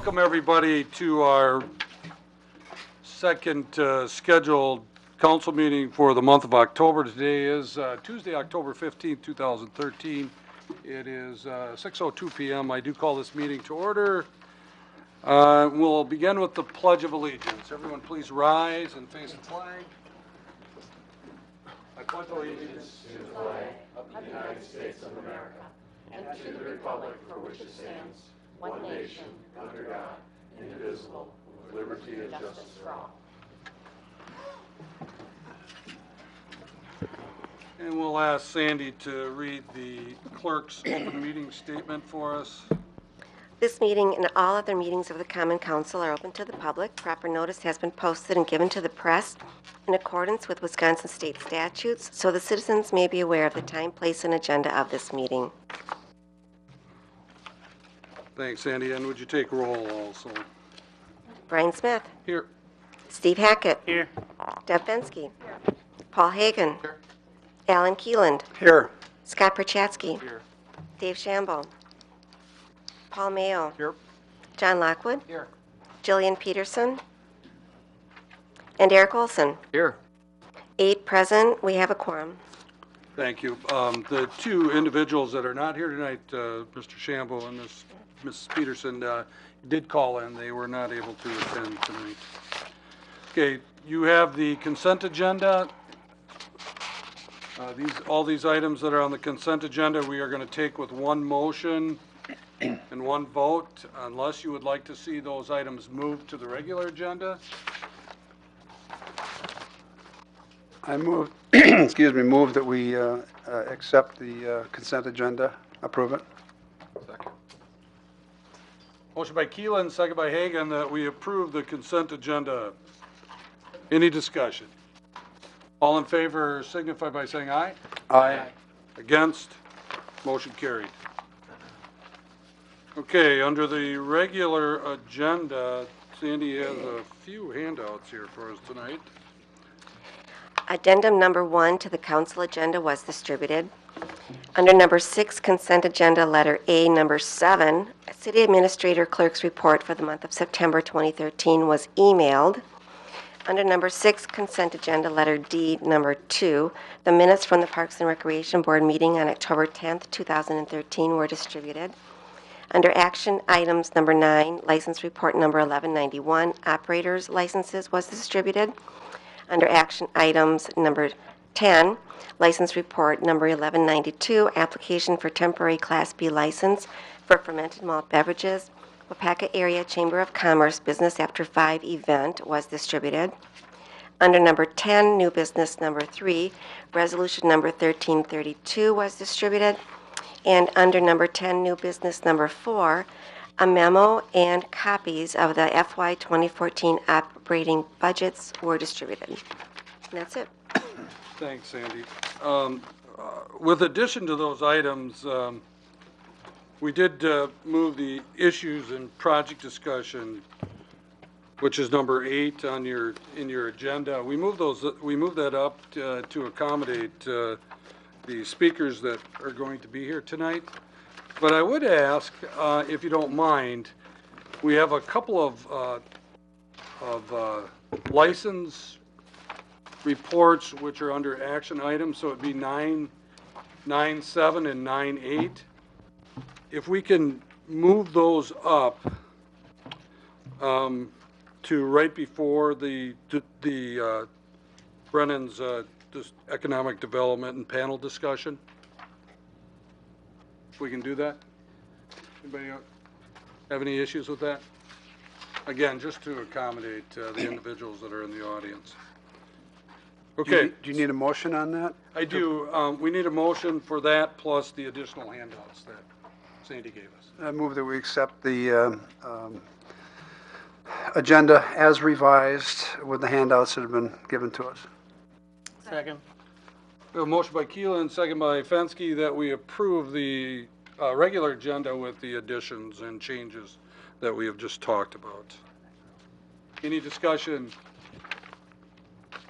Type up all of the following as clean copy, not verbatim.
Welcome everybody to our second scheduled council meeting for the month of October. Today is Tuesday, October 15th, 2013. It is 6:02 p.m. I do call this meeting to order. We'll begin with the Pledge of Allegiance. Everyone please rise and face the flag. I pledge allegiance to the flag of the United States of America and to the republic for which it stands, one nation, under God, indivisible, with liberty and justice for all. And we'll ask Sandy to read the clerk's open meeting statement for us. This meeting and all other meetings of the Common Council are open to the public. Proper notice has been posted and given to the press in accordance with Wisconsin state statutes, so the citizens may be aware of the time, place, and agenda of this meeting. Thanks, Sandy. And would you take roll also? Brian Smith. Here. Steve Hackett. Here. Deb Fensky. Here. Paul Hagen. Here. Alan Keeland. Here. Scott Perchatsky. Here. Dave Shambo. Paul Mayo. Here. John Lockwood. Here. Jillian Peterson. And Eric Olson. Here. 8 present. We have a quorum. Thank you. The two individuals that are not here tonight, Mr. Shambo and Ms. Peterson, did call in. They were not able to attend tonight. Okay, you have the consent agenda. All these items that are on the consent agenda, we are going to take with one motion and one vote, unless you would like to see those items moved to the regular agenda. I move, excuse me, move that we accept the consent agenda, approve it. Second. Motion by Keelan, second by Hagan, that we approve the consent agenda. Any discussion? All in favor signify by saying aye. Aye. Against? Motion carried. Okay, under the regular agenda, Sandy has a few handouts here for us tonight. Addendum number 1 to the council agenda was distributed. Under number 6, consent agenda, letter A, number 7, city administrator clerk's report for the month of September 2013 was emailed. Under number 6, consent agenda, letter D, number 2, the minutes from the Parks and Recreation Board meeting on October 10th, 2013 were distributed. Under action items number 9, license report number 1191, operators licenses was distributed. Under action items number 10, license report number 1192, application for temporary Class B license for fermented malt beverages, Waupaca Area Chamber of Commerce Business After 5 event was distributed. Under number 10, new business number 3, resolution number 1332 was distributed. And under number 10, new business number 4, a memo and copies of the FY 2014 operating budgets were distributed. And that's it. Thanks, Sandy. With addition to those items, we did move the issues and project discussion, which is number 8 on in your agenda. We moved that up to accommodate the speakers that are going to be here tonight. But I would ask, if you don't mind, we have a couple of license reports which are under action items, so it'd be 9.7 and 9.8. If we can move those up to right before the Brennan's this economic development and panel discussion. If we can do that. Anybody have any issues with that? Again, just to accommodate the individuals that are in the audience. Okay. Do you need a motion on that? I do. We need a motion for that plus the additional handouts that Sandy gave us. I move that we accept the agenda as revised with the handouts that have been given to us. Second. We have a motion by Keelan, second by Fensky, that we approve the regular agenda with the additions and changes that we have just talked about. Any discussion?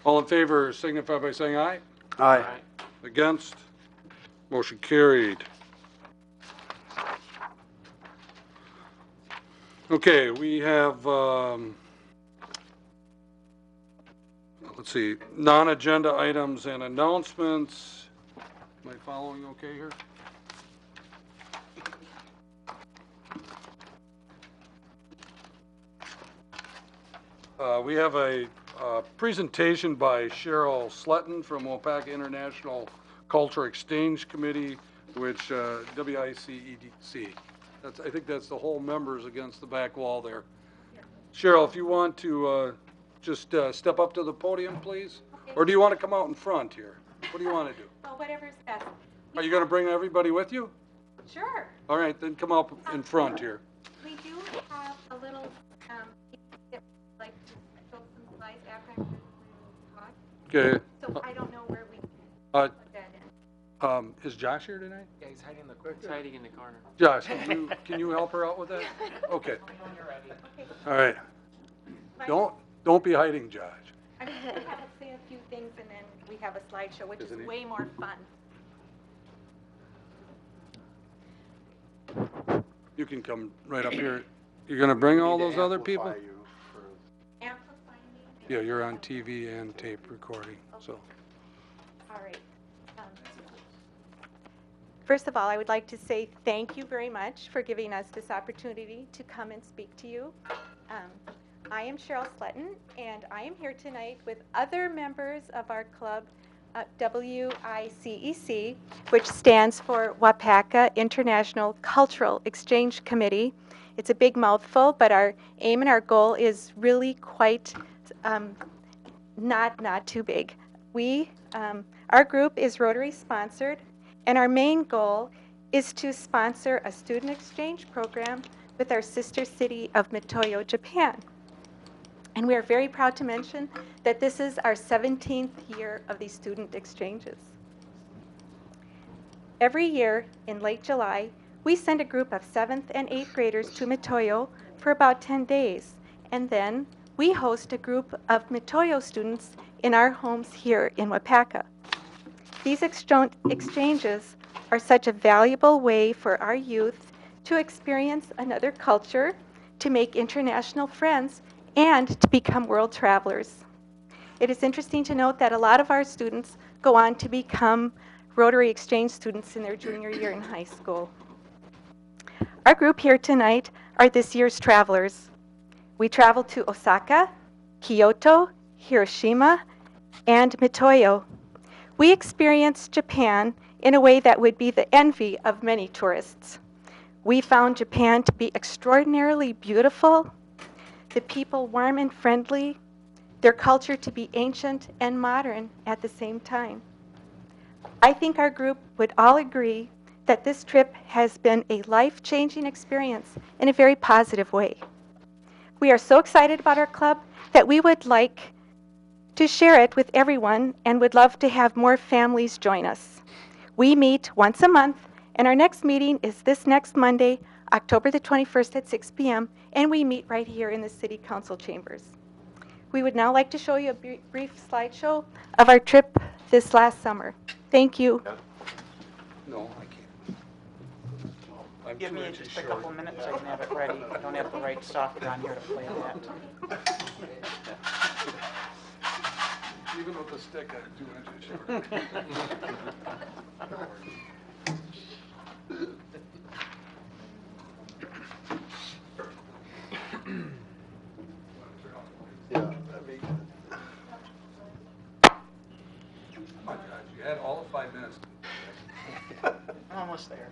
All in favor signify by saying aye. Aye. Against? Motion carried. Okay, we have, let's see, non-agenda items and announcements. Am I following okay here? We have a presentation by Cheryl Sletton from Waupaca International Culture Exchange Committee, which, WICEDC. I think that's the whole members against the back wall there. Cheryl, if you want to just step up to the podium, please? Okay. Or do you want to come out in front here? What do you want to do? Oh, whatever's best. Are you going to bring everybody with you? Sure. All right, then come up in front here. We do have a little, that we'd like to show some slides after I'm through the talk. Okay. So I don't know where we can Uh, put that in. Is Josh here tonight? Yeah, he's hiding in the corner. Josh, can you help her out with that? Okay. Okay. All right. Don't be hiding, Josh. I'm just going to have us say a few things and then we have a slideshow, which Isn't is it? way more fun. You can come right up here. You're going to bring all those other people? Amplify me. Yeah, you're on TV and tape recording, so. All right. First of all, I would like to say thank you very much for giving us this opportunity to come and speak to you. I am Cheryl Sletton, and I am here tonight with other members of our club, WICEC, which stands for Waupaca International Cultural Exchange Committee. It's a big mouthful, but our aim and our goal is really quite not too big. Our group is Rotary sponsored, and our main goal is to sponsor a student exchange program with our sister city of Mitoyo, Japan. And we are very proud to mention that this is our 17th year of these student exchanges. Every year in late July, we send a group of 7th and 8th graders to Mitoyo for about 10 days, and then we host a group of Mitoyo students in our homes here in Waupaca. These exchanges are such a valuable way for our youth to experience another culture, to make international friends, and to become world travelers. It is interesting to note that a lot of our students go on to become Rotary Exchange students in their junior year in high school. Our group here tonight are this year's travelers. We traveled to Osaka, Kyoto, Hiroshima, and Mitoyo. We experienced Japan in a way that would be the envy of many tourists. We found Japan to be extraordinarily beautiful, the people warm and friendly, their culture to be ancient and modern at the same time. I think our group would all agree that this trip has been a life-changing experience in a very positive way. We are so excited about our club that we would like to share it with everyone and would love to have more families join us. We meet once a month, and our next meeting is this next Monday, October the 21st at 6 p.m., and we meet right here in the City Council chambers. We would now like to show you a brief slideshow of our trip this last summer. Thank you. No, I can't. I'm Give 2 me inches just a short. couple minutes, I can have it ready. I don't have the right software on here to play that. Even with the stick, I'm 2 inches short. Yeah, that'd be good. Oh my gosh, you had all of 5 minutes. I'm almost there.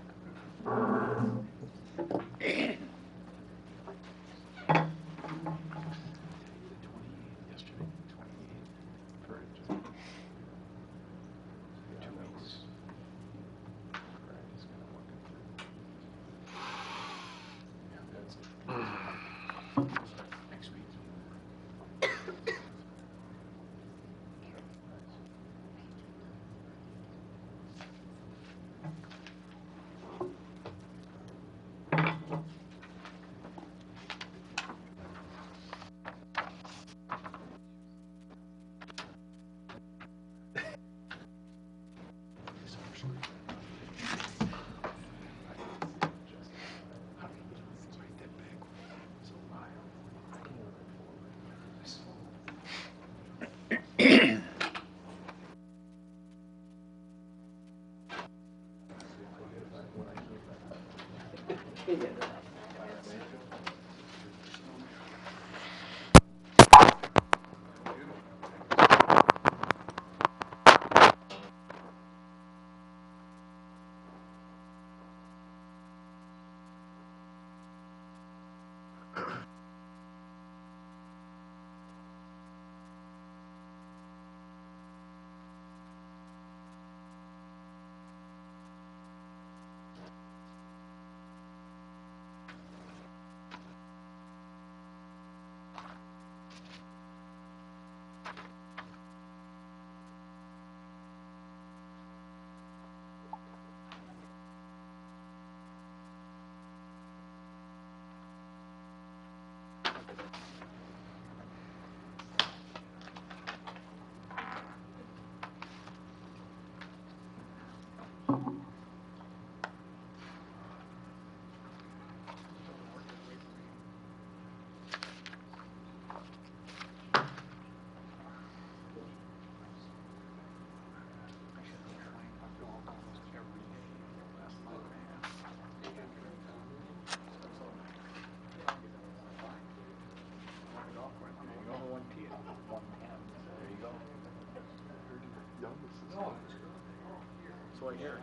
So I hear.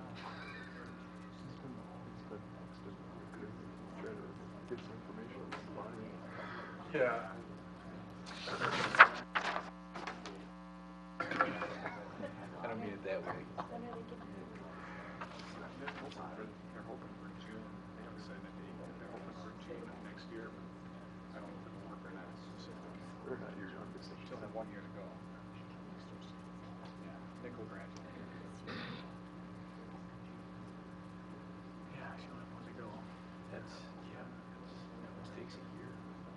Yeah. I don't mean it that way. They're hoping for June. They haven't said a date, but they're hoping for June of next year. But I don't know if it'll work or not. They're not your youngest. Still have 1 year to go. Yeah, nickel grant. Yeah, still have 1 to go. That's, yeah, it takes a year.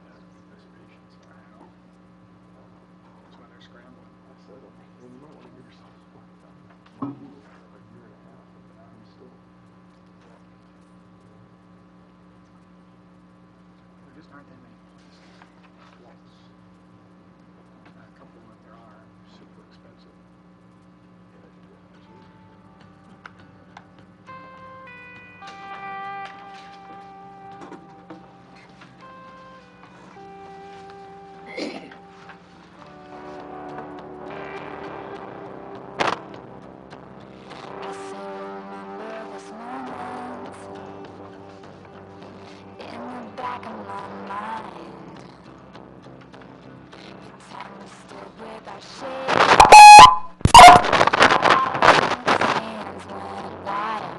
That's patience. I know. That's why they're scrambling. I said, well, you might want to give yourself a year and a half, and I'm still. There just aren't that many flights. A couple that there are super expensive. I still remember this moment in the back of my mind. The time we stood without shade. Hands went wild.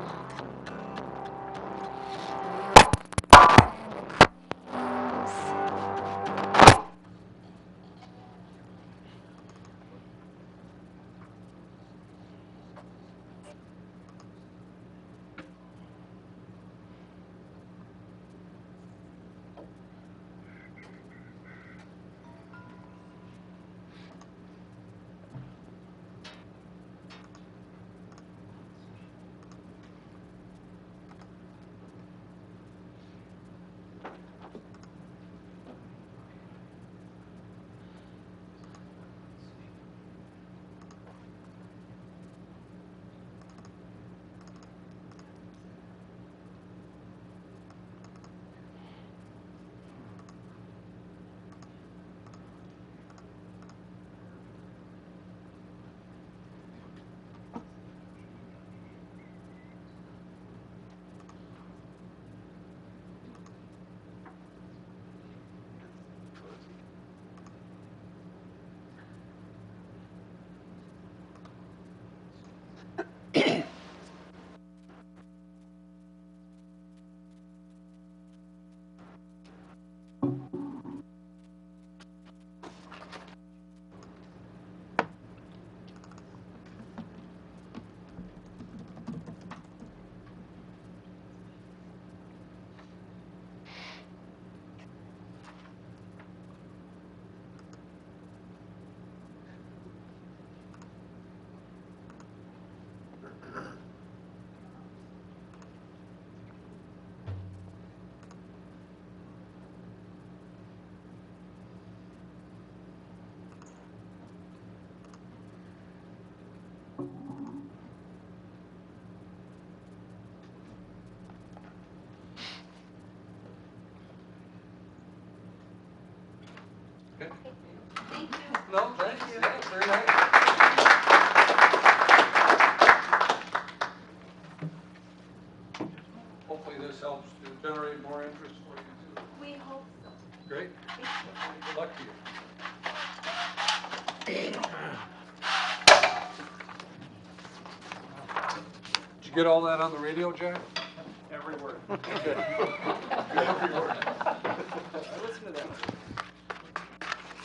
No, thank you. That's very nice. Hopefully this helps to generate more interest for you too. We hope so. Great. Good luck to you. Did you get all that on the radio, Jack? Every word. Okay. Every word. I listen to that.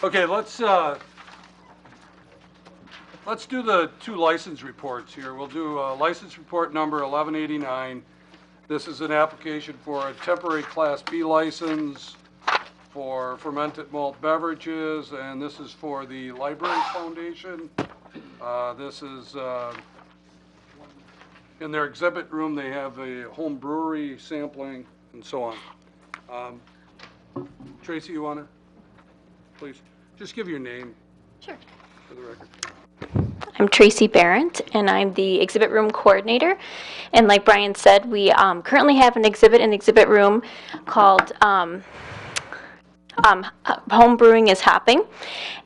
Okay, let's do the two license reports here. We'll do license report number 1189. This is an application for a temporary Class B license for fermented malt beverages, and this is for the Library Foundation. This is, in their exhibit room, they have a home brewery sampling and so on. Tracy, you wanna, please, just give your name Sure. for the record. I'm Tracy Barrett, and I'm the exhibit room coordinator. And like Brian said, we currently have an exhibit in the exhibit room called Home Brewing is Hopping,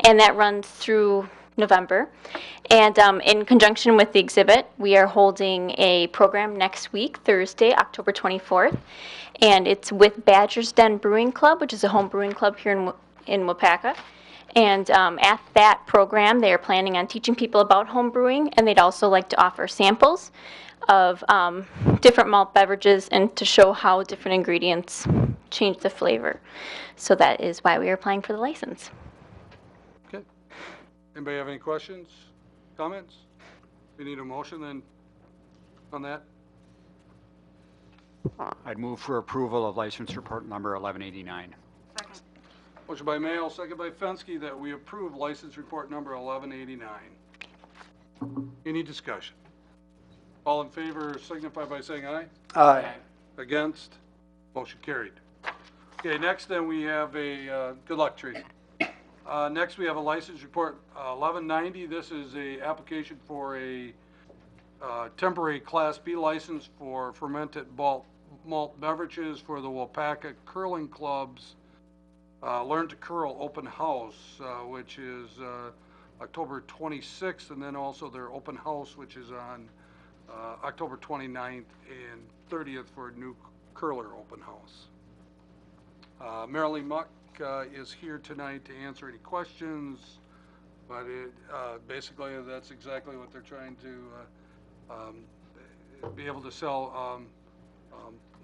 and that runs through November. And in conjunction with the exhibit, we are holding a program next week, Thursday, October 24th. And it's with Badger's Den Brewing Club, which is a home brewing club here in Waupaca. And at that program, they are planning on teaching people about home brewing, and they'd also like to offer samples of different malt beverages and to show how different ingredients change the flavor. So that is why we are applying for the license. Okay. Anybody have any questions, comments? We need a motion then on that? I'd move for approval of license report number 1189. Motion by Mayo, second by Fensky, that we approve license report number 1189. Any discussion? All in favor signify by saying aye. Aye. Against? Motion carried. Okay, next then we have a, good luck, Tracy. Next we have a license report 1190. This is a application for a temporary Class B license for fermented malt beverages for the Waupaca Curling Club's Learn to Curl Open House, which is October 26th, and then also their open house, which is on October 29th and 30th for a new curler open house. Marilee Muck is here tonight to answer any questions, but basically that's exactly what they're trying to be able to sell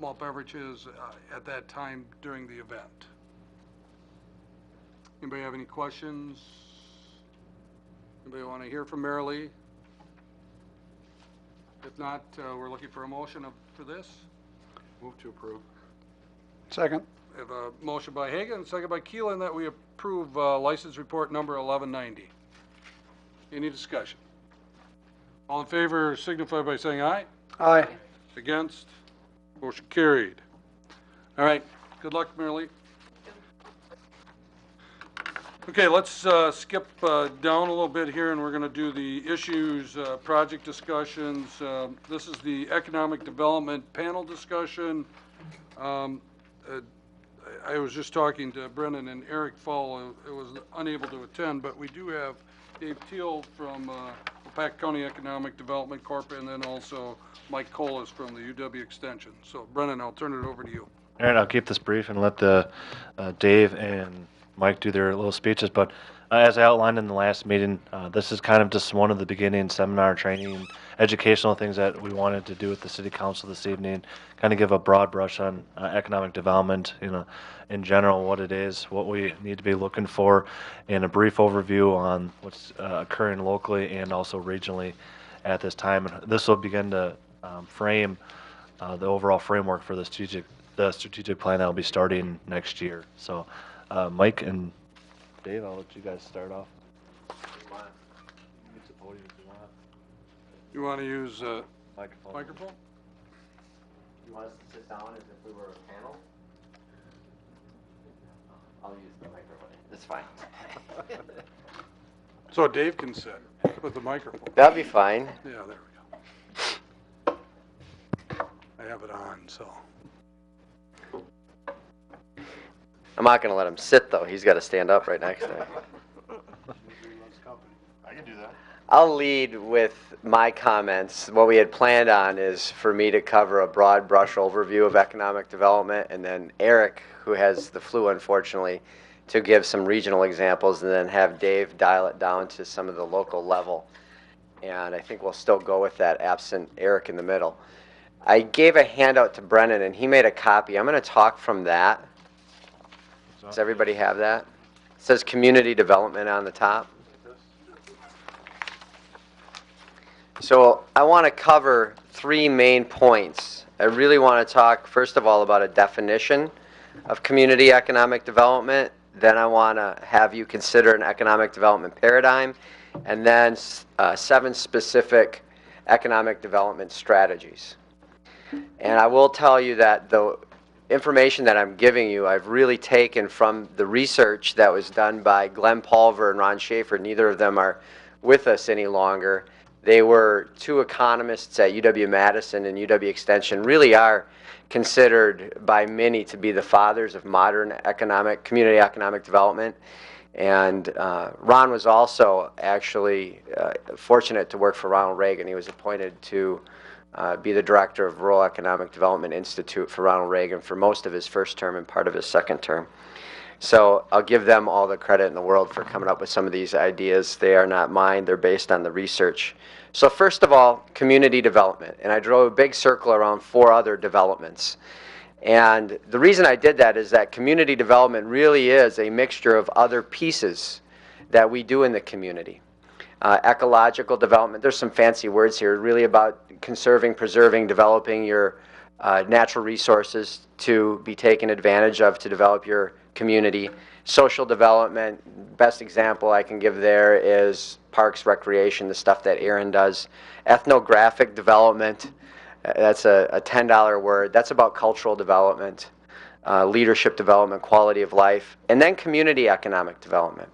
malt beverages at that time during the event. Anybody have any questions? Anybody want to hear from Marilee? If not, we're looking for a motion for this. Move to approve. Second. We have a motion by Hagan, second by Keelan, that we approve license report number 1190. Any discussion? All in favor signify by saying aye. Aye. Against? Motion carried. All right. Good luck, Marilee. Okay, let's skip down a little bit here, and we're going to do the issues, project discussions. This is the economic development panel discussion. I was just talking to Brennan and Eric Fall, who was unable to attend, but we do have Dave Teal from Waupaca County Economic Development Corp, and then also Mike Colas from the UW Extension. So, Brennan, I'll turn it over to you. All right, I'll keep this brief and let the Dave and Mike do their little speeches. But as I outlined in the last meeting, this is kind of just one of the beginning seminar training and educational things that we wanted to do with the City Council this evening. Kind of give a broad brush on economic development, in general, what it is, what we need to be looking for, and a brief overview on what's occurring locally and also regionally at this time. And this will begin to frame the overall framework for the strategic plan that will be starting next year. So, Mike and Dave, I'll let you guys start off. You want to use Microphone. You want us to sit down as if we were a panel? I'll use the microphone. That's fine. So Dave can sit with the microphone. That'd be fine. Yeah, there we go. I have it on, so. I'm not going to let him sit, though. He's got to stand up right next to me. I can do that. I'll lead with my comments. What we had planned on is for me to cover a broad brush overview of economic development, and then Eric, who has the flu, unfortunately, to give some regional examples, and then have Dave dial it down to some of the local level. And I think we'll still go with that, absent Eric in the middle. I gave a handout to Brennan, and he made a copy. I'm going to talk from that. Does everybody have that? It says community development on the top. So I want to cover three main points. I really want to talk, first of all, about a definition of community economic development. Then I want to have you consider an economic development paradigm, and then 7 specific economic development strategies. And I will tell you that the information that I'm giving you, I've really taken from the research that was done by Glenn Pulver and Ron Schaefer. Neither of them are with us any longer. They were 2 economists at UW-Madison and UW Extension, really are considered by many to be the fathers of modern community economic development. And Ron was also actually fortunate to work for Ronald Reagan. He was appointed to be the director of Rural Economic Development Institute for Ronald Reagan for most of his first term and part of his second term. So I'll give them all the credit in the world for coming up with some of these ideas. They are not mine. They're based on the research. So first of all, community development. And I drew a big circle around 4 other developments. And the reason I did that is that community development really is a mixture of other pieces that we do in the community. Ecological development, there's some fancy words here, really about conserving, preserving, developing your natural resources to be taken advantage of to develop your community. Social development, best example I can give there is parks, recreation, the stuff that Aaron does. Ethnographic development, that's a $10 word. That's about cultural development, leadership development, quality of life, and then community economic development.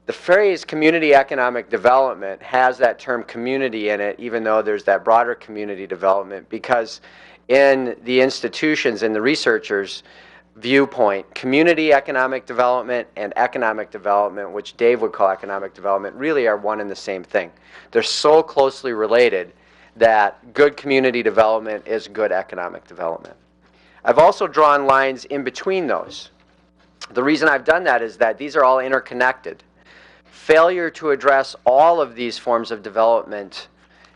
The phrase community economic development has that term community in it, even though there's that broader community development, because in the institutions and the researchers' viewpoint, community economic development and economic development, which Dave would call economic development, really are one and the same thing. They're so closely related that good community development is good economic development. I've also drawn lines in between those. The reason I've done that is that these are all interconnected. Failure to address all of these forms of development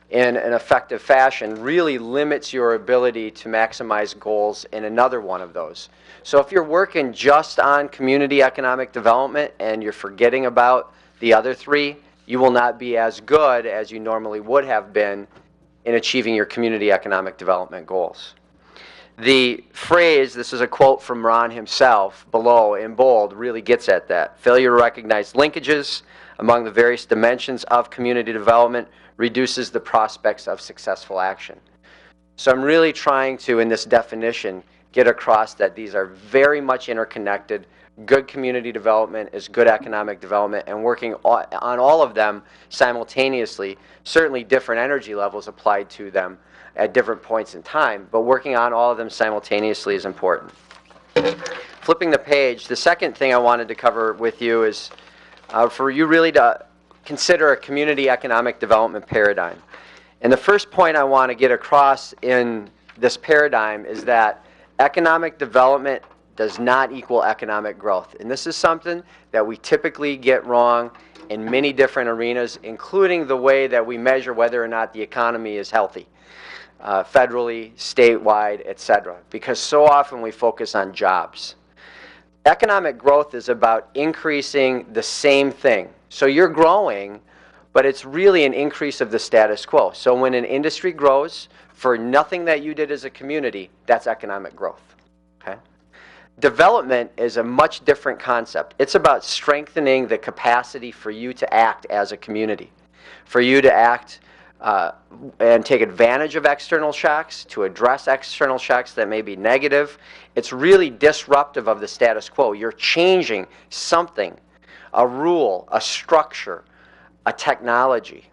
in an effective fashion really limits your ability to maximize goals in another one of those. So if you're working just on community economic development and you're forgetting about the other 3, you will not be as good as you normally would have been in achieving your community economic development goals. The phrase, this is a quote from Ron himself, below in bold, really gets at that. Failure to recognize linkages among the various dimensions of community development reduces the prospects of successful action. So I'm really trying to, in this definition, get across that these are very much interconnected. Good community development is good economic development, and working on all of them simultaneously, certainly different energy levels applied to them at different points in time, but working on all of them simultaneously is important. Flipping the page, the second thing I wanted to cover with you is for you really to consider a community economic development paradigm. And the first point I want to get across in this paradigm is that economic development does not equal economic growth. And this is something that we typically get wrong in many different arenas, including the way that we measure whether or not the economy is healthy, federally, statewide, etc. Because so often we focus on jobs. Economic growth is about increasing the same thing. So you're growing, but it's really an increase of the status quo. So when an industry grows for nothing that you did as a community, that's economic growth. Okay? Development is a much different concept. It's about strengthening the capacity for you to act as a community, for you to act and take advantage of external shocks, to address external shocks that may be negative. It's really disruptive of the status quo. You're changing something, a rule, a structure, a technology.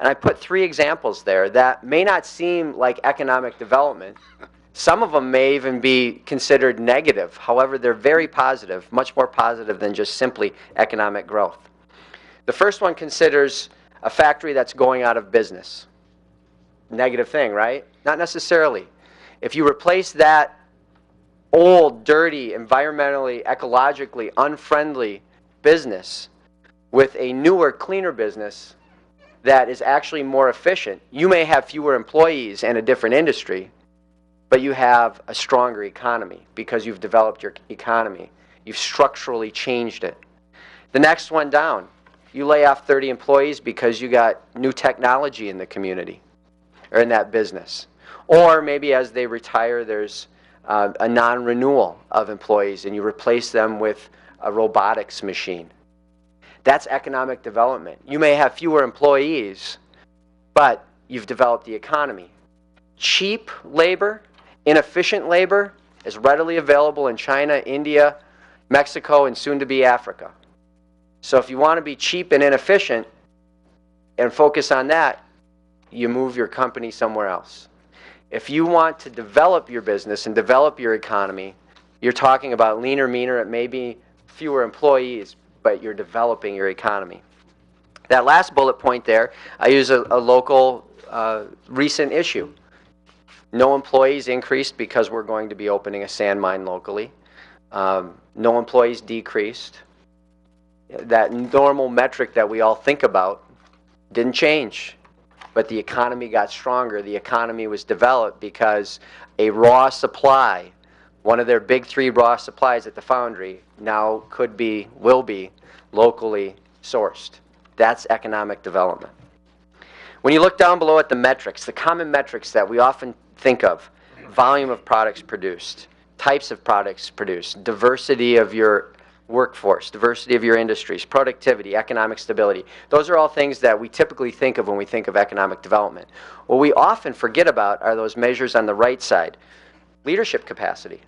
And I put 3 examples there that may not seem like economic development. Some of them may even be considered negative. However, they're very positive, much more positive than just simply economic growth. The first one considers a factory that's going out of business. Negative thing, right? Not necessarily. If you replace that old, dirty, environmentally, ecologically unfriendly business with a newer, cleaner business that is actually more efficient, you may have fewer employees and a different industry, but you have a stronger economy because you've developed your economy. You've structurally changed it. The next one down, you lay off 30 employees because you got new technology in the community or in that business. Or maybe as they retire, there's a non-renewal of employees and you replace them with a robotics machine. That's economic development. You may have fewer employees, but you've developed the economy. Cheap labor, inefficient labor is readily available in China, India, Mexico, and soon to be Africa. So if you want to be cheap and inefficient and focus on that, you move your company somewhere else. If you want to develop your business and develop your economy, you're talking about leaner, meaner, it may be fewer employees, but you're developing your economy. That last bullet point there, I use a local recent issue. No employees increased because we're going to be opening a sand mine locally. No employees decreased. That normal metric that we all think about didn't change, but the economy got stronger. The economy was developed because a raw supply, one of their big 3 raw supplies at the foundry, now will be locally sourced. That's economic development. When you look down below at the metrics, the common metrics that we often think of, volume of products produced, types of products produced, diversity of your workforce, diversity of your industries, productivity, economic stability. Those are all things that we typically think of when we think of economic development. What we often forget about are those measures on the right side. Leadership capacity.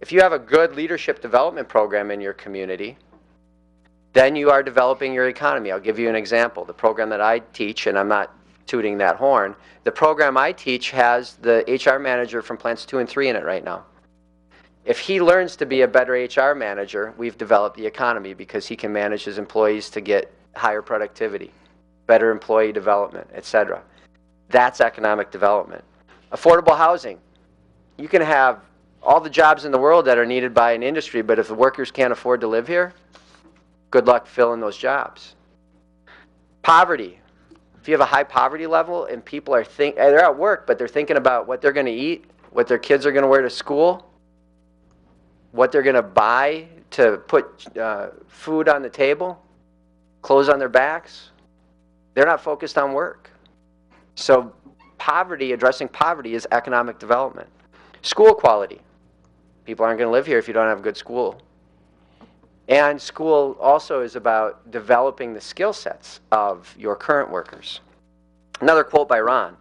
If you have a good leadership development program in your community, then you are developing your economy. I'll give you an example. The program that I teach, and I'm not tooting that horn, the program I teach has the HR manager from plants 2 and 3 in it right now. If he learns to be a better HR manager, we've developed the economy because he can manage his employees to get higher productivity, better employee development, etc. That's economic development. Affordable housing. You can have all the jobs in the world that are needed by an industry, but if the workers can't afford to live here, good luck filling those jobs. Poverty. If you have a high poverty level and people are they're at work, but they're thinking about what they're going to eat, what their kids are going to wear to school, what they're going to buy to put food on the table, clothes on their backs, they're not focused on work. So poverty, addressing poverty is economic development. School quality. People aren't going to live here if you don't have a good school. And school also is about developing the skill sets of your current workers. Another quote by Ron.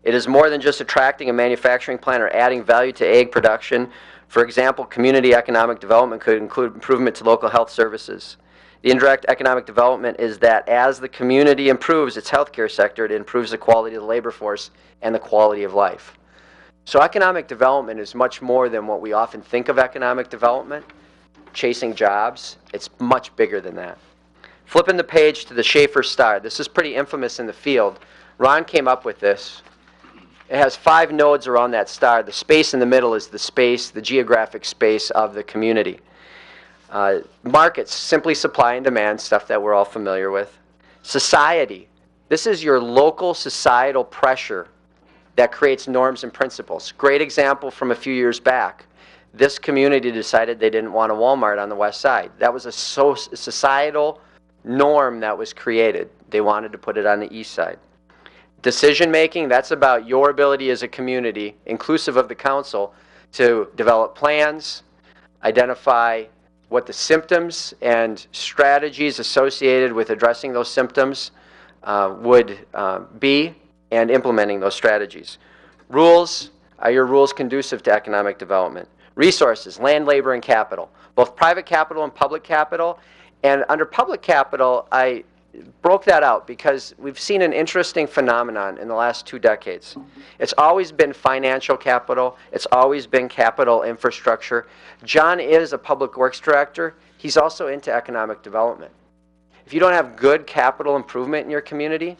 It is more than just attracting a manufacturing plant or adding value to egg production. For example, community economic development could include improvement to local health services. The indirect economic development is that as the community improves its healthcare sector, it improves the quality of the labor force and the quality of life. So economic development is much more than what we often think of economic development. Chasing jobs, it's much bigger than that. Flipping the page to the Schaefer star. This is pretty infamous in the field. Ron came up with this. It has 5 nodes around that star. The space in the middle is the space, the geographic space of the community. Markets, simply supply and demand, stuff that we're all familiar with. Society. This is your local societal pressure that creates norms and principles. Great example from a few years back. This community decided they didn't want a Walmart on the west side. That was a societal norm that was created. They wanted to put it on the east side. Decision making, that's about your ability as a community, inclusive of the council, to develop plans, identify what the symptoms and strategies associated with addressing those symptoms would be, and implementing those strategies. Rules, are your rules conducive to economic development? Resources, land, labor, and capital. Both private capital and public capital. And under public capital, I broke that out because we've seen an interesting phenomenon in the last 2 decades. It's always been financial capital. It's always been capital infrastructure. John is a public works director. He's also into economic development. If you don't have good capital improvement in your community,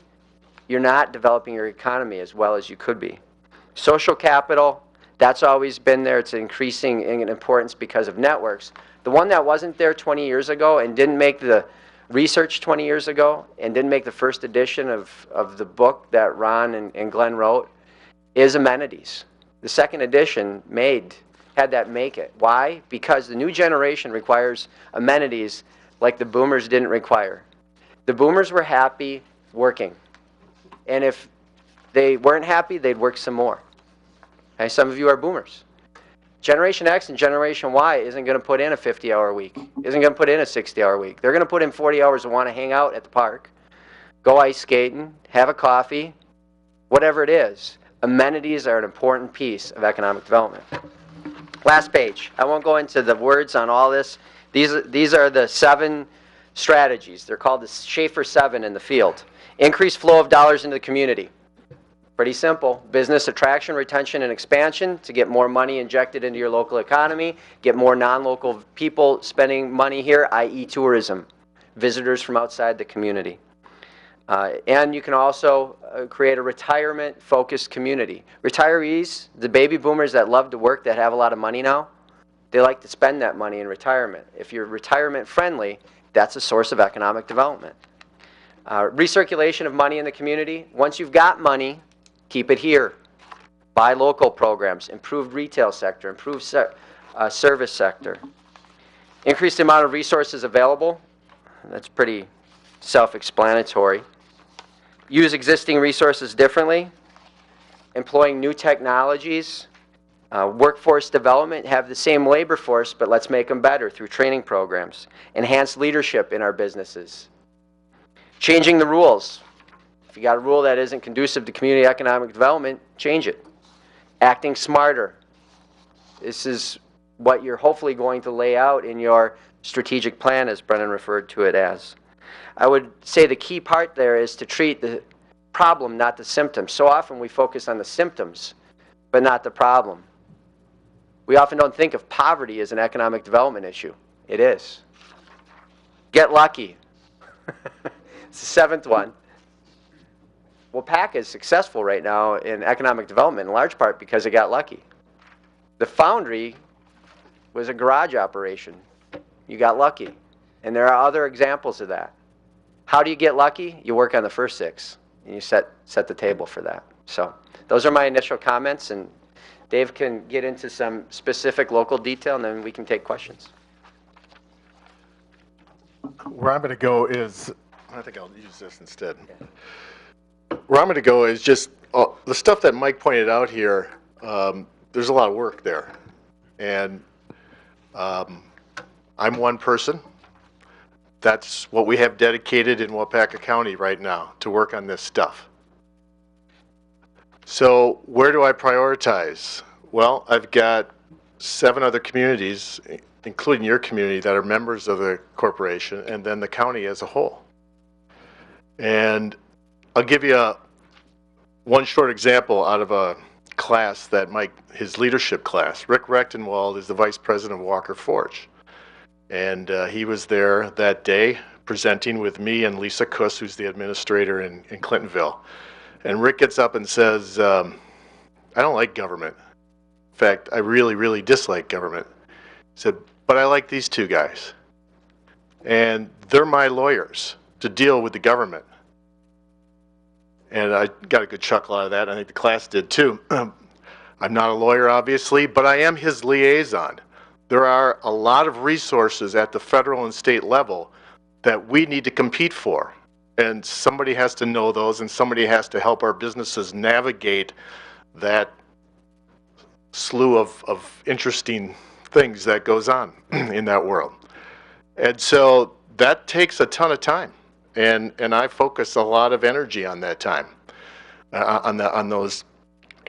you're not developing your economy as well as you could be. Social capital, that's always been there. It's increasing in importance because of networks. The one that wasn't there 20 years ago and didn't make the research 20 years ago and didn't make the first edition of the book that Ron and Glenn wrote is amenities. The second edition had that make it. Why? Because the new generation requires amenities like the boomers didn't require. The boomers were happy working. And if they weren't happy, they'd work some more. Okay, some of you are boomers. Generation X and Generation Y isn't going to put in a 50-hour week, isn't going to put in a 60-hour week. They're going to put in 40 hours and want to hang out at the park, go ice skating, have a coffee, whatever it is. Amenities are an important piece of economic development. Last page. I won't go into the words on all this. These are the 7 strategies. They're called the Schaefer 7 in the field. Increase flow of dollars into the community. Pretty simple. Business attraction, retention, and expansion to get more money injected into your local economy, get more non-local people spending money here, i.e. tourism, visitors from outside the community. And you can also create a retirement-focused community. Retirees, the baby boomers that love to work, that have a lot of money now, they like to spend that money in retirement. If you're retirement-friendly, that's a source of economic development. Recirculation of money in the community. Once you've got money, keep it here. Buy local programs, improved retail sector, improved service sector. Increase the amount of resources available. That's pretty self-explanatory. Use existing resources differently. Employing new technologies. Workforce development, have the same labor force, but let's make them better through training programs. Enhance leadership in our businesses. Changing the rules. If you got a rule that isn't conducive to community economic development, change it. Acting smarter. This is what you're hopefully going to lay out in your strategic plan, as Brennan referred to it as. I would say the key part there is to treat the problem, not the symptoms. So often we focus on the symptoms, but not the problem. We often don't think of poverty as an economic development issue. It is. Get lucky. It's the seventh one. Waupaca is successful right now in economic development in large part because it got lucky. The foundry was a garage operation. You got lucky. And there are other examples of that. How do you get lucky? You work on the first six, and you set the table for that. So those are my initial comments, and Dave can get into some specific local detail, and then we can take questions. Where I'm going to go is, I think I'll use this instead. Where I'm going to go is just the stuff that Mike pointed out here. There's a lot of work there. And I'm one person. That's what we have dedicated in Waupaca County right now to work on this stuff. So where do I prioritize? Well, I've got 7 other communities, including your community, that are members of the corporation, and then the county as a whole. And I'll give you one short example out of a class that his leadership class. Rick Rechtenwald is the vice president of Walker Forge. And he was there that day presenting with me and Lisa Kuss, who's the administrator in Clintonville. And Rick gets up and says, I don't like government. In fact, I really, really dislike government. He said, but I like these 2 guys. And they're my lawyers to deal with the government. And I got a good chuckle out of that. I think the class did too. I'm not a lawyer, obviously, but I am his liaison. There are a lot of resources at the federal and state level that we need to compete for. And somebody has to know those, and somebody has to help our businesses navigate that slew of interesting things that goes on in that world. And so that takes a ton of time. And I focus a lot of energy on that time, on those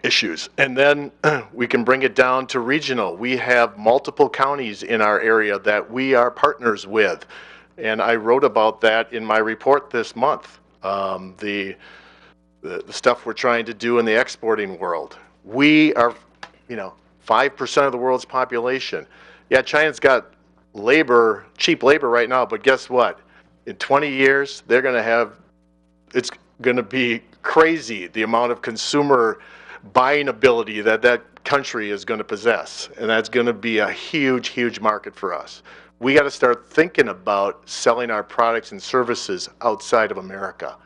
issues. And then we can bring it down to regional. We have multiple counties in our area that we are partners with. And I wrote about that in my report this month. The stuff we're trying to do in the exporting world. We are, 5% of the world's population. Yeah, China's got cheap labor right now, but guess what? In 20 years, it's going to be crazy the amount of consumer buying ability that country is going to possess. And that's going to be a huge, huge market for us. We got to start thinking about selling our products and services outside of America.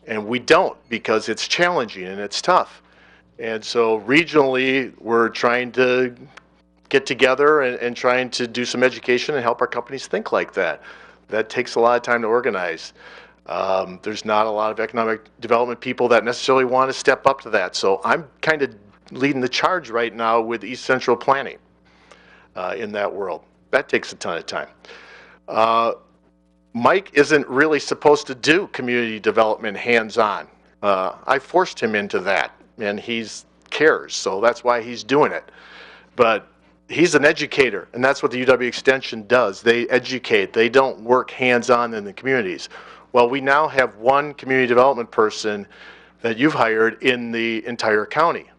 And we don't, because it's challenging and it's tough. And so regionally, we're trying to get together and trying to do some education and help our companies think like that. That takes a lot of time to organize. There's not a lot of economic development people that necessarily want to step up to that. So I'm kind of leading the charge right now with East Central Planning in that world. That takes a ton of time. Mike isn't really supposed to do community development hands-on. I forced him into that, and he cares, so that's why he's doing it. But he's an educator, and that's what the UW Extension does. They educate. They don't work hands-on in the communities. Well, we now have one community development person that you've hired in the entire county.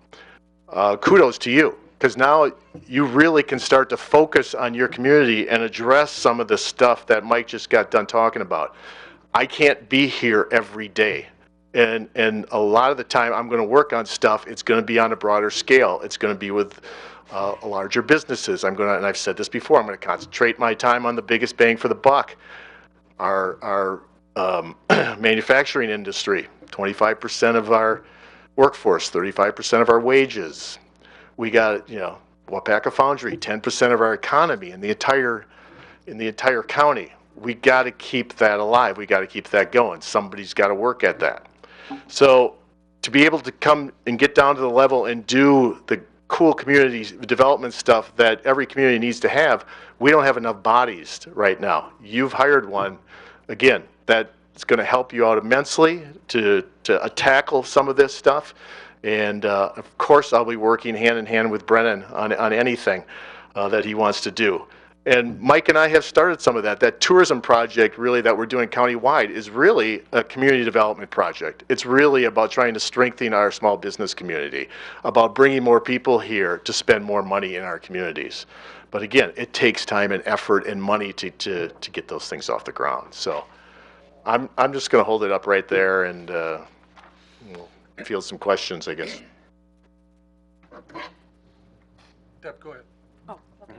Kudos to you, because now you really can start to focus on your community and address some of the stuff that Mike just got done talking about. I can't be here every day. And a lot of the time I'm going to work on stuff, it's going to be on a broader scale. It's going to be with larger businesses. And I've said this before, I'm going to concentrate my time on the biggest bang for the buck. Our manufacturing industry, 25% of our workforce, 35% of our wages. We got, Waupaca Foundry, 10% of our economy in the entire county. We got to keep that alive. We got to keep that going. Somebody's got to work at that. So to be able to come and get down to the level and do the cool community development stuff that every community needs to have, we don't have enough bodies right now. You've hired one. Again, that's going to help you out immensely to tackle some of this stuff. And of course, I'll be working hand in hand with Brennan on anything that he wants to do. And Mike and I have started some of that. That tourism project really that we're doing countywide is really a community development project. It's really about trying to strengthen our small business community, about bringing more people here to spend more money in our communities. But again, it takes time and effort and money to get those things off the ground. So I'm just going to hold it up right there and field some questions, I guess. Deb, go ahead. Oh, okay.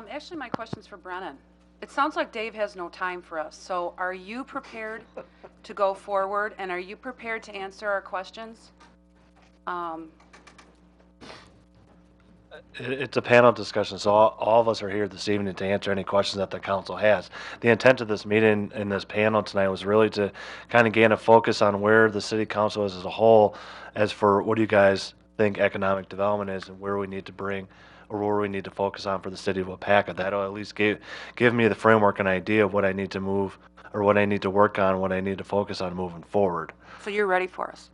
Actually, my question's for Brennan. It sounds like Dave has no time for us. So are you prepared to go forward, and are you prepared to answer our questions? It's a panel discussion, so all of us are here this evening to answer any questions that the council has. The intent of this meeting and this panel tonight was really to kind of gain a focus on where the city council is as a whole, as for what do you guys think economic development is and where we need to bring or where we need to focus on for the city of Waupaca. That'll at least give me the framework and idea of what I need to move or what I need to work on, what I need to focus on moving forward. So you're ready for us?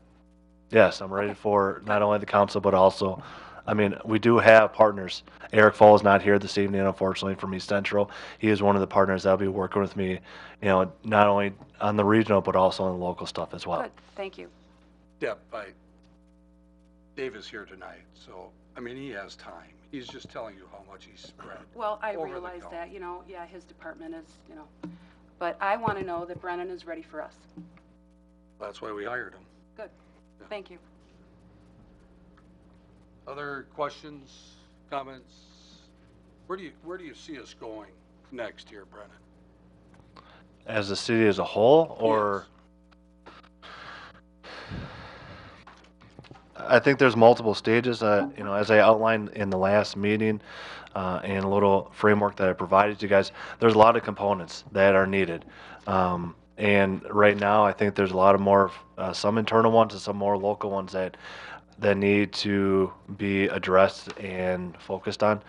Yes, I'm ready for not only the council, but also, I mean, we do have partners. Eric Fall is not here this evening, unfortunately, from East Central. He is one of the partners that'll be working with me, not only on the regional, but also on the local stuff as well. Good, thank you. Deb, Dave is here tonight, so, I mean, he has time. He's just telling you how much he's spread. Well, I over the realize county. that, yeah, his department is, but I want to know that Brennan is ready for us. That's why we hired him. Good, thank you. Other questions, comments? Where do you see us going next here, Brennan? As a city as a whole, or? Yes. I think there's multiple stages. As I outlined in the last meeting, and a little framework that I provided you guys, there's a lot of components that are needed. And right now, I think there's a lot of more, some internal ones and some more local ones that need to be addressed and focused on.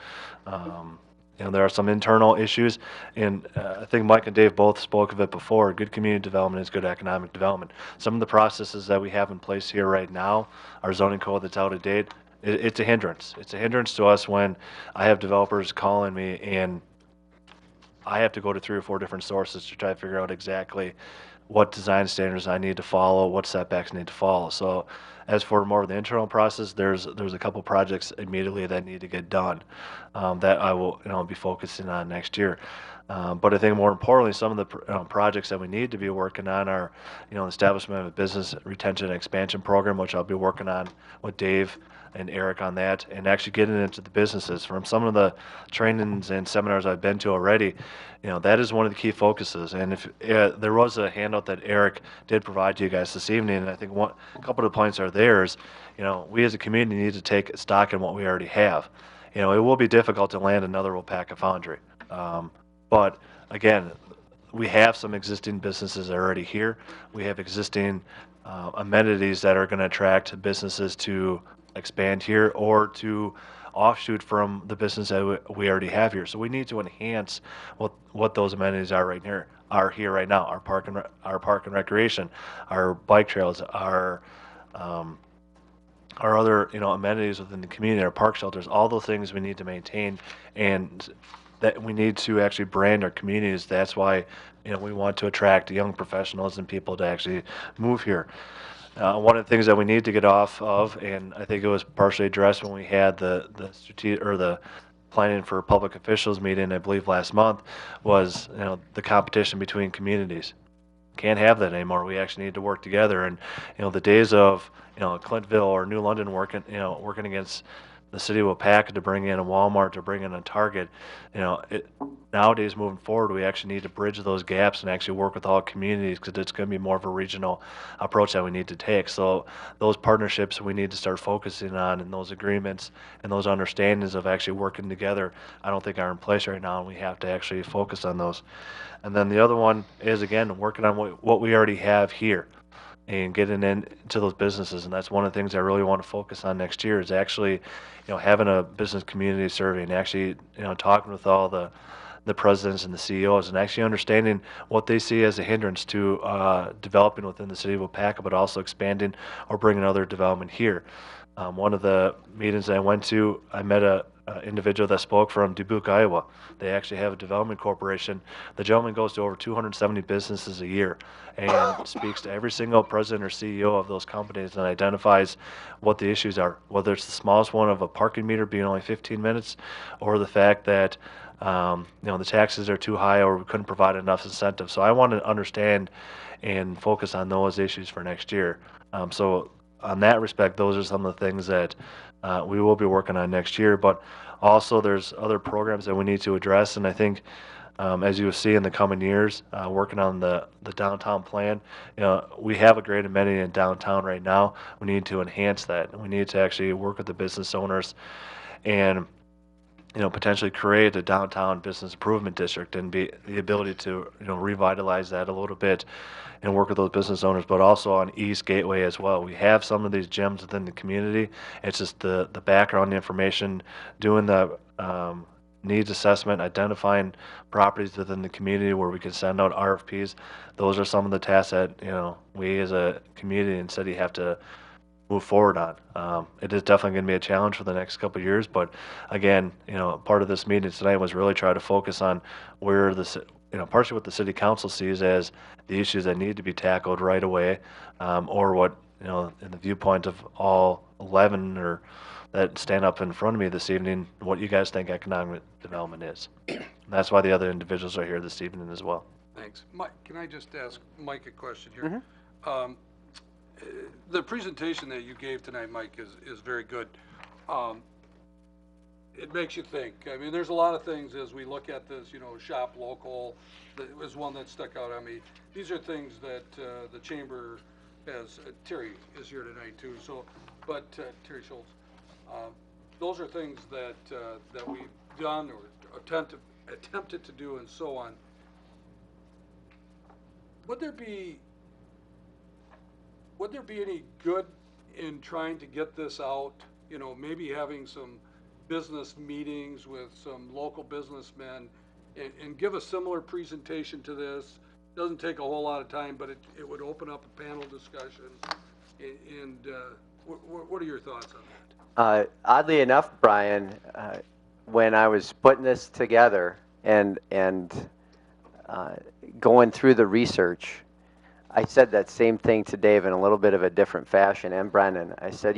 There are some internal issues, and I think Mike and Dave both spoke of it before. Good community development is good economic development. Some of the processes that we have in place here right now, our zoning code that's out of date, it's a hindrance. It's a hindrance to us when I have developers calling me and I have to go to 3 or 4 different sources to try to figure out exactly what design standards I need to follow, what setbacks need to follow. So as for more of the internal process, there's a couple projects immediately that need to get done that I will be focusing on next year. But I think more importantly, some of the projects that we need to be working on are, establishment of a business retention and expansion program, which I'll be working on with Dave and Eric on that, and actually getting into the businesses. From some of the trainings and seminars I've been to already, that is one of the key focuses. And if there was a handout that Eric did provide to you guys this evening, and I think a couple of the points are there is, we as a community need to take stock in what we already have. It will be difficult to land another Waupaca Foundry. But again, we have some existing businesses that are already here. We have existing amenities that are going to attract businesses to expand here or to offshoot from the business that we already have here. So we need to enhance what those amenities are here right now. Our park and recreation, our bike trails, our other amenities within the community, our park shelters, all those things we need to maintain, and that we need to actually brand our communities. That's why we want to attract young professionals and people to actually move here. One of the things that we need to get off of, and I think it was partially addressed when we had the strategic or the planning for public officials meeting, I believe last month, was the competition between communities. Can't have that anymore. We actually need to work together. And the days of Clintonville or New London working against the city of Waupaca to bring in a Walmart, to bring in a Target, nowadays moving forward, we actually need to bridge those gaps and actually work with all communities, because it's going to be more of a regional approach that we need to take. So those partnerships we need to start focusing on, and those agreements and those understandings of actually working together, I don't think are in place right now, and we have to actually focus on those. And then the other one is, again, working on what we already have here and getting into those businesses. And that's one of the things I really want to focus on next year, is actually, having a business community survey and actually, talking with all the presidents and the CEOs and actually understanding what they see as a hindrance to developing within the city of Waupaca, but also expanding or bringing other development here. One of the meetings I went to, I met a individual that spoke from Dubuque, Iowa. They actually have a development corporation. The gentleman goes to over 270 businesses a year and speaks to every single president or CEO of those companies and identifies what the issues are, whether it's the smallest one of a parking meter being only 15 minutes, or the fact that the taxes are too high, or we couldn't provide enough incentive. So I want to understand and focus on those issues for next year. So on that respect, those are some of the things that we will be working on next year. But also, there's other programs that we need to address, and I think, as you will see in the coming years, working on the downtown plan, we have a great amenity in downtown right now. We need to enhance that. We need to actually work with the business owners and potentially create a downtown business improvement district, and be the ability to revitalize that a little bit and work with those business owners, but also on East Gateway as well. We have some of these gems within the community. It's just the background information, doing the needs assessment, identifying properties within the community where we can send out RFPs. Those are some of the tasks that we as a community and city have to move forward on. It is definitely going to be a challenge for the next couple of years, but again, part of this meeting tonight was really try to focus on where partially what the city council sees as the issues that need to be tackled right away, or what, in the viewpoint of all 11 or that stand up in front of me this evening, what you guys think economic development is. And that's why the other individuals are here this evening as well. Thanks. Mike, can I just ask Mike a question here? The presentation that you gave tonight, Mike, is very good. It makes you think. I mean, there's a lot of things as we look at this, shop local, that was one that stuck out on me. These are things that the chamber has, Terry is here tonight too, but Terry Schultz, those are things that we've done or attempted to do and so on. Would there be any good in trying to get this out, maybe having some business meetings with some local businessmen and give a similar presentation to this? Doesn't take a whole lot of time, but it would open up a panel discussion. And what are your thoughts on that? Oddly enough, Brian, when I was putting this together and going through the research, I said that same thing to Dave in a little bit of a different fashion, and Brennan. I said,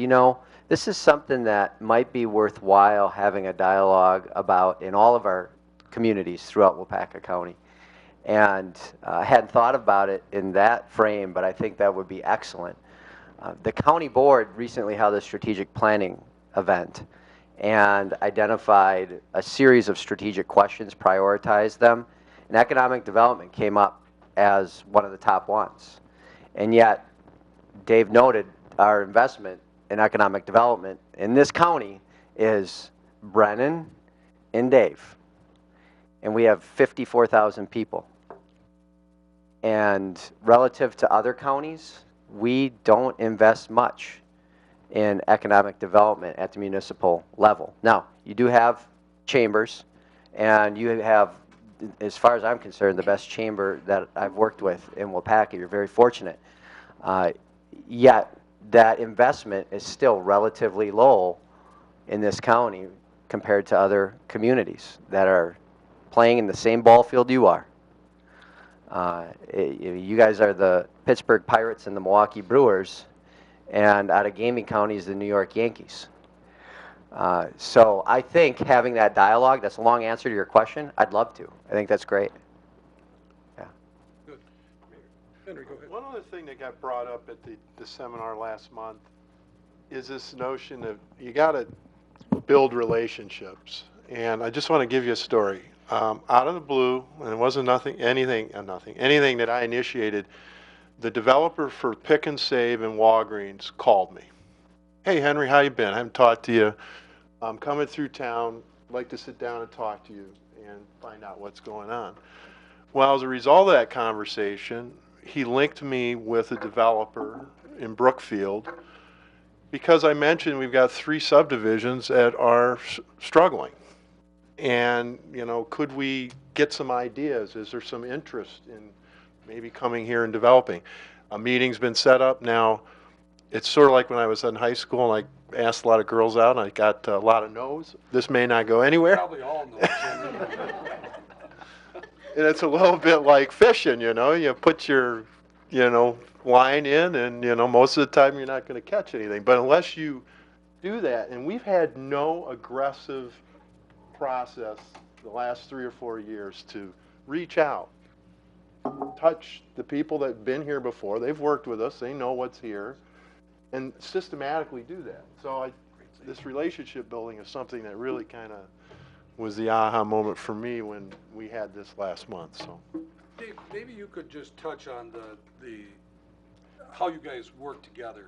this is something that might be worthwhile having a dialogue about in all of our communities throughout Waupaca County. And I hadn't thought about it in that frame, but I think that would be excellent. The county board recently held a strategic planning event and identified a series of strategic questions, prioritized them, and economic development came up as one of the top ones. And yet, Dave noted our investment in economic development in this county is Brennan and Dave. And we have 54,000 people. And relative to other counties, we don't invest much in economic development at the municipal level. Now, you do have chambers, and you have, as far as I'm concerned, the best chamber that I've worked with in Waupaca. You're very fortunate. Yet, that investment is still relatively low in this county compared to other communities that are playing in the same ball field you are. You guys are the Pittsburgh Pirates and the Milwaukee Brewers, and out of gaming counties, the New York Yankees. So I think having that dialogue, that's a long answer to your question, I'd love to. I think that's great. Yeah. Good. Henry, go ahead. One other thing that got brought up at the seminar last month is this notion of you got to build relationships. And I just want to give you a story. Out of the blue, and it wasn't anything that I initiated, the developer for Pick and Save and Walgreens called me. Hey, Henry, how you been? I haven't talked to you. I'm coming through town. I'd like to sit down and talk to you and find out what's going on. Well, as a result of that conversation, he linked me with a developer in Brookfield because I mentioned we've got 3 subdivisions that are struggling. And, you know, could we get some ideas? Is there some interest in maybe coming here and developing? A meeting's been set up now. It's sort of like when I was in high school and I asked a lot of girls out and I got a lot of no's. This may not go anywhere. Probably all know. And it's a little bit like fishing, you know. You put your, you know, line in and, you know, most of the time you're not going to catch anything. But unless you do that, and we've had no aggressive process the last 3 or 4 years to reach out, touch the people that have been here before. They've worked with us. They know what's here. And systematically do that. So this relationship building is something that really kind of was the aha moment for me when we had this last month. So, Dave, maybe you could just touch on the how you guys work together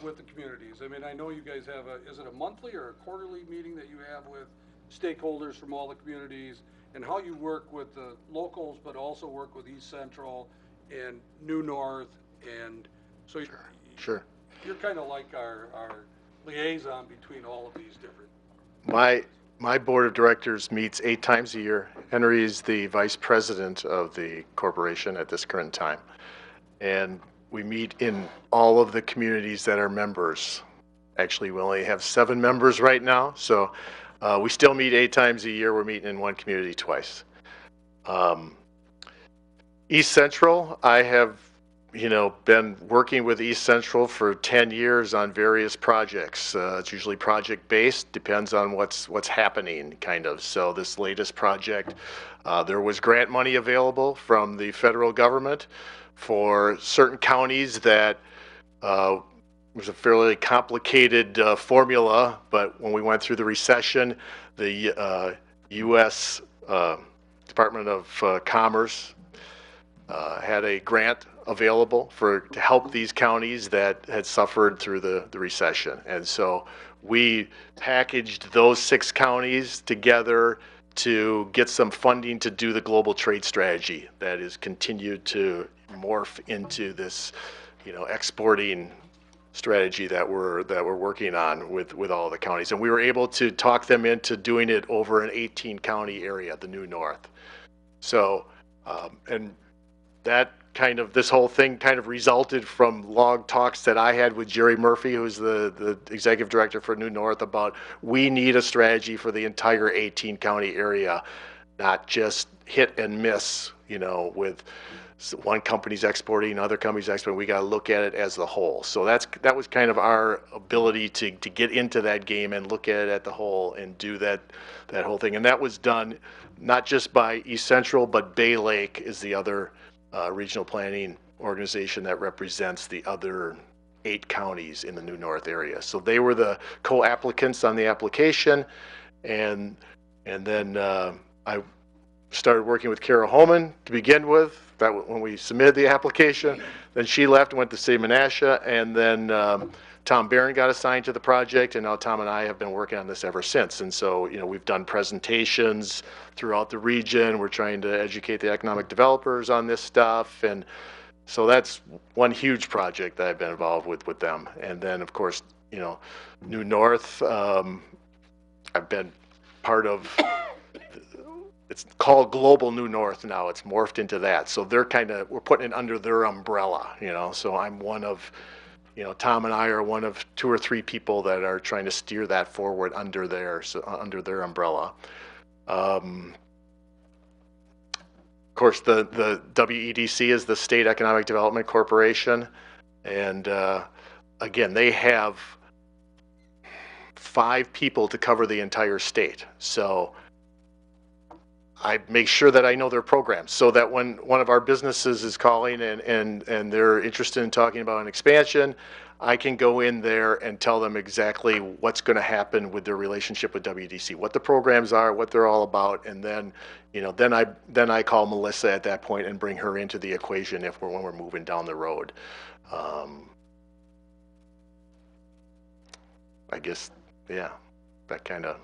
with the communities. I mean, I know you guys have is it a monthly or a quarterly meeting that you have with stakeholders from all the communities, and how you work with the locals, but also work with East Central and New North, and so Sure. you're kind of like our liaison between all of these different. My board of directors meets 8 times a year. Henry is the vice president of the corporation at this current time. And we meet in all of the communities that are members. Actually, we only have 7 members right now. So we still meet 8 times a year. We're meeting in one community twice. East Central, I have, you know, been working with East Central for 10 years on various projects. It's usually project-based, depends on what's happening, kind of. So this latest project, there was grant money available from the federal government for certain counties that was a fairly complicated formula, but when we went through the recession, the U.S. Department of Commerce had a grant available to help these counties that had suffered through the recession. And so we packaged those 6 counties together to get some funding to do the global trade strategy that is continued to morph into this, you know, exporting strategy that we're working on with all the counties. And we were able to talk them into doing it over an 18 county area, the New North. So, and that this whole thing kind of resulted from long talks that I had with Jerry Murphy, who's the executive director for New North, about we need a strategy for the entire 18 county area, not just hit and miss, you know, with one company's exporting, other companies exporting. We got to look at it as the whole. So that was kind of our ability to get into that game and look at it at the whole and do that whole thing. And that was done not just by East Central, but Bay Lake is the other regional planning organization that represents the other 8 counties in the New North area. So they were the co-applicants on the application, and then I started working with Kara Holman to begin with. That when we submitted the application, then she left and went to City of Menasha, and then Tom Barron got assigned to the project, and now Tom and I have been working on this ever since. And so, you know, we've done presentations throughout the region. We're trying to educate the economic developers on this stuff. And so that's one huge project that I've been involved with them. And then, of course, you know, New North, I've been part of, it's called Global New North now. It's morphed into that. So they're we're putting it under their umbrella, you know. So I'm one of, you know, Tom and I are one of 2 or 3 people that are trying to steer that forward under their umbrella. Of course, the WEDC is the State Economic Development Corporation, and again, they have 5 people to cover the entire state. So I make sure that I know their programs so that when one of our businesses is calling and they're interested in talking about an expansion, I can go in there and tell them exactly what's going to happen with their relationship with WDC, what the programs are, what they're all about, and then, then I call Melissa at that point and bring her into the equation when we're moving down the road. I guess, yeah, that kind of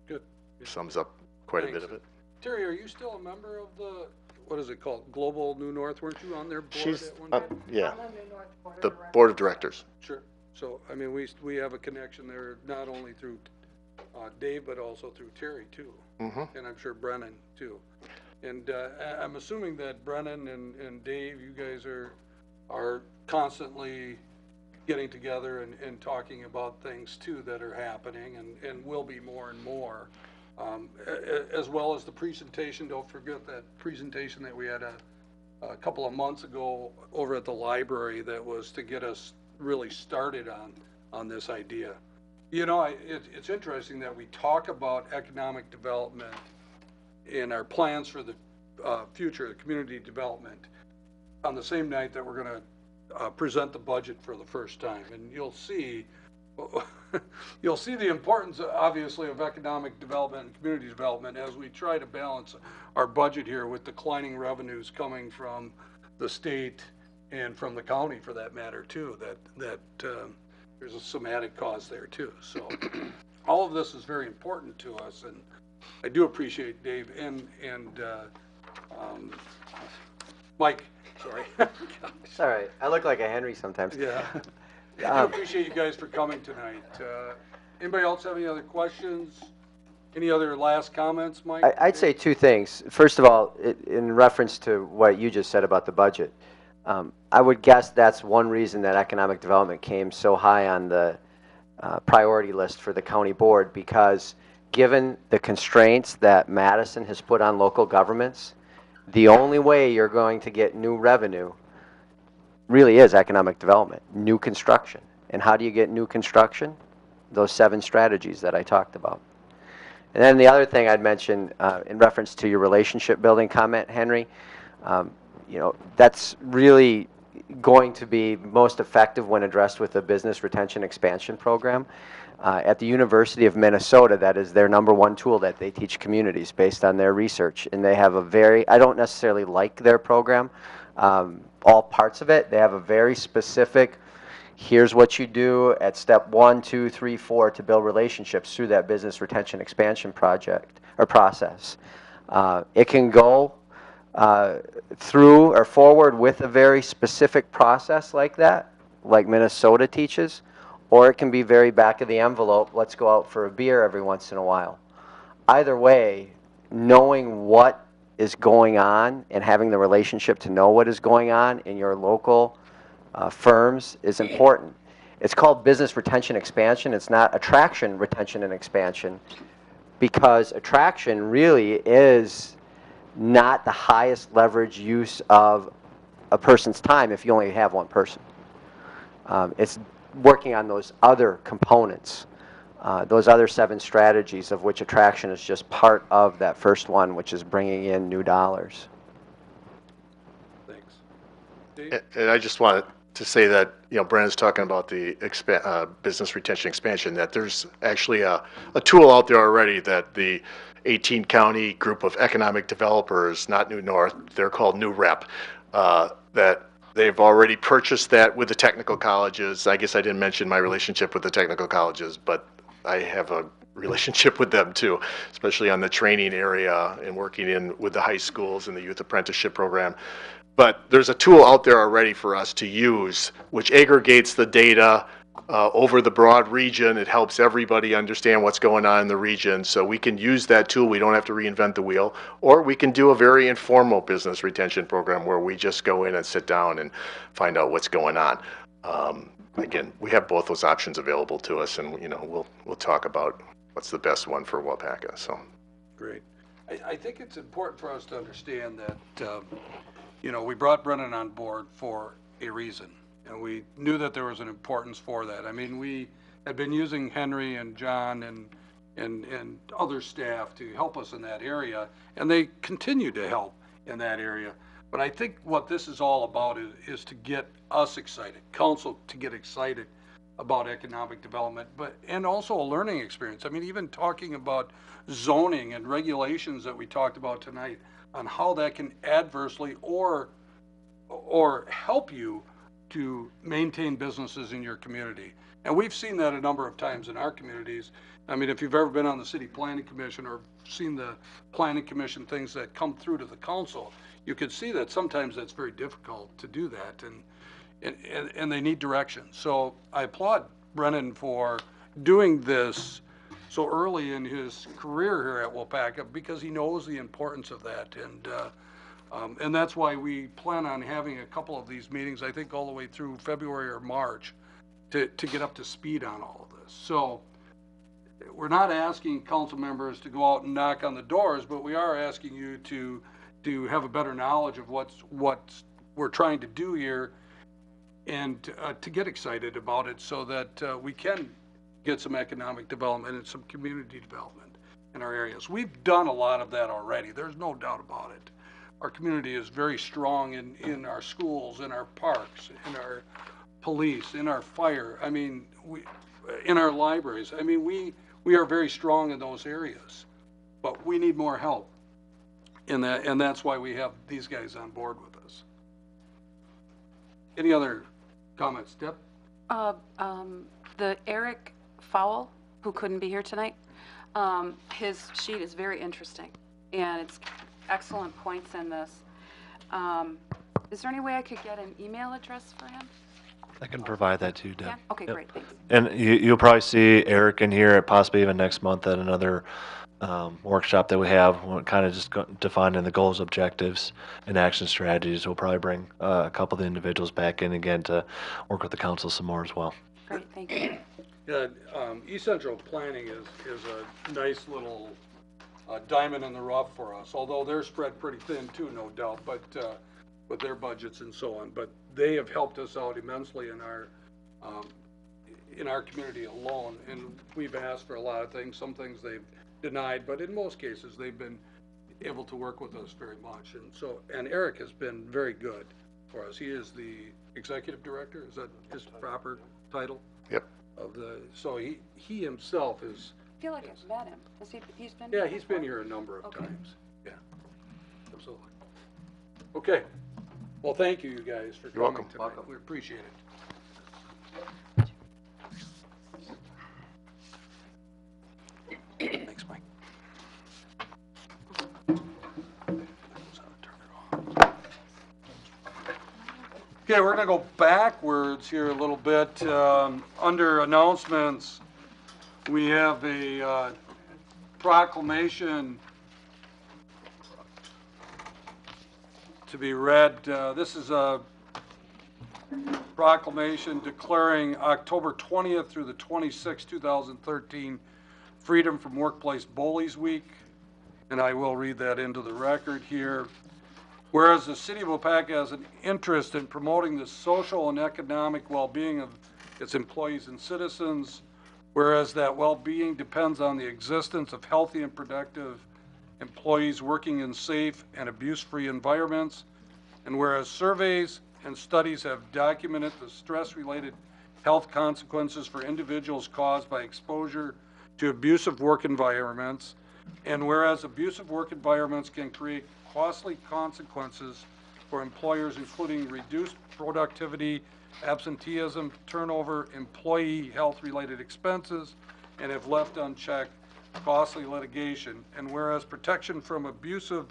Good. sums up quite a bit Thanks. of it. Terry, are you still a member of the, what is it called, Global New North? Weren't you on their board She's, at one time? yeah, the board of directors. Sure. So, I mean, we have a connection there, not only through Dave, but also through Terry, too. Mm-hmm. And I'm sure Brennan, too. And I'm assuming that Brennan and Dave, you guys are constantly getting together and talking about things, too, that are happening and will be more and more. As well as the presentation. Don't forget that presentation that we had a couple of months ago over at the library that was to get us really started on this idea. It's interesting that we talk about economic development in our plans for the future, community development, on the same night that we're going to present the budget for the first time. And you'll see the importance, obviously, of economic development and community development as we try to balance our budget here with declining revenues coming from the state and from the county, for that matter, too. That there's some added cost there, too. So all of this is very important to us, and I do appreciate Dave and Mike. Sorry. It's all right. I look like a Henry sometimes. Yeah. I do appreciate you guys for coming tonight. Anybody else have any other questions? Any other last comments, Mike? I'd say 2 things. First of all, in reference to what you just said about the budget, I would guess that's one reason that economic development came so high on the priority list for the county board, because given the constraints that Madison has put on local governments, the only way you're going to get new revenue really is economic development, new construction. And how do you get new construction? Those 7 strategies that I talked about. And then the other thing I'd mention in reference to your relationship building comment, Henry, that's really going to be most effective when addressed with a business retention expansion program. At the University of Minnesota, that is their #1 tool that they teach communities based on their research. And they have I don't necessarily like their program, all parts of it. They have a very specific, here's what you do at step 1, 2, 3, 4 to build relationships through that business retention expansion project or process. It can go through or forward with a very specific process like that, like Minnesota teaches, or it can be very back of the envelope, let's go out for a beer every once in a while. Either way, knowing what is going on and having the relationship to know what is going on in your local firms is important. It's called business retention expansion. It's not attraction, retention, and expansion, because attraction really is not the highest leverage use of a person's time if you only have one person. It's working on those other components, those other 7 strategies, of which attraction is just part of that first one, which is bringing in new dollars. Thanks. Dave? And I just wanted to say that, Brandon's talking about the business retention expansion, that there's actually a tool out there already that the 18 county group of economic developers, not New North, they're called New Rep, that they've already purchased that with the technical colleges. I guess I didn't mention my relationship with the technical colleges, but I have a relationship with them too, especially on the training area and working with the high schools and the youth apprenticeship program. But there's a tool out there already for us to use, which aggregates the data over the broad region. It helps everybody understand what's going on in the region. So we can use that tool. We don't have to reinvent the wheel. Or we can do a very informal business retention program where we just go in and sit down and find out what's going on. Again, we have both those options available to us, and we'll talk about what's the best one for Waupaca. So Great. I think it's important for us to understand that we brought Brennan on board for a reason. And we knew that there was an importance for that. I mean, we had been using Henry and John and other staff to help us in that area, and they continue to help in that area. But I think what this is all about is to get us excited, council to get excited about economic development, and also a learning experience. I mean, even talking about zoning and regulations that we talked about tonight on how that can adversely or help you to maintain businesses in your community. And we've seen that a number of times in our communities. I mean, if you've ever been on the city planning commission or seen the planning commission things that come through to the council, you could see that sometimes that's very difficult to do that, and they need direction. So I applaud Brennan for doing this so early in his career here at Waupaca, because he knows the importance of that. And that's why we plan on having a couple of these meetings, I think all the way through February or March, to get up to speed on all of this. So we're not asking council members to go out and knock on the doors, but we are asking you to have a better knowledge of what we're trying to do here, and to get excited about it so that we can get some economic development and some community development in our areas. We've done a lot of that already. There's no doubt about it. Our community is very strong in our schools, in our parks, in our police, in our fire. I mean, in our libraries. I mean, we are very strong in those areas, but we need more help in that, and that's why we have these guys on board with us. Any other comments, Deb? The Eric Fowle, who couldn't be here tonight, his sheet is very interesting, and it's excellent points in this. Is there any way I could get an email address for him? I can provide that to you, Deb. Yeah? Okay, Yep. great, thanks. And you'll probably see Eric in here, possibly even next month at another workshop that we have, kind of just defining the goals, objectives, and action strategies. We'll probably bring a couple of the individuals back in again to work with the council some more as well. Great, thank you. Yeah, East Central Planning is a nice little diamond in the rough for us, although they're spread pretty thin too, no doubt, but with their budgets and so on. But they have helped us out immensely in our community alone, and we've asked for a lot of things. Some things they've denied, but in most cases they've been able to work with us very much. And Eric has been very good for us. He is the executive director. Is that his proper title? Yep. So he himself is. I feel like I've met him. He's been Yeah, here he's before? been here a number of Okay. times. Yeah, absolutely. Okay. Well, thank you guys for You're coming welcome. tonight. We appreciate it. Thanks, Mike. Okay, we're gonna go backwards here a little bit. Under announcements, we have a proclamation to be read. This is a proclamation declaring October 20th through the 26th, 2013, Freedom from Workplace Bullies Week. And I will read that into the record here. Whereas the city of Waupaca has an interest in promoting the social and economic well-being of its employees and citizens, whereas that well-being depends on the existence of healthy and productive employees working in safe and abuse-free environments, and whereas surveys and studies have documented the stress-related health consequences for individuals caused by exposure to abusive work environments, and whereas abusive work environments can create costly consequences for employers, including reduced productivity, absenteeism, turnover, employee health-related expenses, and if left unchecked, costly litigation. And whereas protection from abusive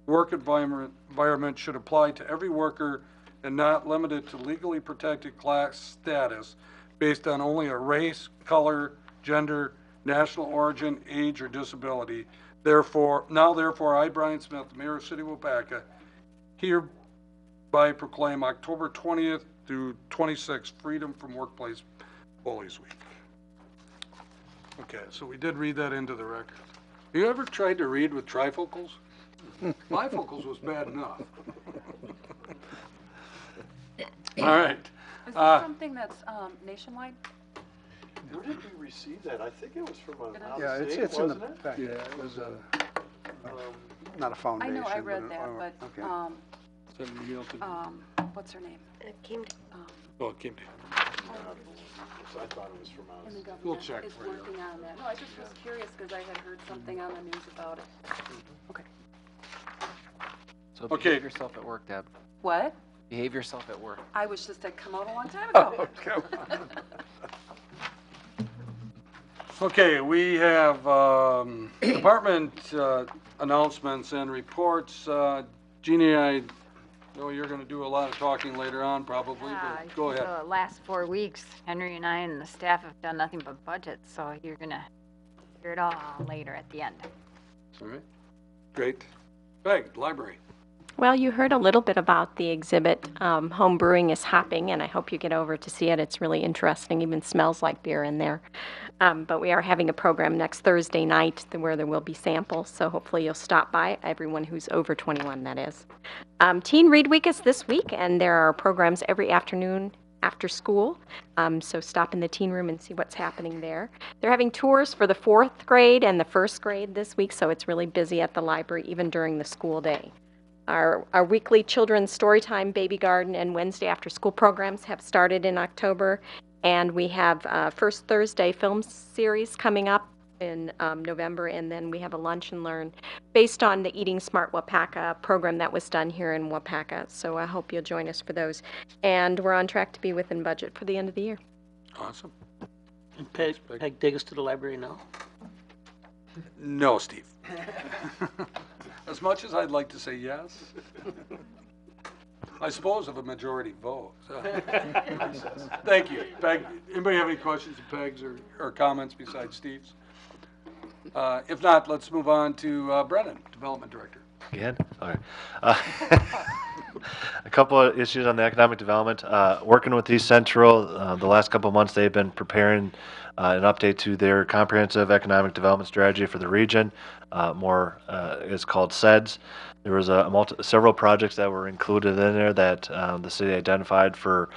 work environment should apply to every worker and not limited to legally protected class status based on only a race, color, gender, national origin, age, or disability. Therefore, I, Brian Smith, the Mayor of the City of Waupaca, hereby proclaim October 20th through 26th Freedom from Workplace Bullies Week. Okay, so we did read that into the record. You ever tried to read with trifocals? Bifocals was bad enough. All right. Is Uh, this something that's nationwide? Where did we receive that? I think it was from Did I- out Yeah, of it's state, in the wasn't it? packet. It was not a I foundation. know, I read an that, oil- but, okay. Send an email to, what's her name? It came to well, it came to, I thought it was from out of In the state. We'll government check is for you. working on that. No, I just was curious because I had heard something on the news about it. Okay. So Okay. behave yourself at work, Deb. What? Behave yourself at work. I was just to come out a long time ago. okay, we have department announcements and reports. Jeannie, I know you're going to do a lot of talking later on probably, but go ahead. The last 4 weeks, Henry and I and the staff have done nothing but budget, so you're gonna hear it all later at the end. All right, great. Peg, library. Well, you heard a little bit about the exhibit. Home brewing is hopping, and I hope you get over to see it. It's really interesting. Even smells like beer in there. But we are having a program next Thursday night where there will be samples, so hopefully you'll stop by, everyone who's over 21, that is. Teen Read Week is this week, and there are programs every afternoon after school. So stop in the teen room and see what's happening there. They're having tours for the 4th grade and the 1st grade this week, so it's really busy at the library even during the school day. Our weekly children's storytime, baby garden, and Wednesday after school programs have started in October. And we have First Thursday film series coming up in November. And then we have a lunch and learn based on the Eating Smart Waupaca program that was done here in Waupaca. So I hope you'll join us for those. And we're on track to be within budget for the end of the year. Awesome. And Peg, take us to the library now. No, Steve. As much as I'd like to say yes, I suppose of a majority vote. So. Thank you. Peg, anybody have any questions of Peg's or comments besides Steve's? If not, let's move on to Brennan, Development Director. Again? All right. A couple of issues on the economic development. Working with East Central, the last couple of months they've been preparing an update to their comprehensive economic development strategy for the region. It's called SEDS. There was several projects that were included in there that the city identified for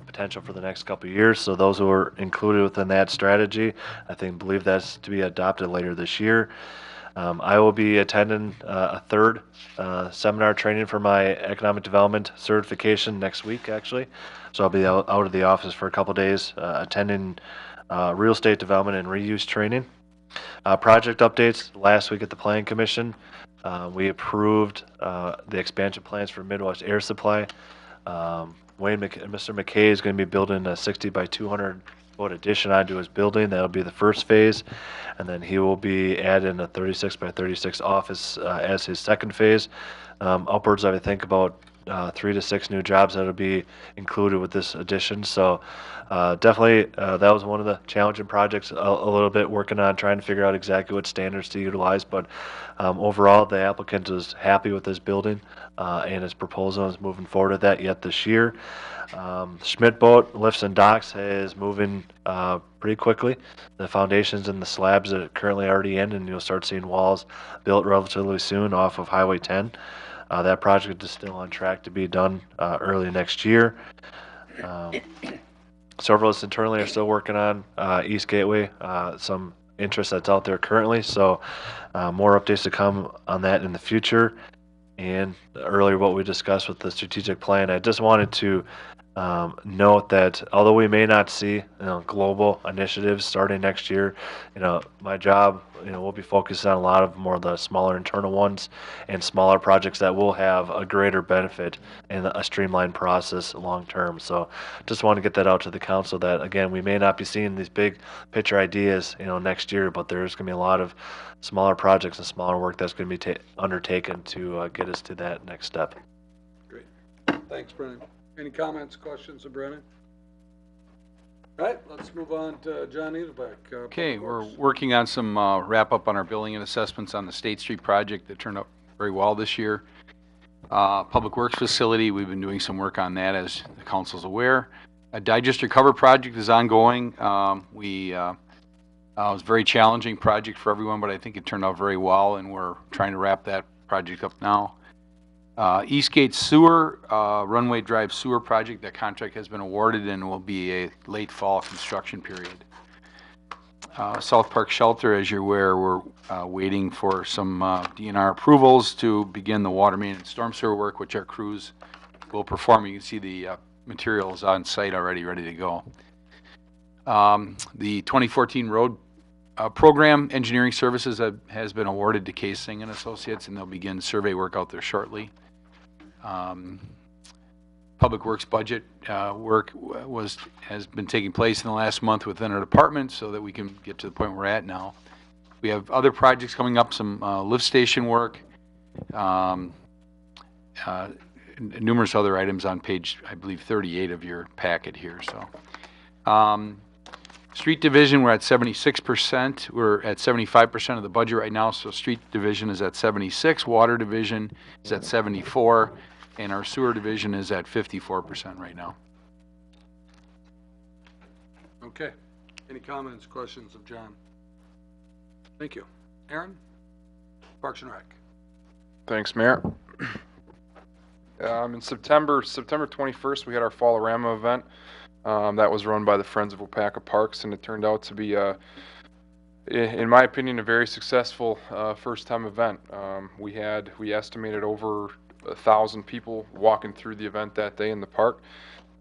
potential for the next couple of years. So those were included within that strategy. I believe that's to be adopted later this year. I will be attending a third seminar training for my economic development certification next week, actually. So I'll be out of the office for a couple days attending real estate development and reuse training. Project updates. Last week at the Planning Commission, we approved the expansion plans for Midwest Air Supply. Mr. McKay is going to be building a 60 by 200 foot addition onto his building. That'll be the first phase, and then he will be adding a 36 by 36 office as his second phase. Upwards of, I think, about 3 to 6 new jobs that'll be included with this addition. So definitely that was one of the challenging projects a little bit, working on trying to figure out exactly what standards to utilize. But overall, the applicant is happy with this building and his proposal is moving forward with that yet this year. Schmidt Boat Lifts and Docks is moving pretty quickly. The foundations and the slabs are currently already in, and you'll start seeing walls built relatively soon off of Highway 10. That project is still on track to be done early next year. Several of us internally are still working on East Gateway, some interest that's out there currently. So more updates to come on that in the future. And earlier what we discussed with the strategic plan, I just wanted to note that although we may not see global initiatives starting next year, my job will be focused on a lot of more of the smaller internal ones and smaller projects that will have a greater benefit in a streamlined process long term. So just want to get that out to the council that, again, we may not be seeing these big picture ideas next year, but there's going to be a lot of smaller projects and smaller work that's going to be undertaken to get us to that next step. Great. Thanks, Brennan. Any comments, questions of Brennan? All right, let's move on to John Edelbeck. Okay, we're working on some wrap up on our billing and assessments on the State Street project that turned out very well this year. Public Works facility, we've been doing some work on that, as the council's aware. A Digest Recover project is ongoing. It was a very challenging project for everyone, but I think it turned out very well, and we're trying to wrap that project up now. Eastgate Sewer, Runway Drive Sewer Project, that contract has been awarded and will be a late fall construction period. South Park Shelter, as you're aware, we're waiting for some DNR approvals to begin the water main and storm sewer work, which our crews will perform. You can see the materials on site already ready to go. The 2014 road program engineering services has been awarded to Case Singh and Associates, and they'll begin survey work out there shortly. Public Works budget work has been taking place in the last month within our department so that we can get to the point we're at now. We have other projects coming up, some lift station work, numerous other items on page, I believe, 38 of your packet here. So, street division, we're at 76%. We're at 75% of the budget right now, so street division is at 76. Water division is at 74. And our sewer division is at 54% right now. Okay. Any comments, questions of John? Thank you. Aaron? Parks and Rec. Thanks, Mayor. In September 21st, we had our Fall-O-Rama event. That was run by the Friends of Waupaca Parks, and it turned out to be, in my opinion, a very successful first-time event. We estimated over 1,000 people walking through the event that day in the park.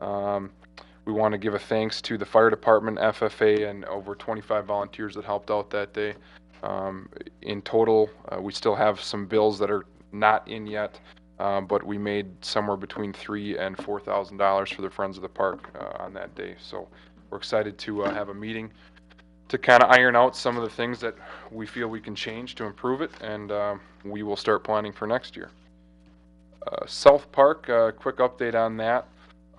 We want to give a thanks to the fire department, FFA, and over 25 volunteers that helped out that day. In total, we still have some bills that are not in yet, but we made somewhere between $3,000 and $4,000 for the Friends of the Park on that day. So we're excited to have a meeting to kind of iron out some of the things that we feel we can change to improve it, and we will start planning for next year. South Park, quick update on that.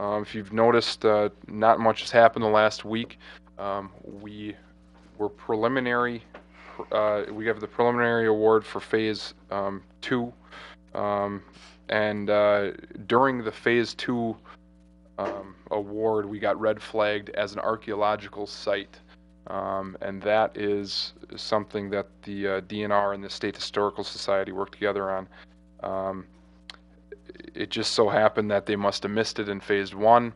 If you've noticed, not much has happened the last week. We were preliminary. We have the preliminary award for Phase 2, and during the Phase 2 award, we got red flagged as an archaeological site, and that is something that the DNR and the State Historical Society worked together on. It just so happened that they must have missed it in Phase 1.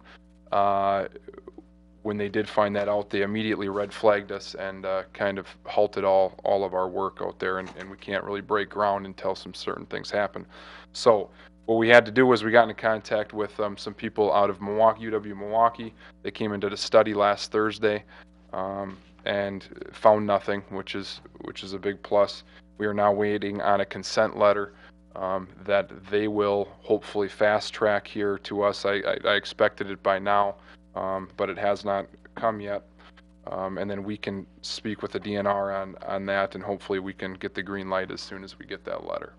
When they did find that out, they immediately red flagged us and kind of halted all of our work out there, and we can't really break ground until some certain things happen. So what we had to do was we got into contact with some people out of Milwaukee, UW Milwaukee. They came and did a study last Thursday and found nothing, which is a big plus. We are now waiting on a consent letter that they will hopefully fast track here to us. I expected it by now, but it has not come yet. And then we can speak with the DNR on that, and hopefully we can get the green light as soon as we get that letter.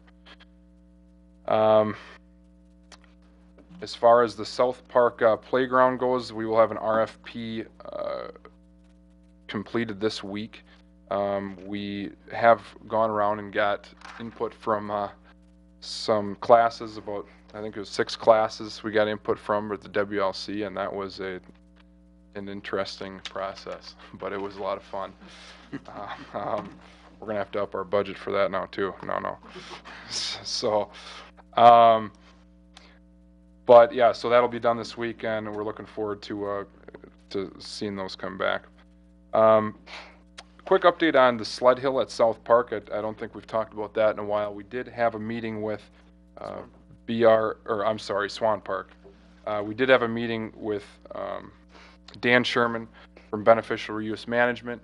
As far as the South Park playground goes, we will have an RFP completed this week. We have gone around and got input from some classes, about, I think it was 6 classes we got input from at the WLC, and that was an interesting process, but it was a lot of fun. We're gonna have to up our budget for that now too. No. So, but yeah, so that'll be done this weekend, and we're looking forward to seeing those come back. Quick update on the sled hill at South Park. I don't think we've talked about that in a while. We did have a meeting with Swan Park. We did have a meeting with Dan Sherman from Beneficial Reuse Management.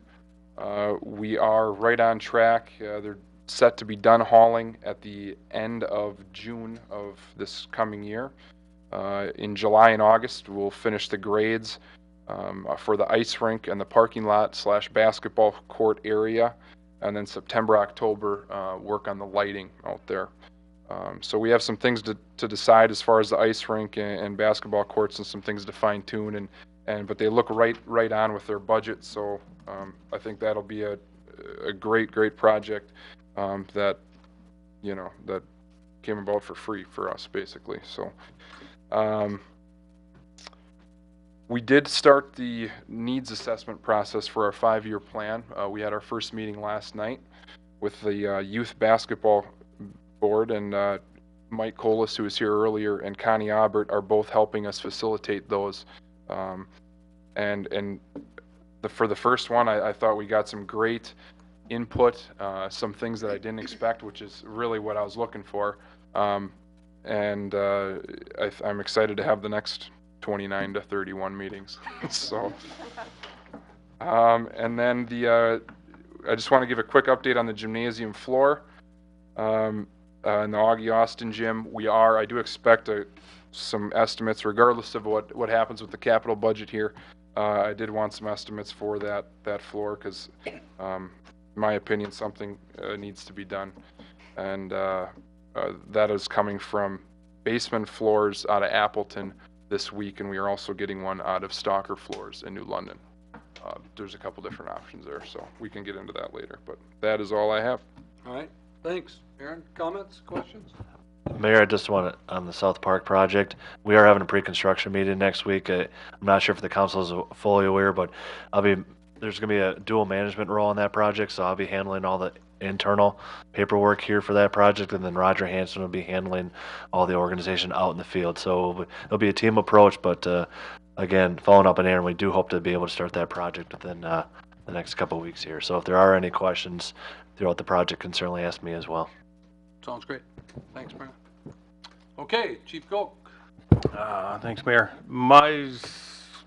We are right on track. They're set to be done hauling at the end of June of this coming year. In July and August, we'll finish the grades for the ice rink and the parking lot / basketball court area, and then September, October, work on the lighting out there. So we have some things to decide as far as the ice rink and basketball courts, and some things to fine tune, but they look right on with their budget. So I think that'll be a great project that that came about for free for us, basically. So. We did start the needs assessment process for our 5-year plan. We had our first meeting last night with the youth basketball board, and Mike Colas, who was here earlier, and Connie Aubert are both helping us facilitate those. And for the first one, I thought we got some great input, some things that I didn't expect, which is really what I was looking for. I'm excited to have the next 29 to 31 meetings. So, and then I just want to give a quick update on the gymnasium floor. In the Augie Austin gym, I do expect some estimates, regardless of what happens with the capital budget here. I did want some estimates for that floor because, in my opinion, something needs to be done. And that is coming from basement floors out of Appleton this week, and we are also getting one out of Stalker Floors in New London. There's a couple different options there, so we can get into that later. But that is all I have. All right, thanks. Aaron, comments, questions? Mayor, I just want to, on the South Park project, we are having a pre-construction meeting next week. I'm not sure if the council is fully aware, but there's going to be a dual management role on that project, so I'll be handling all the internal paperwork here for that project, and then Roger Hanson will be handling all the organization out in the field. So it'll be a team approach, but again, following up on Aaron, we do hope to be able to start that project within the next couple of weeks here. So if there are any questions throughout the project, can certainly ask me as well. Sounds great. Thanks, Brent. Okay, Chief Koch. Thanks, Mayor. My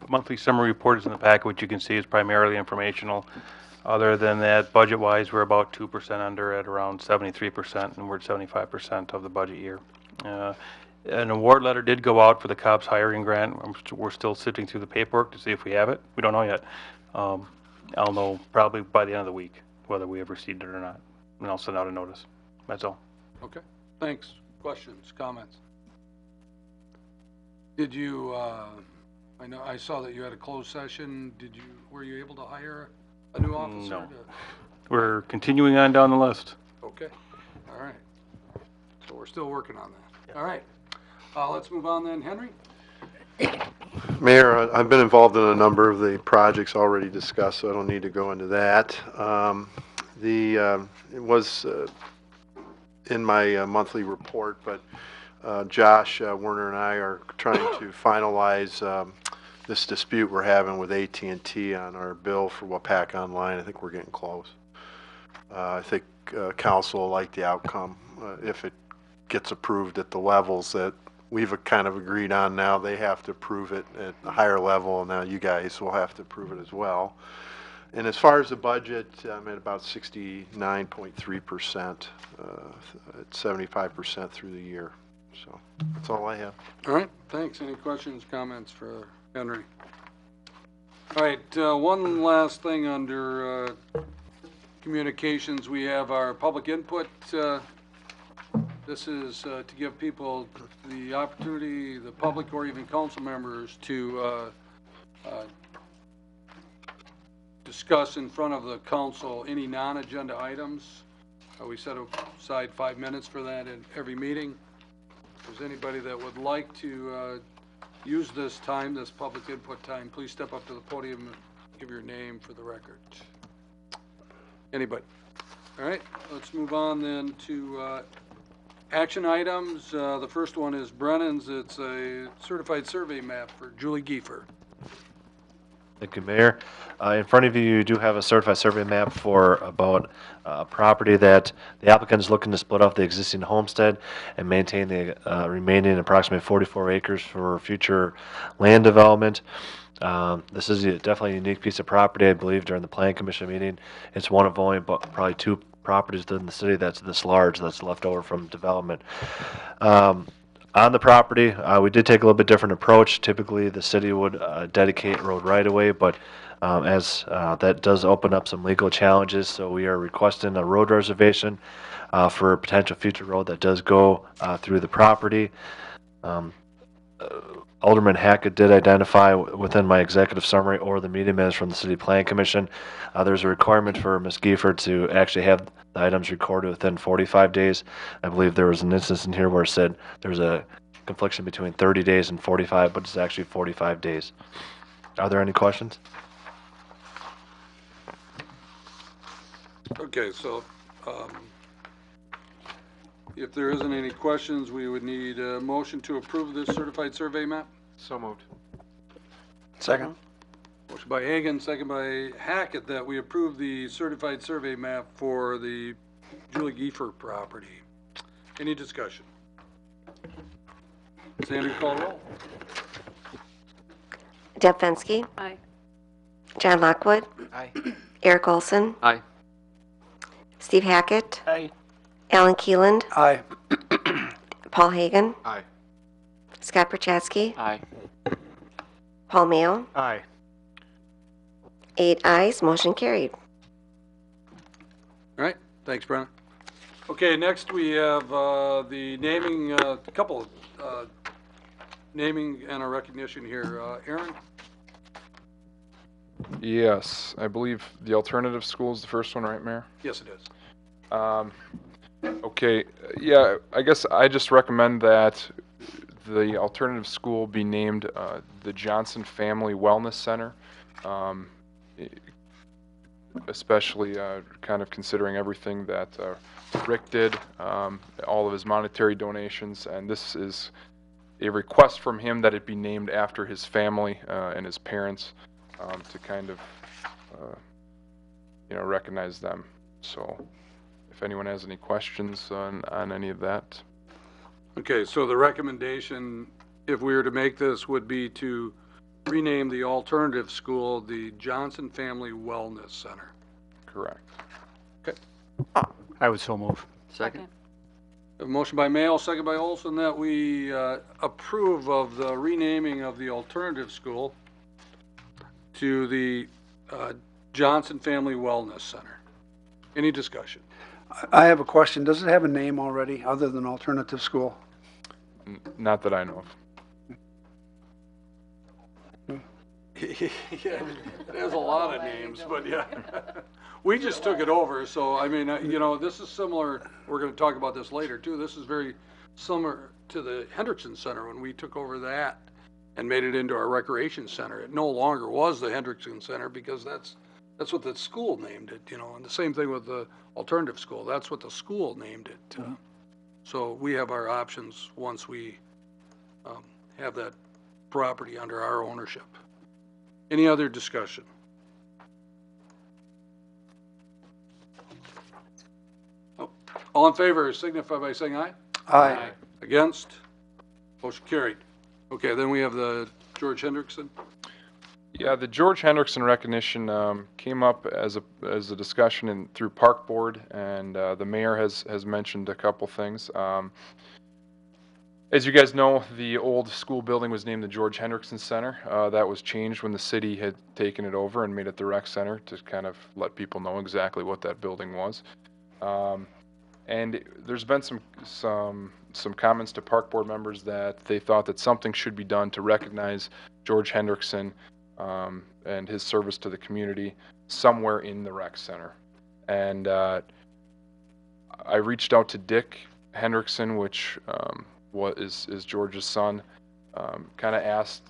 monthly summary report is in the packet, which you can see is primarily informational. Other than that, budget-wise, we're about 2% under at around 73%, and we're at 75% of the budget year. An award letter did go out for the COPS hiring grant. We're still sifting through the paperwork to see if we have it. We don't know yet. I'll know probably by the end of the week whether we have received it or not, and I'll send out a notice. That's all. Okay, thanks. Questions, comments? Did you, I saw that you had a closed session. Were you able to hire a new officer? No. We're continuing on down the list. Okay, all right. So we're still working on that. All right, let's move on then. Henry? Mayor, I've been involved in a number of the projects already discussed, so I don't need to go into that. It was in my monthly report, but Josh Werner and I are trying to finalize this dispute we're having with AT&T on our bill for Waupaca Online. I think we're getting close. I think council will like the outcome if it gets approved at the levels that we've kind of agreed on. Now they have to approve it at a higher level, and now you guys will have to approve it as well. And as far as the budget, I'm at about 69.3%, at 75% through the year. So that's all I have. All right, thanks. Any questions, comments for Henry? All right, one last thing under communications. We have our public input. This is to give people the opportunity, the public or even council members, to discuss in front of the council any non-agenda items. We set aside 5 minutes for that in every meeting. If there's anybody that would like to use this time, this public input time, please step up to the podium and give your name for the record. Anybody? All right, let's move on then to action items. The first one is Brennan's. It's a certified survey map for Julie Giefer. Thank you, Mayor. In front of you, you do have a certified survey map for about a property that the applicant is looking to split off the existing homestead and maintain the remaining approximately 44 acres for future land development. This is definitely a unique piece of property. I believe during the Plan Commission meeting, it's one of only probably 2 properties in the city that's this large that's left over from development. On the property, we did take a little bit different approach. Typically, the city would dedicate road right-of-way, but as that does open up some legal challenges, so we are requesting a road reservation for a potential future road that does go through the property. Alderman Hackett did identify within my executive summary or the meeting minutes from the City Plan Commission, there's a requirement for Ms. Giefer to actually have the items recorded within 45 days. I believe there was an instance in here where it said there's a confliction between 30 days and 45, but it's actually 45 days. Are there any questions? Okay, so If there isn't any questions, we would need a motion to approve this certified survey map. So moved. Second. Motion by Hagan, second by Hackett, that we approve the certified survey map for the Julie Giefer property. Any discussion? Sandy, call roll. Deb Fensky. Aye. John Lockwood. Aye. Eric Olson. Aye. Steve Hackett. Aye. Alan Keeland. Aye. Paul Hagan. Aye. Scott Perchatsky. Aye. Paul Mayo. Aye. 8 ayes, motion carried. All right, thanks, Brenna. Okay, next we have the naming, a couple of naming and a recognition here. Aaron? Yes, I believe the alternative school is the first one, right, Mayor? Yes, it is. Okay, yeah, I guess I just recommend that the alternative school be named the Johnson Family Wellness Center, especially kind of considering everything that Rick did, all of his monetary donations, and this is a request from him that it be named after his family and his parents to kind of, recognize them. So if anyone has any questions on any of that. Okay, so the recommendation, if we were to make this, would be to rename the alternative school the Johnson Family Wellness Center. Correct. Okay. I would so move. Second. A motion by Mayo, second by Olson, that we approve of the renaming of the alternative school to the Johnson Family Wellness Center. Any discussion? I have a question. Does it have a name already other than alternative school? Not that I know of. Yeah, there's a lot of names, but yeah. We just took it over, so I mean, this is similar, we're gonna talk about this later too. This is very similar to the Hendrickson Center when we took over that and made it into our recreation center. It no longer was the Hendrickson Center because that's what the school named it, and the same thing with the alternative school. That's what the school named it. So we have our options once we have that property under our ownership. Any other discussion? Oh, all in favor signify by saying aye. Aye. Against? Motion carried. Okay, then we have the George Hendrickson. Yeah, the George Hendrickson recognition came up as a discussion through Park Board, and the mayor has mentioned a couple things. As you guys know, the old school building was named the George Hendrickson Center. That was changed when the city had taken it over and made it the rec center to kind of let people know exactly what that building was. And there's been some comments to Park Board members that they thought that something should be done to recognize George Hendrickson and his service to the community somewhere in the rec center. And I reached out to Dick Hendrickson, which is George's son. Kind of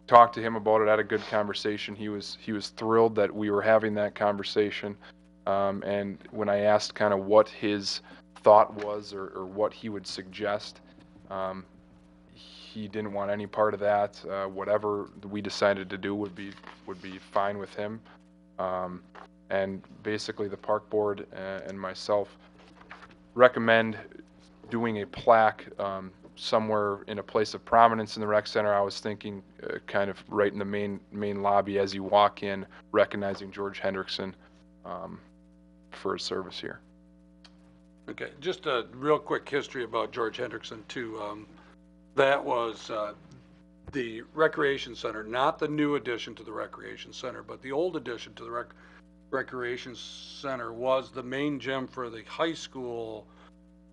talked to him about it, had a good conversation. He was thrilled that we were having that conversation. And when I asked kind of what his thought was or what he would suggest, he didn't want any part of that. Whatever we decided to do would be fine with him. And basically the park board and myself recommend doing a plaque somewhere in a place of prominence in the rec center. I was thinking kind of right in the main lobby as you walk in, recognizing George Hendrickson for his service here. Okay, just a real quick history about George Hendrickson too. That was the recreation center, not the new addition to the recreation center, but the old addition to the recreation center was the main gym for the high school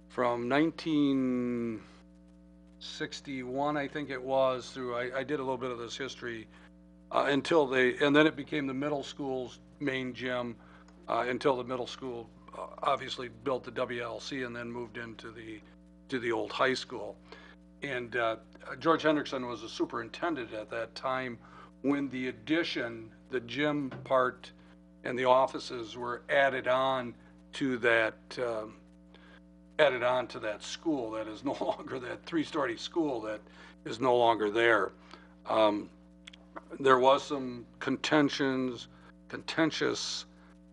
from 1961, I think it was, through, I did a little bit of this history, and then it became the middle school's main gym until the middle school obviously built the WLC and then moved into the old high school. And George Hendrickson was a superintendent at that time when the addition, the gym part and the offices were added on to that added on to that school that is no longer, that three-story school that is no longer there. There was some contentious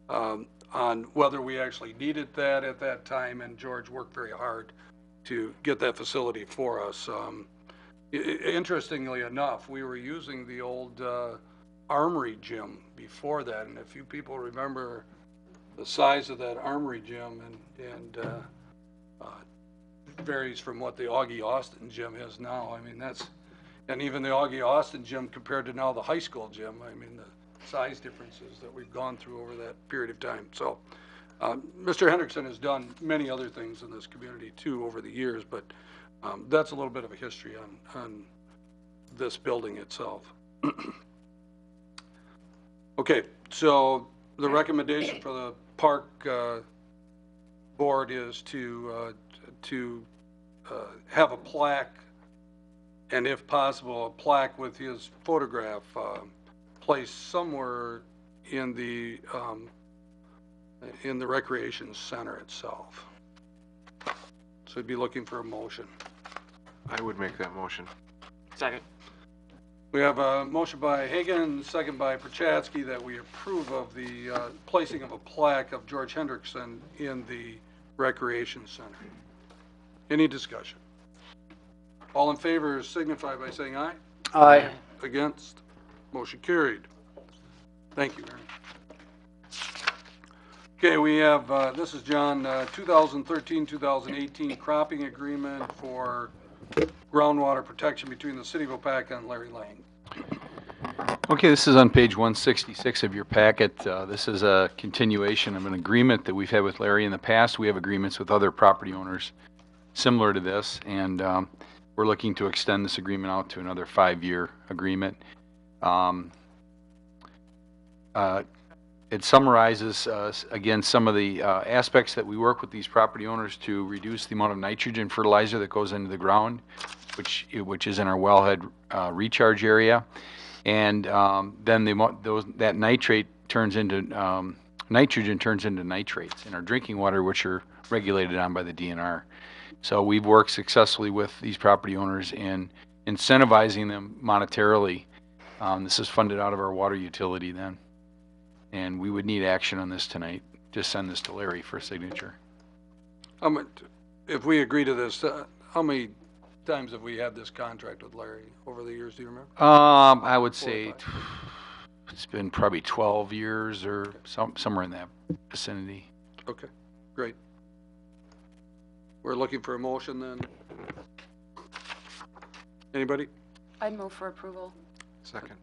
on whether we actually needed that at that time, and George worked very hard to get that facility for us. Interestingly enough, we were using the old Armory gym before that, and if you people remember the size of that Armory gym, and varies from what the Augie Austin gym is now. I mean, and even the Augie Austin gym compared to now the high school gym, I mean, the size differences that we've gone through over that period of time. So, Mr. Hendrickson has done many other things in this community too over the years, but that's a little bit of a history on this building itself. Okay, so the recommendation for the park board is to have a plaque, and if possible, a plaque with his photograph placed somewhere in the recreation center itself. So we'd be looking for a motion. I would make that motion. Second. We have a motion by Hagan, second by Prochatsky, that we approve of the placing of a plaque of George Hendrickson in the recreation center. Any discussion? All in favor signify by saying aye. Aye. Against? Motion carried. Thank you, Aaron. Okay, we have, this is John, 2013-2018 cropping agreement for groundwater protection between the city of Waupaca and Larry Lang. Okay, this is on page 166 of your packet. This is a continuation of an agreement that we've had with Larry in the past. We have agreements with other property owners similar to this, and we're looking to extend this agreement out to another 5-year agreement. It summarizes, again, some of the aspects that we work with these property owners to reduce the amount of nitrogen fertilizer that goes into the ground, which is in our wellhead recharge area. And then that nitrate turns into, nitrogen turns into nitrates in our drinking water, which are regulated on by the DNR. So we've worked successfully with these property owners in incentivizing them monetarily. This is funded out of our water utility then. And we would need action on this tonight. Just send this to Larry for a signature. If we agree to this, how many times have we had this contract with Larry over the years? Do you remember? I would say it's been probably 12 years or somewhere in that vicinity. Okay, great. We're looking for a motion then. Anybody? I'd move for approval. Second.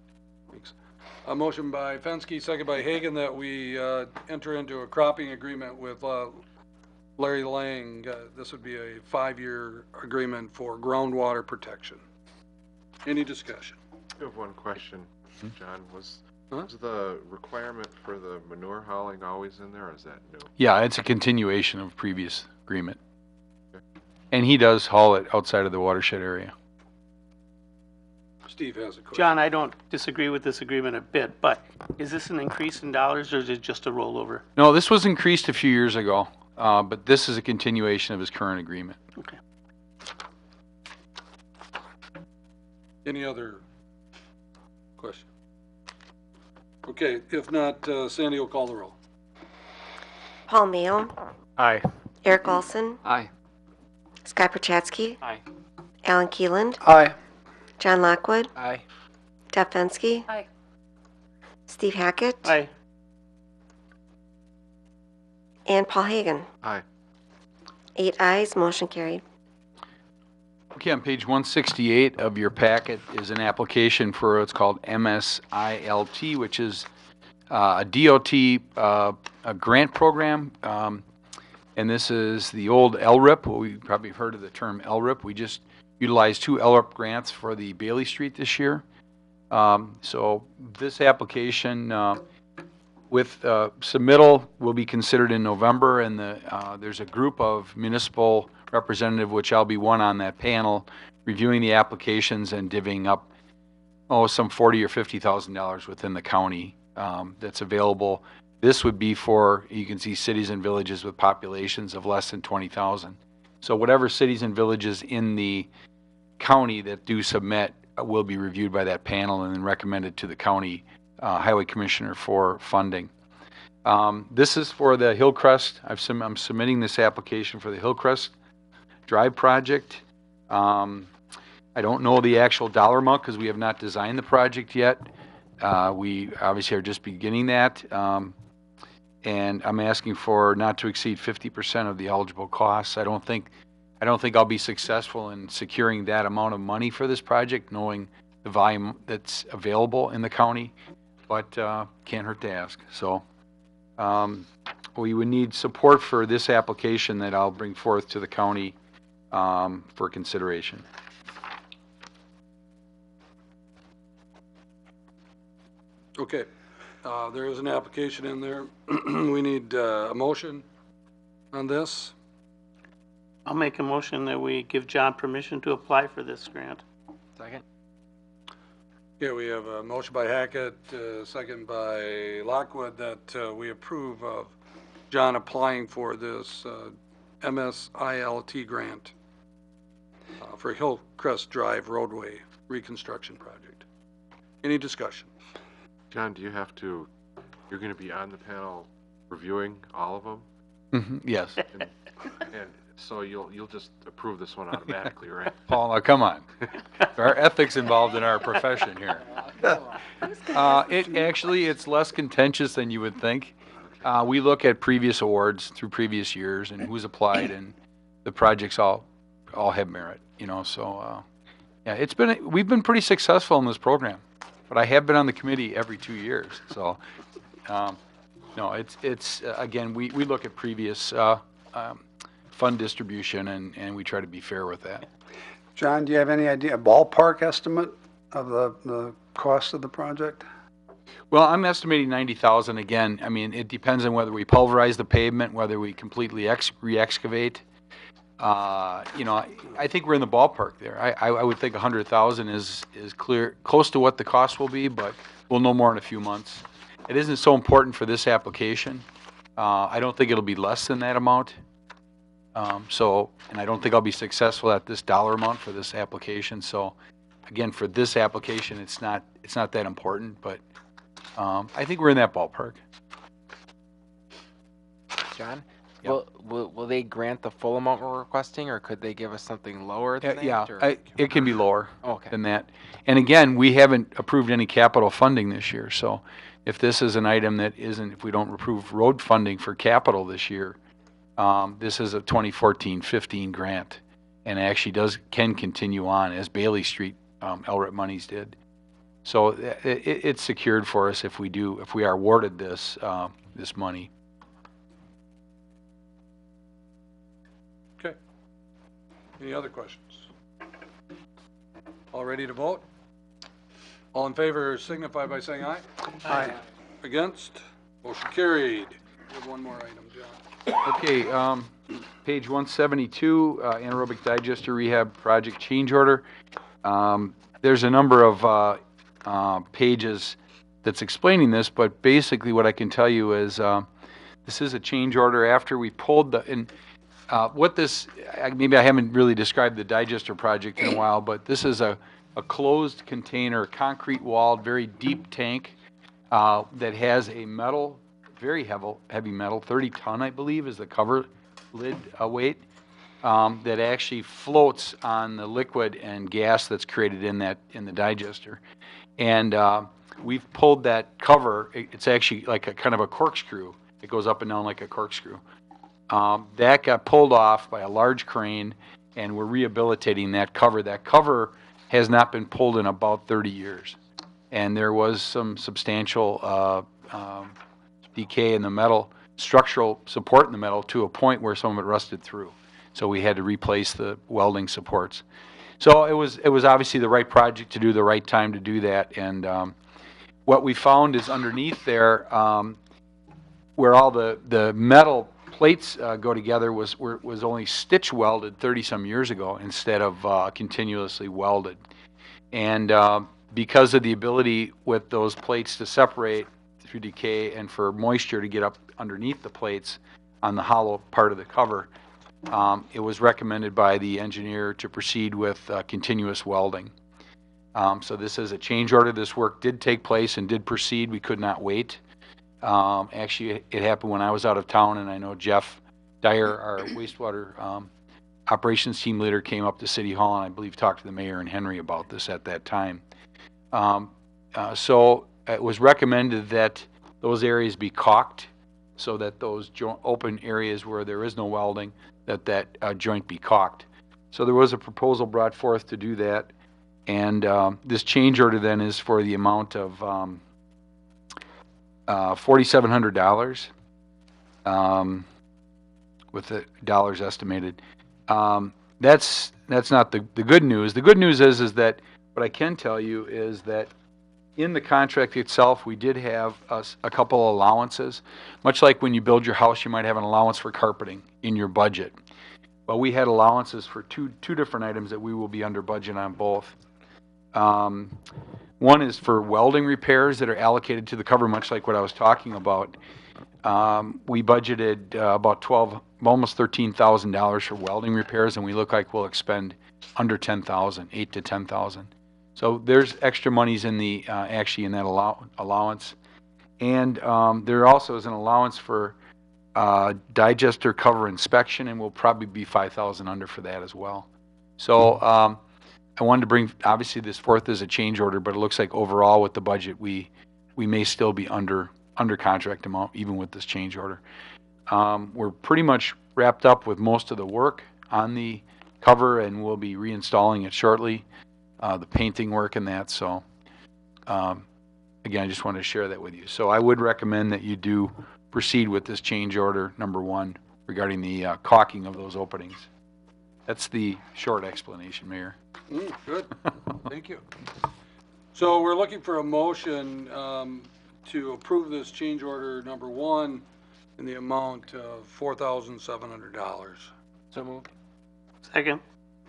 Thanks. A motion by Fensky, second by Hagan, that we enter into a cropping agreement with Larry Lang. This would be a 5-year agreement for groundwater protection. Any discussion? I have one question, John. Was the requirement for the manure hauling always in there, or is that new? Yeah, it's a continuation of previous agreement. Okay. And he does haul it outside of the watershed area. Steve has a question. John, I don't disagree with this agreement a bit, but is this an increase in dollars or is it just a rollover? No, this was increased a few years ago, but this is a continuation of his current agreement. Okay. Any other question? Okay, if not, Sandy will call the roll. Paul Mayo, Aye. Eric Olson, Aye. Scott Prochatsky, Aye. Alan Keeland, Aye. John Lockwood, Aye. Deb Fensky, Aye. Steve Hackett, Aye. and Paul Hagan. Aye. 8 ayes, motion carried. Okay, on page 168 of your packet is an application for what's called MSILT, which is a DOT a grant program. And this is the old LRIP. Well, we probably heard of the term LRIP. We just utilized 2 LRIP grants for the Bailey Street this year. So this application with submittal will be considered in November, and there's a group of municipal representative, which I'll be one on that panel, reviewing the applications and divvying up some $40,000 or $50,000 within the county that's available. This would be for, you can see, cities and villages with populations of less than 20,000. So whatever cities and villages in the county that do submit will be reviewed by that panel and then recommended to the county highway commissioner for funding. This is for the Hillcrest. I'm submitting this application for the Hillcrest Drive project. I don't know the actual dollar amount because we have not designed the project yet. We obviously are just beginning that. And I'm asking for not to exceed 50% of the eligible costs. I don't think I'll be successful in securing that amount of money for this project, knowing the volume that's available in the county, but can't hurt to ask. So we would need support for this application that I'll bring forth to the county for consideration. Okay, there is an application in there. We need a motion on this. I'll make a motion that we give John permission to apply for this grant. Second? Okay, we have a motion by Hackett, second by Lockwood, that we approve of John applying for this MSILT grant for Hillcrest Drive roadway reconstruction project. Any discussion? John, do you have to, you're going to be on the panel reviewing all of them? Mm-hmm. Yes. And so you'll just approve this one automatically, right? Paul, now come on. There are ethics involved in our profession here. It's less contentious than you would think. We look at previous awards through previous years and who's applied, and the projects all have merit, you know. So yeah, we've been pretty successful in this program, but I have been on the committee every 2 years. So no, it's again, we look at previous fund distribution and we try to be fair with that. John, do you have any idea, a ballpark estimate of the cost of the project? Well, I'm estimating 90,000 again. I mean, it depends on whether we pulverize the pavement, whether we completely re-excavate. You know, I think we're in the ballpark there. I would think 100,000 is clear, close to what the cost will be, but we'll know more in a few months. It isn't so important for this application. I don't think it'll be less than that amount. And I don't think I'll be successful at this dollar amount for this application. So, again, for this application, it's not that important, but I think we're in that ballpark. John, Yep. will they grant the full amount we're requesting, or could they give us something lower than that? Yeah, or? it can be lower Okay. than that. And again, we haven't approved any capital funding this year. So if this is an item that isn't, if we don't approve road funding for capital this year, this is a 2014-15 grant, and actually can continue on as Bailey Street LRIP monies did. So it's secured for us if we are awarded this money. Okay. Any other questions? All ready to vote? All in favor signify by saying aye. Aye. Against? Motion carried. We have one more item, John. Okay, page 172, anaerobic digester rehab project change order. There's a number of pages that's explaining this, but basically what I can tell you is this is a change order after we pulled maybe I haven't really described the digester project in a while, but this is a closed container, concrete walled, very deep tank that has a metal, very heavy metal, 30 ton, I believe, is the cover lid weight, that actually floats on the liquid and gas that's created in the digester. And we've pulled that cover. It's actually like a kind of a corkscrew. It goes up and down like a corkscrew. That got pulled off by a large crane, and we're rehabilitating that cover. That cover has not been pulled in about 30 years. And there was some substantial decay in the metal, structural support in the metal, to a point where some of it rusted through. So we had to replace the welding supports. So it was obviously the right project to do, the right time to do that. And what we found is underneath there, where all the metal plates go together, was only stitch welded 30-some years ago instead of continuously welded. And because of the ability with those plates to separate through decay and for moisture to get up underneath the plates on the hollow part of the cover, it was recommended by the engineer to proceed with continuous welding. So this is a change order. This work did take place and did proceed. We could not wait. Actually, it happened when I was out of town, and I know Jeff Dyer, our wastewater operations team leader, came up to City Hall and I believe talked to the mayor and Henry about this at that time. So it was recommended that those areas be caulked so that those open areas where there is no welding, that joint be caulked. So there was a proposal brought forth to do that. And this change order then is for the amount of $4,700 with the dollars estimated. That's not the good news. The good news is that what I can tell you is that in the contract itself, we did have a couple allowances. Much like when you build your house, you might have an allowance for carpeting in your budget. Well, we had allowances for two different items that we will be under budget on both. One is for welding repairs that are allocated to the cover, much like what I was talking about. We budgeted about almost $13,000 for welding repairs, and we look like we'll expend under $10,000, $8,000 to $10,000. So there's extra monies in the actually in that allowance, and there also is an allowance for digester cover inspection, and we'll probably be $5,000 under for that as well. So I wanted to bring obviously this forth as a change order, but it looks like overall with the budget we may still be under contract amount even with this change order. We're pretty much wrapped up with most of the work on the cover, and we'll be reinstalling it shortly. The painting work and that. So again, I just wanted to share that with you. So I would recommend that you do proceed with this change order number 1 regarding the caulking of those openings. That's the short explanation, Mayor. Good. Thank you. So we're looking for a motion to approve this change order number 1 in the amount of $4,700. So moved. Second.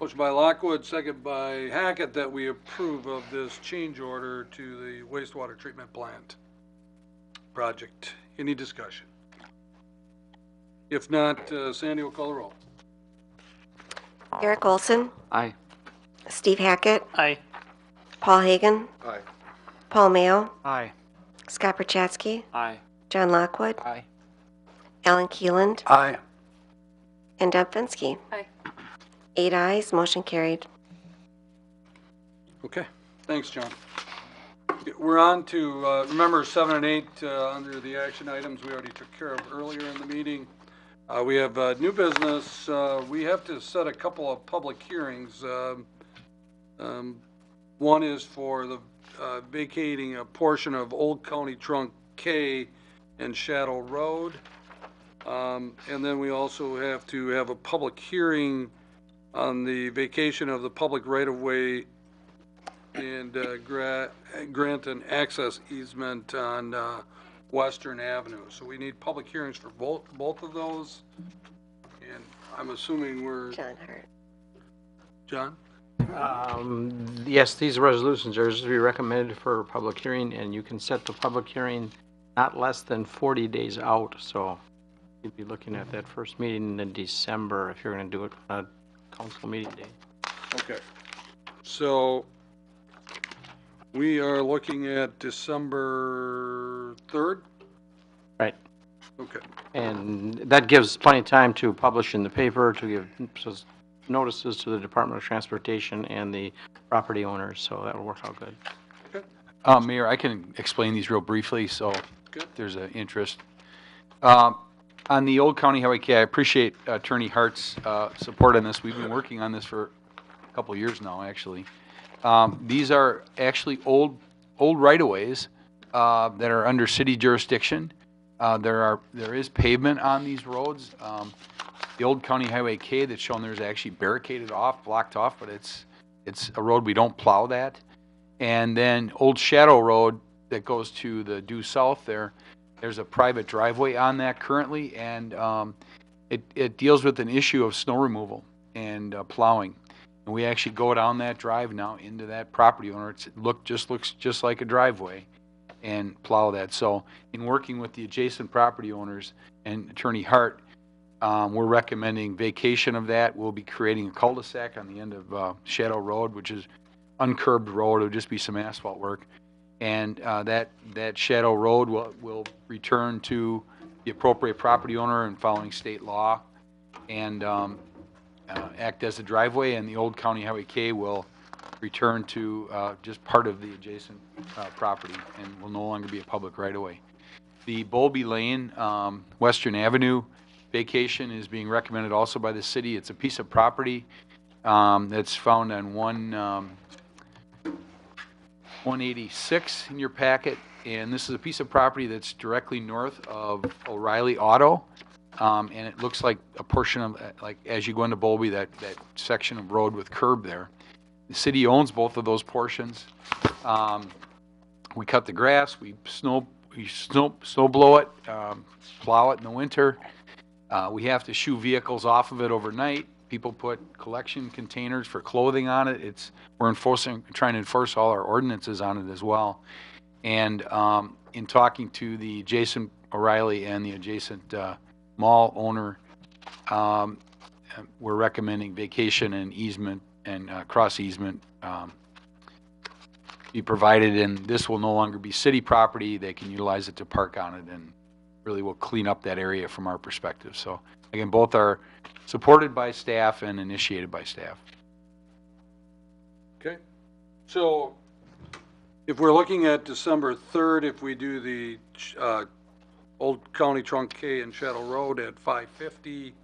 Motion by Lockwood, second by Hackett, that we approve of this change order to the wastewater treatment plant project. Any discussion? If not, Sandy will call the roll. Eric Olson, Aye. Steve Hackett, Aye. Paul Hagan, Aye. Paul Mayo, Aye. Scott Perchatsky, Aye. John Lockwood, Aye. Alan Keeland, Aye. and Deb Fensky. Aye. 8 ayes, motion carried. Okay, thanks, John. We're on to, remember 7 and 8 under the action items we already took care of earlier in the meeting. We have new business. We have to set a couple of public hearings. One is for the vacating a portion of Old County Trunk K and Shadow Road. And then we also have to have a public hearing on the vacation of the public right-of-way and grant an access easement on Western Avenue. So we need public hearings for both of those. And I'm assuming we're... John Hurt. John? Yes, these resolutions are to be recommended for public hearing, and you can set the public hearing not less than 40 days out. So you'd be looking at that first meeting in December if you're going to do it on a council meeting day. Okay. So we are looking at December 3rd? Right. Okay. And that gives plenty of time to publish in the paper, to give notices to the Department of Transportation and the property owners, so that'll work out good. Okay. Mayor, I can explain these real briefly, so Good. if there's an interest. On the Old County Highway K, I appreciate Attorney Hart's support on this. We've been working on this for a couple of years now, actually. These are actually old right-of-ways that are under city jurisdiction. There is pavement on these roads. The Old County Highway K that's shown there is actually barricaded off, blocked off, but it's a road we don't plow that. And then Old Shadow Road that goes to the due south there's a private driveway on that currently, and it deals with an issue of snow removal and plowing. And we actually go down that drive now into that property owner. It looks just like a driveway, and plow that. So in working with the adjacent property owners and Attorney Hart, We're recommending vacation of that. We'll be creating a cul-de-sac on the end of Shadow Road, which is uncurbed road. It'll just be some asphalt work. And that Shadow Road will return to the appropriate property owner and following state law, and act as a driveway, and the old County Highway K will return to just part of the adjacent property and will no longer be a public right-of-way. The Bowlby Lane, Western Avenue vacation is being recommended also by the city. It's a piece of property that's found on 186 in your packet, and this is a piece of property that's directly north of O'Reilly Auto, and it looks like a portion of, like, as you go into Bowlby, that section of road with curb there. The city owns both of those portions. We cut the grass, we snow blow it, plow it in the winter. We have to shoo vehicles off of it overnight. People put collection containers for clothing on it. We're trying to enforce all our ordinances on it as well. And in talking to the adjacent O'Reilly and the adjacent mall owner, we're recommending vacation and easement and cross easement be provided, and this will no longer be city property. They can utilize it to park on it, and really will clean up that area from our perspective. So again, both are supported by staff and initiated by staff. Okay. So if we're looking at December 3rd, if we do the Old County Trunk K and Shadow Road at 5:50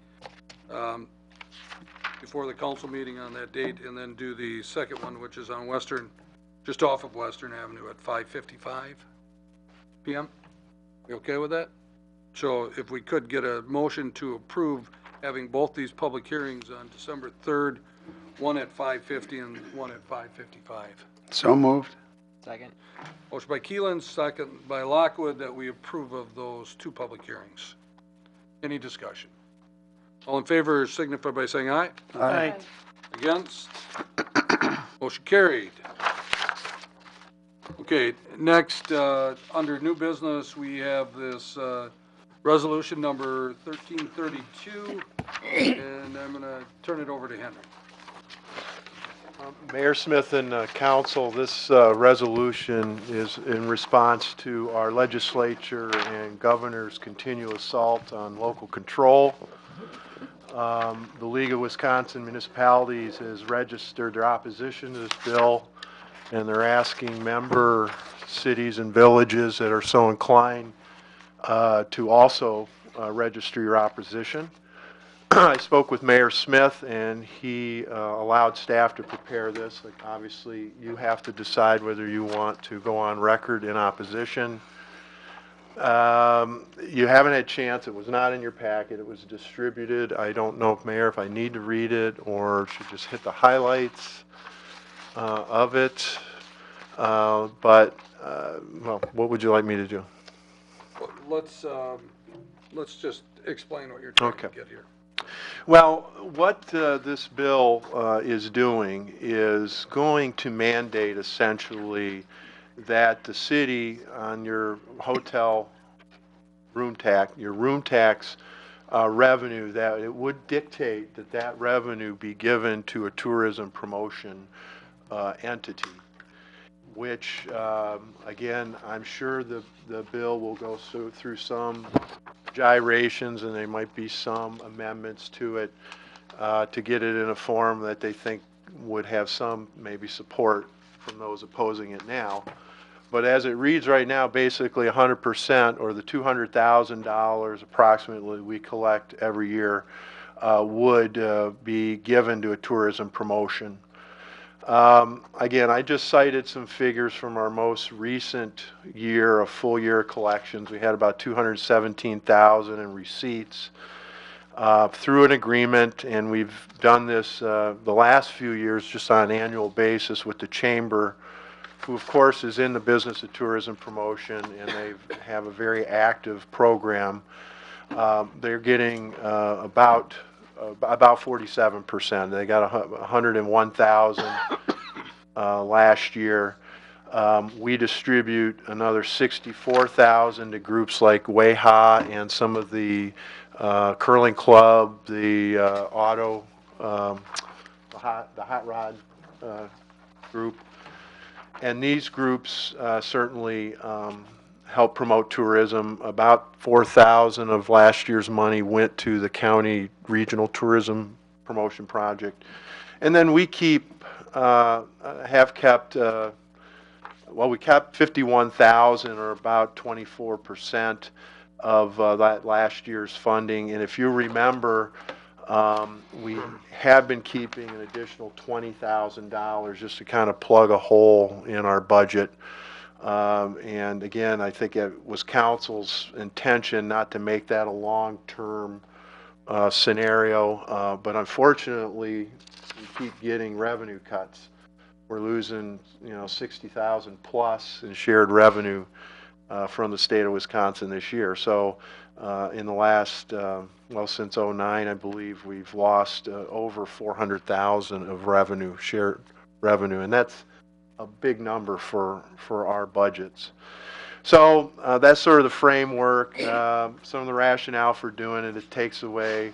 before the council meeting on that date, and then do the second one, which is on Western, just off of Western Avenue at 5:55 p.m. We okay with that? So if we could get a motion to approve having both these public hearings on December 3rd, one at 5:50 and one at 5:55. So moved. Second. Motion by Keelan, second by Lockwood, that we approve of those two public hearings. Any discussion? All in favor signify by saying aye. Aye. Against? Motion carried. Okay, next, under new business, we have this resolution number 1332, and I'm going to turn it over to Henry. Mayor Smith and council, this resolution is in response to our legislature and governor's continual assault on local control. The League of Wisconsin Municipalities has registered their opposition to this bill, and they're asking member cities and villages that are so inclined to also register your opposition. I spoke with Mayor Smith, and he allowed staff to prepare this. Like, obviously, you have to decide whether you want to go on record in opposition. You haven't had a chance. It was not in your packet. It was distributed. I don't know, Mayor, if I need to read it or should just hit the highlights of it. Well, what would you like me to do? Let's just explain what you're trying to get here. Well, what this bill is doing is going to mandate essentially that the city on your hotel room tax, revenue, that it would dictate that that revenue be given to a tourism promotion entity, which, again, I'm sure the bill will go through some gyrations, and there might be some amendments to it to get it in a form that they think would have some maybe support from those opposing it now. But as it reads right now, basically 100%, or the $200,000 approximately we collect every year, would be given to a tourism promotion. Again, I just cited some figures from our most recent year of full year collections. We had about 217,000 in receipts through an agreement, and we've done this the last few years just on an annual basis with the chamber, who of course is in the business of tourism promotion, and they have a very active program. They're getting about 47%. They got 101,000 last year. We distribute another 64,000 to groups like Waupaca and some of the curling club, the auto, the hot rod group. And these groups certainly help promote tourism. About 4,000 of last year's money went to the county regional tourism promotion project. And then we have kept, we kept 51,000, or about 24% of that last year's funding. And if you remember, we have been keeping an additional $20,000 just to kind of plug a hole in our budget. And again, I think it was council's intention not to make that a long-term scenario, but unfortunately, we keep getting revenue cuts. We're losing, 60,000 plus in shared revenue from the state of Wisconsin this year. So in the last, since '09, I believe we've lost over 400,000 of revenue, shared revenue, and that's a big number for our budgets. So that's sort of the framework. Some of the rationale for doing it, it takes away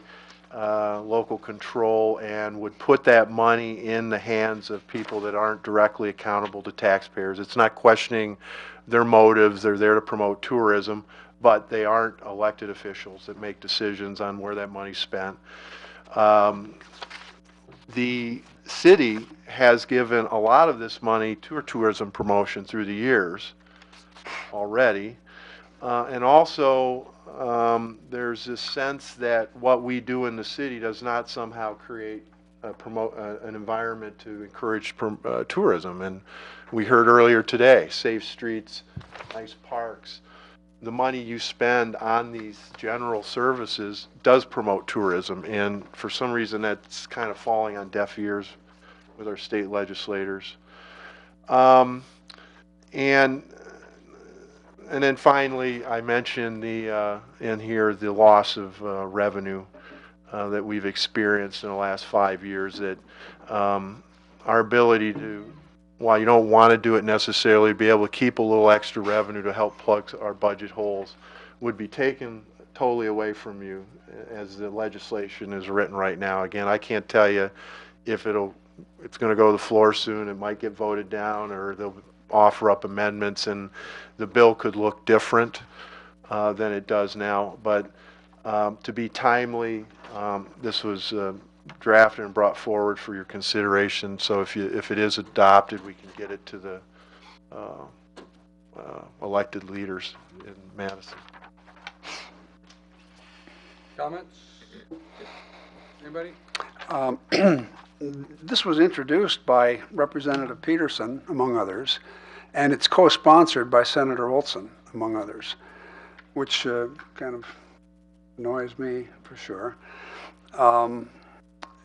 local control and would put that money in the hands of people that aren't directly accountable to taxpayers. It's not questioning their motives. They're there to promote tourism, but they aren't elected officials that make decisions on where that money's spent. The city has given a lot of this money to tourism promotion through the years already. And also, there's this sense that what we do in the city does not somehow create an environment to encourage tourism. And we heard earlier today, safe streets, nice parks. The money you spend on these general services does promote tourism, and for some reason that's kind of falling on deaf ears with our state legislators. And then finally, I mentioned in here the loss of revenue that we've experienced in the last 5 years. That our ability to, while you don't want to do it necessarily, be able to keep a little extra revenue to help plug our budget holes would be taken totally away from you as the legislation is written right now. Again, I can't tell you if it's going to go to the floor soon. It might get voted down, or they'll offer up amendments, and the bill could look different than it does now. But to be timely, this was drafted and brought forward for your consideration. So if it is adopted, we can get it to the elected leaders in Madison. Comments? Anybody? This was introduced by Representative Peterson, among others, and it's co-sponsored by Senator Olson, among others, which kind of annoys me for sure.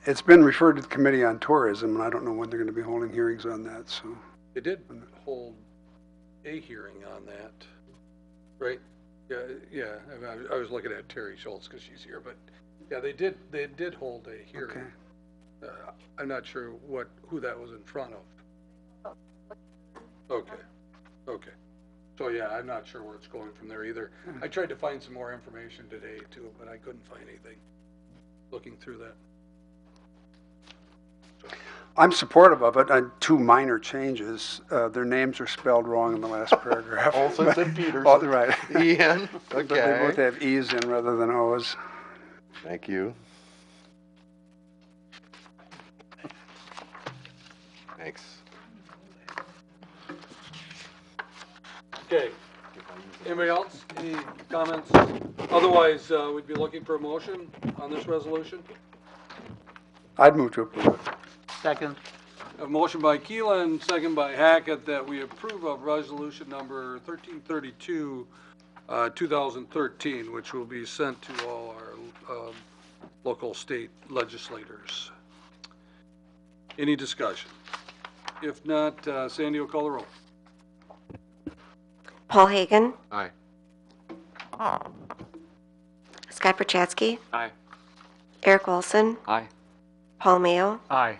It's been referred to the Committee on Tourism, and I don't know when they're going to be holding hearings on that. So They did hold a hearing on that, right? Yeah. I was looking at Terry Schultz because she's here, but yeah, they did hold a hearing. Okay. I'm not sure who that was in front of. Okay. So yeah, I'm not sure where it's going from there either. I tried to find some more information today too, but I couldn't find anything looking through that. I'm supportive of it. Two minor changes. Their names are spelled wrong in the last paragraph. Olson and Peterson. Oh, right. Ian. Okay. But they both have E's in rather than O's. Thank you. Thanks. Okay. Anybody else? Any comments? Otherwise, we'd be looking for a motion on this resolution. I'd move to approve it. Second. A motion by Keelan, second by Hackett, that we approve of resolution number 1332, 2013, which will be sent to all our local state legislators. Any discussion? If not, Sandy will call the roll. Paul Hagan, Aye. Scott Perchatsky, Aye. Eric Wilson, Aye. Paul Mayo, Aye.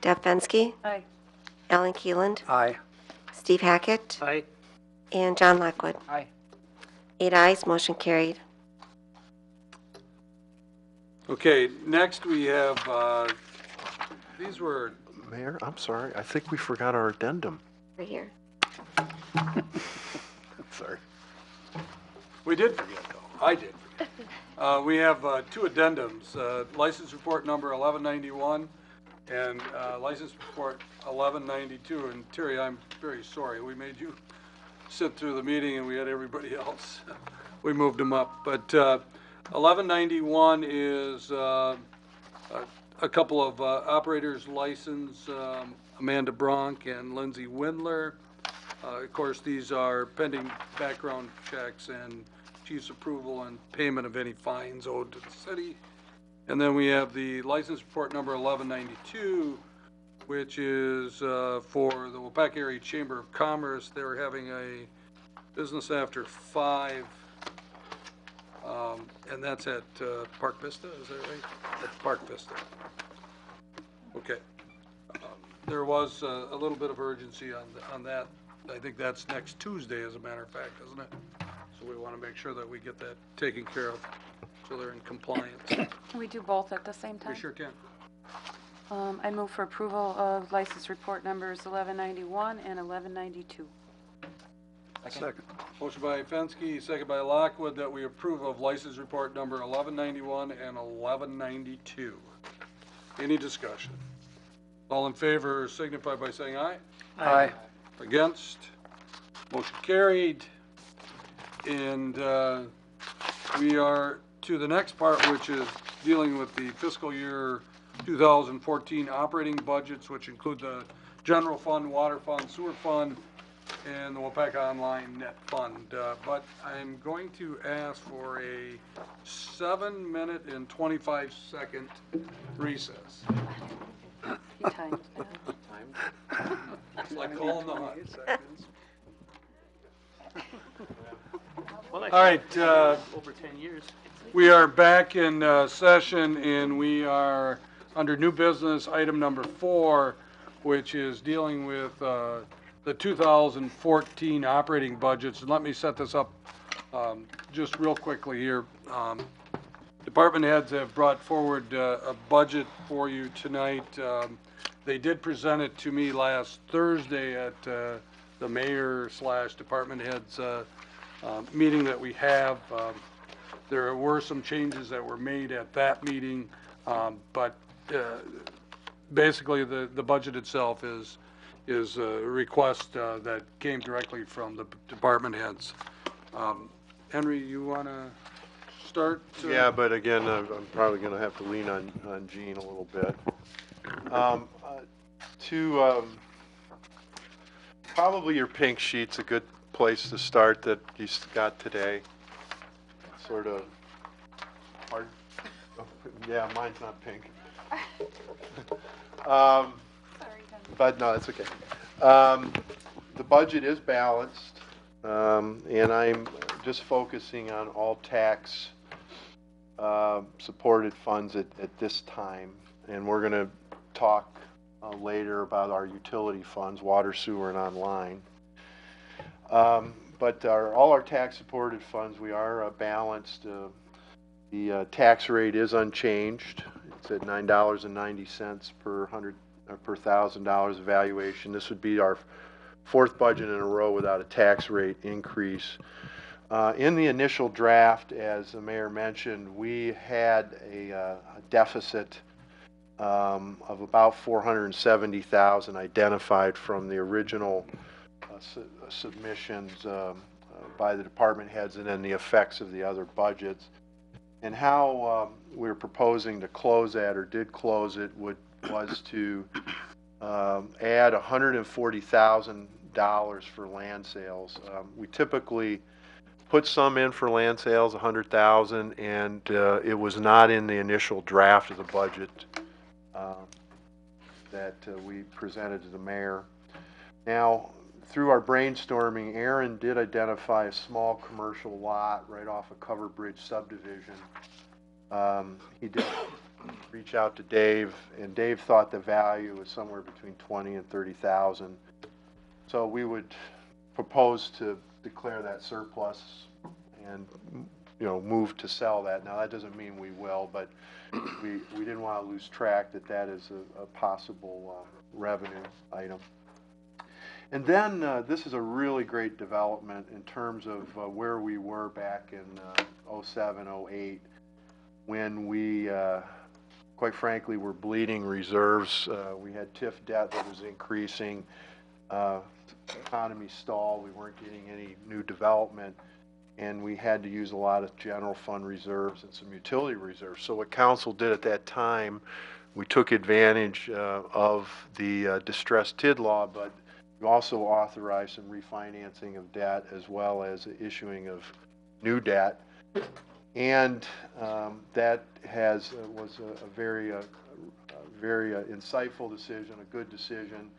Deb Fensky, Aye. Alan Keeland, Aye. Steve Hackett, Aye. and John Lockwood. Aye. 8 ayes, motion carried. Okay, next we have, these were, Mayor, I'm sorry, I think we forgot our addendum. Right here. Sorry. we did forget though, I did forget. We have two addendums, license report number 1191 and license report 1192. And Terry, I'm very sorry, we made you sit through the meeting and we had everybody else. We moved them up, but 1191 is a couple of operators license, Amanda Bronk and Lindsay Windler. Of course, these are pending background checks and chief's approval and payment of any fines owed to the city. And then we have the license report number 1192, which is for the Waupaca Area Chamber of Commerce. They're having a business after 5, and that's at Park Vista, is that right? At Park Vista. Okay. There was a little bit of urgency on that. I think that's next Tuesday, as a matter of fact, isn't it? So we want to make sure that we get that taken care of, so they're in compliance. Can we do both at the same time? We sure can. I move for approval of license report numbers 1191 and 1192. Second. Motion by Fensky, second by Lockwood, that we approve of license report number 1191 and 1192. Any discussion? All in favor signify by saying aye. Aye. Against? Motion carried. And we are to the next part, which is dealing with the fiscal year 2014 operating budgets, which include the general fund, water fund, sewer fund, and the Waupaca Online Net Fund. But I'm going to ask for a 7-minute and 25-second recess. He timed that. It's like calling the hunt. Well, All right, over 10 years. we are back in session, and we are under new business, item number 4, which is dealing with the 2014 operating budgets. And let me set this up just real quickly here. Department heads have brought forward a budget for you tonight. They did present it to me last Thursday at the mayor/department heads meeting that we have. There were some changes that were made at that meeting, but basically the budget itself is a request that came directly from the department heads. Henry, you want to start? Yeah, but again, I'm probably going to have to lean on Gene a little bit. Probably your pink sheet's a good place to start that you got today. Sort of hard. Yeah, mine's not pink. But no, it's okay. The budget is balanced, and I'm just focusing on all tax supported funds at this time. And we're going to talk later about our utility funds, water, sewer, and online. But all our tax supported funds, we are balanced. The tax rate is unchanged. It's at $9.90 per $1,000 evaluation. This would be our 4th budget in a row without a tax rate increase. In the initial draft, as the mayor mentioned, we had a deficit of about $470,000 identified from the original submissions by the department heads, and then the effects of the other budgets. And how we're proposing to close that, or did close it, was to add $140,000 for land sales. We typically put some in for land sales, $100,000, and it was not in the initial draft of the budget that we presented to the mayor. Now, through our brainstorming, Aaron did identify a small commercial lot right off of Cover Bridge subdivision. He did reach out to Dave, and Dave thought the value was somewhere between $20,000 and $30,000. So we would propose to declare that surplus and, move to sell that. Now, that doesn't mean we will, but we didn't want to lose track that that is a possible revenue item. And then this is a really great development in terms of where we were back in 07, 08, when we, quite frankly, were bleeding reserves. We had TIF debt that was increasing. Economy stalled. We weren't getting any new development, and we had to use a lot of general fund reserves and some utility reserves. So what council did at that time, we took advantage of the distressed TID law, but we also authorized some refinancing of debt as well as issuing of new debt. And that was a very insightful decision, a good decision.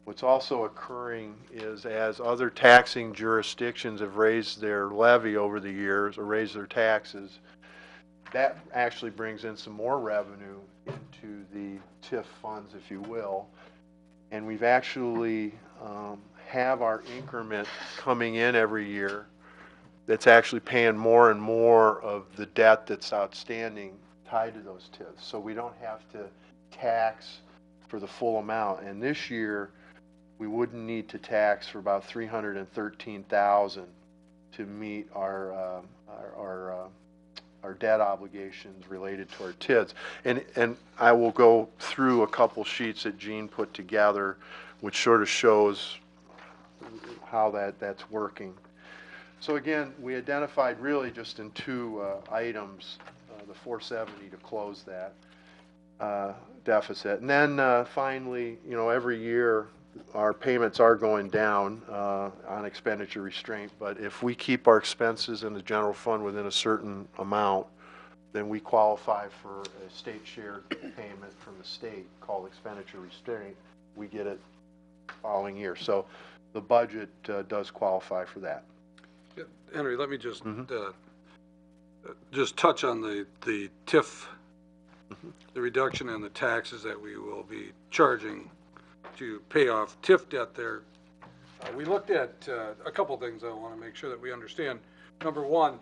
What's also occurring is as other taxing jurisdictions have raised their levy over the years or raised their taxes, that actually brings in some more revenue into the TIF funds, if you will. And we've actually have our increment coming in every year that's actually paying more and more of the debt that's outstanding tied to those TIFs. So we don't have to tax for the full amount. And this year, we wouldn't need to tax for about $313,000 to meet our debt obligations related to our TIDs. And I will go through a couple sheets that Gene put together, which sort of shows how that's working. So again, we identified really just in two items, the 470 to close that deficit. And then finally, every year our payments are going down on expenditure restraint, but if we keep our expenses in the general fund within a certain amount, then we qualify for a state shared payment from the state called expenditure restraint. We get it following year. So the budget does qualify for that. Yeah, Henry, let me just touch on the TIF, the reduction in the taxes that we will be charging to pay off TIF debt there. We looked at a couple things I want to make sure that we understand. Number one,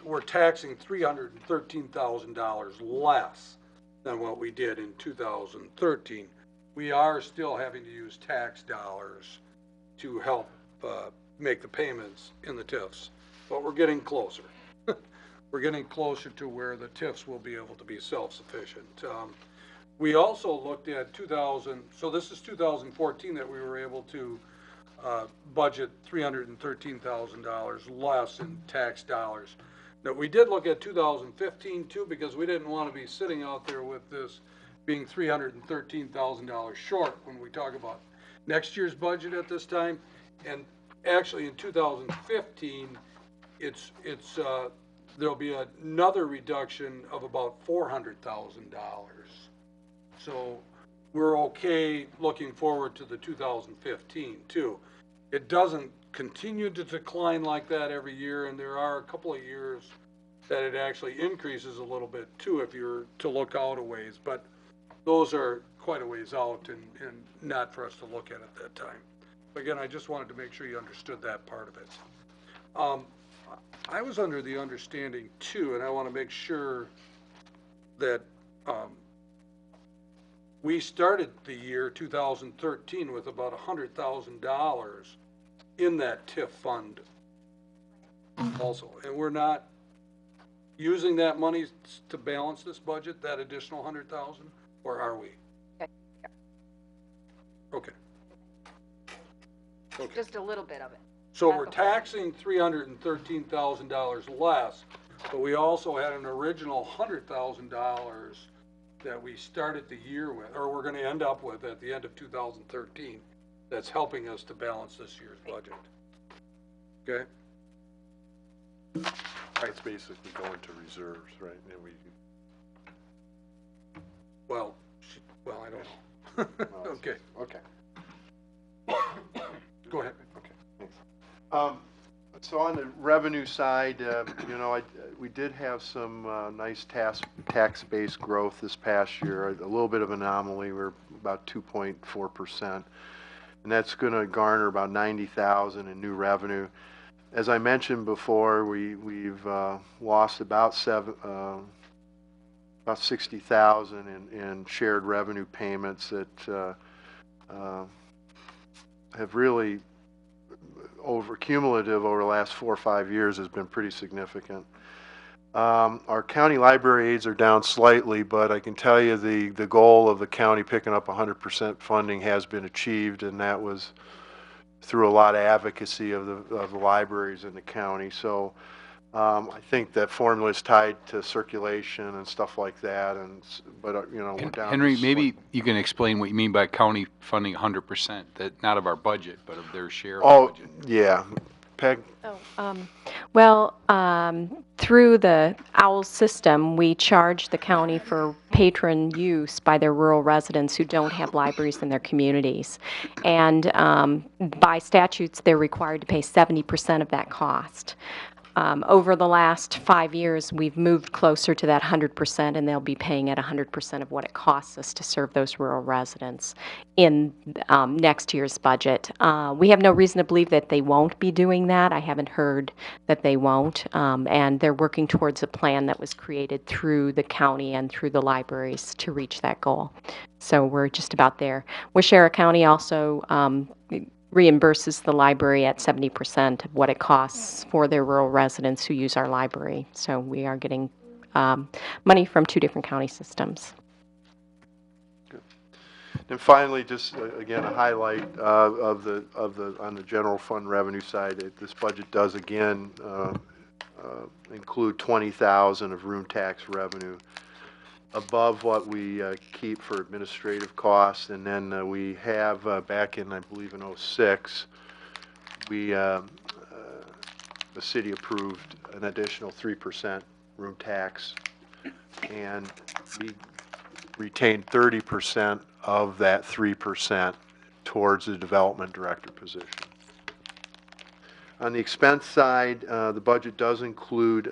we're taxing $313,000 less than what we did in 2013. We are still having to use tax dollars to help make the payments in the TIFs, but we're getting closer. We're getting closer to where the TIFs will be able to be self-sufficient. We also looked at so this is 2014 that we were able to budget $313,000 less in tax dollars. Now, we did look at 2015 too, because we didn't want to be sitting out there with this being $313,000 short when we talk about next year's budget at this time. And actually in 2015, there'll be another reduction of about $400,000. So we're okay looking forward to the 2015 too. It doesn't continue to decline like that every year, and there are a couple of years that it actually increases a little bit too if you're to look out a ways, but those are quite a ways out and not for us to look at that time. But again, I just wanted to make sure you understood that part of it. I was under the understanding too, and I want to make sure that we started the year 2013 with about $100,000 in that TIF fund also. And we're not using that money to balance this budget, that additional 100,000, or are we? Okay. Okay. Just a little bit of it. So we're taxing $313,000 less, but we also had an original $100,000 that we started the year with, or we're going to end up with at the end of 2013, that's helping us to balance this year's budget. Okay? It's basically going to reserves, right? And Well, I don't know. Okay. Okay. Go ahead. Okay, thanks. So on the revenue side, we did have some nice tax-based growth this past year. A little bit of anomaly. We're about 2.4%. and that's going to garner about 90,000 in new revenue. As I mentioned before, we've lost about 60,000 in shared revenue payments that have really cumulative over the last 4 or 5 years has been pretty significant. Our county library aides are down slightly, but I can tell you the goal of the county picking up 100% funding has been achieved, and that was through a lot of advocacy of the libraries in the county. So I think that formula is tied to circulation and stuff like that. But you know, we're down. Henry, maybe you can explain what you mean by county funding 100%, that not of our budget, but of their share of the budget. Yeah. Peg? Through the OWL system, we charge the county for patron use by their rural residents who don't have libraries in their communities. And by statutes, they're required to pay 70% of that cost. Over the last 5 years, we've moved closer to that 100%, and they'll be paying at 100% of what it costs us to serve those rural residents in next year's budget. We have no reason to believe that they won't be doing that. I haven't heard that they won't, and they're working towards a plan that was created through the county and through the libraries to reach that goal. So we're just about there. Waupaca County also reimburses the library at 70% of what it costs for their rural residents who use our library. So we are getting money from 2 different county systems. Good. And finally, just again a highlight on the general fund revenue side. This budget does again include 20,000 of room tax revenue above what we keep for administrative costs, and then we have back in, I believe, in '06, the city approved an additional 3% room tax, and we retained 30% of that 3% towards the development director position. On the expense side, the budget does include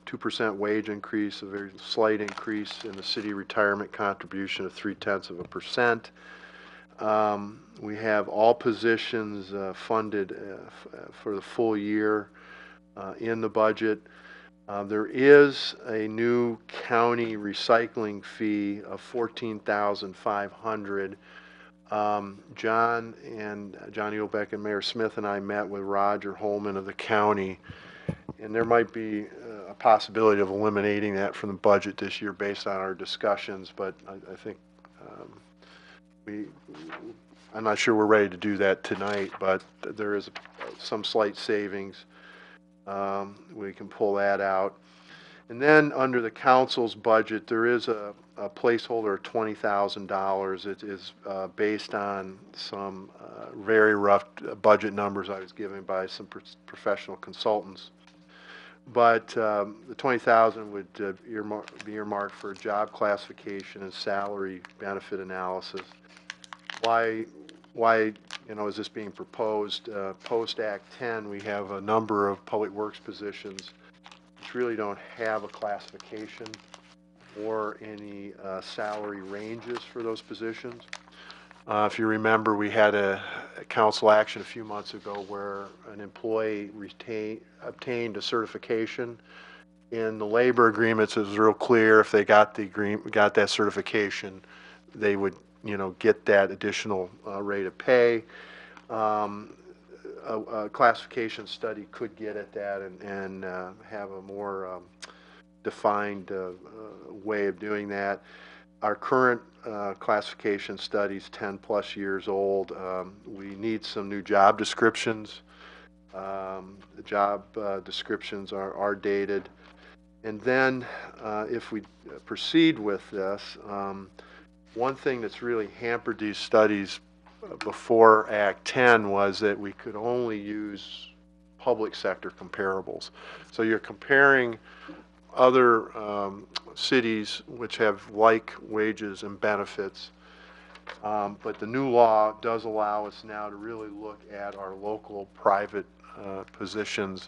2% wage increase, a very slight increase in the city retirement contribution of 0.3%. We have all positions funded for the full year in the budget. There is a new county recycling fee of $14,500. Johnny Obeck and Mayor Smith and I met with Roger Holman of the county, and there might be a possibility of eliminating that from the budget this year based on our discussions, but I think I'm not sure we're ready to do that tonight, but there is some slight savings. We can pull that out. And then under the council's budget, there is a placeholder of $20,000. It is based on some very rough budget numbers I was given by some professional consultants. But the $20,000 would be earmarked for job classification and salary benefit analysis. Why is this being proposed? Post Act 10, we have a number of public works positions which really don't have a classification or any salary ranges for those positions. If you remember, we had a council action a few months ago where an employee obtained a certification. In the labor agreements, it was real clear if they got that certification, they would get that additional rate of pay. A classification study could get at that and have a more defined way of doing that. Our current classification study's 10 plus years old. We need some new job descriptions. The job descriptions are dated. And then if we proceed with this, one thing that's really hampered these studies before Act 10 was that we could only use public sector comparables. So you're comparing other cities which have like wages and benefits, but the new law does allow us now to really look at our local private positions,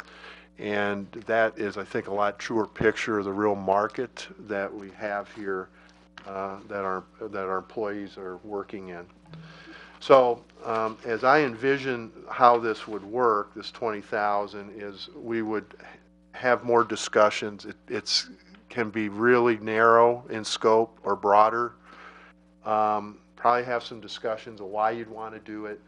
and that is, I think, a lot truer picture of the real market that we have here that our employees are working in. So as I envision how this would work, this 20,000 is we would have more discussions. It's can be really narrow in scope or broader. Probably have some discussions of why you'd want to do it,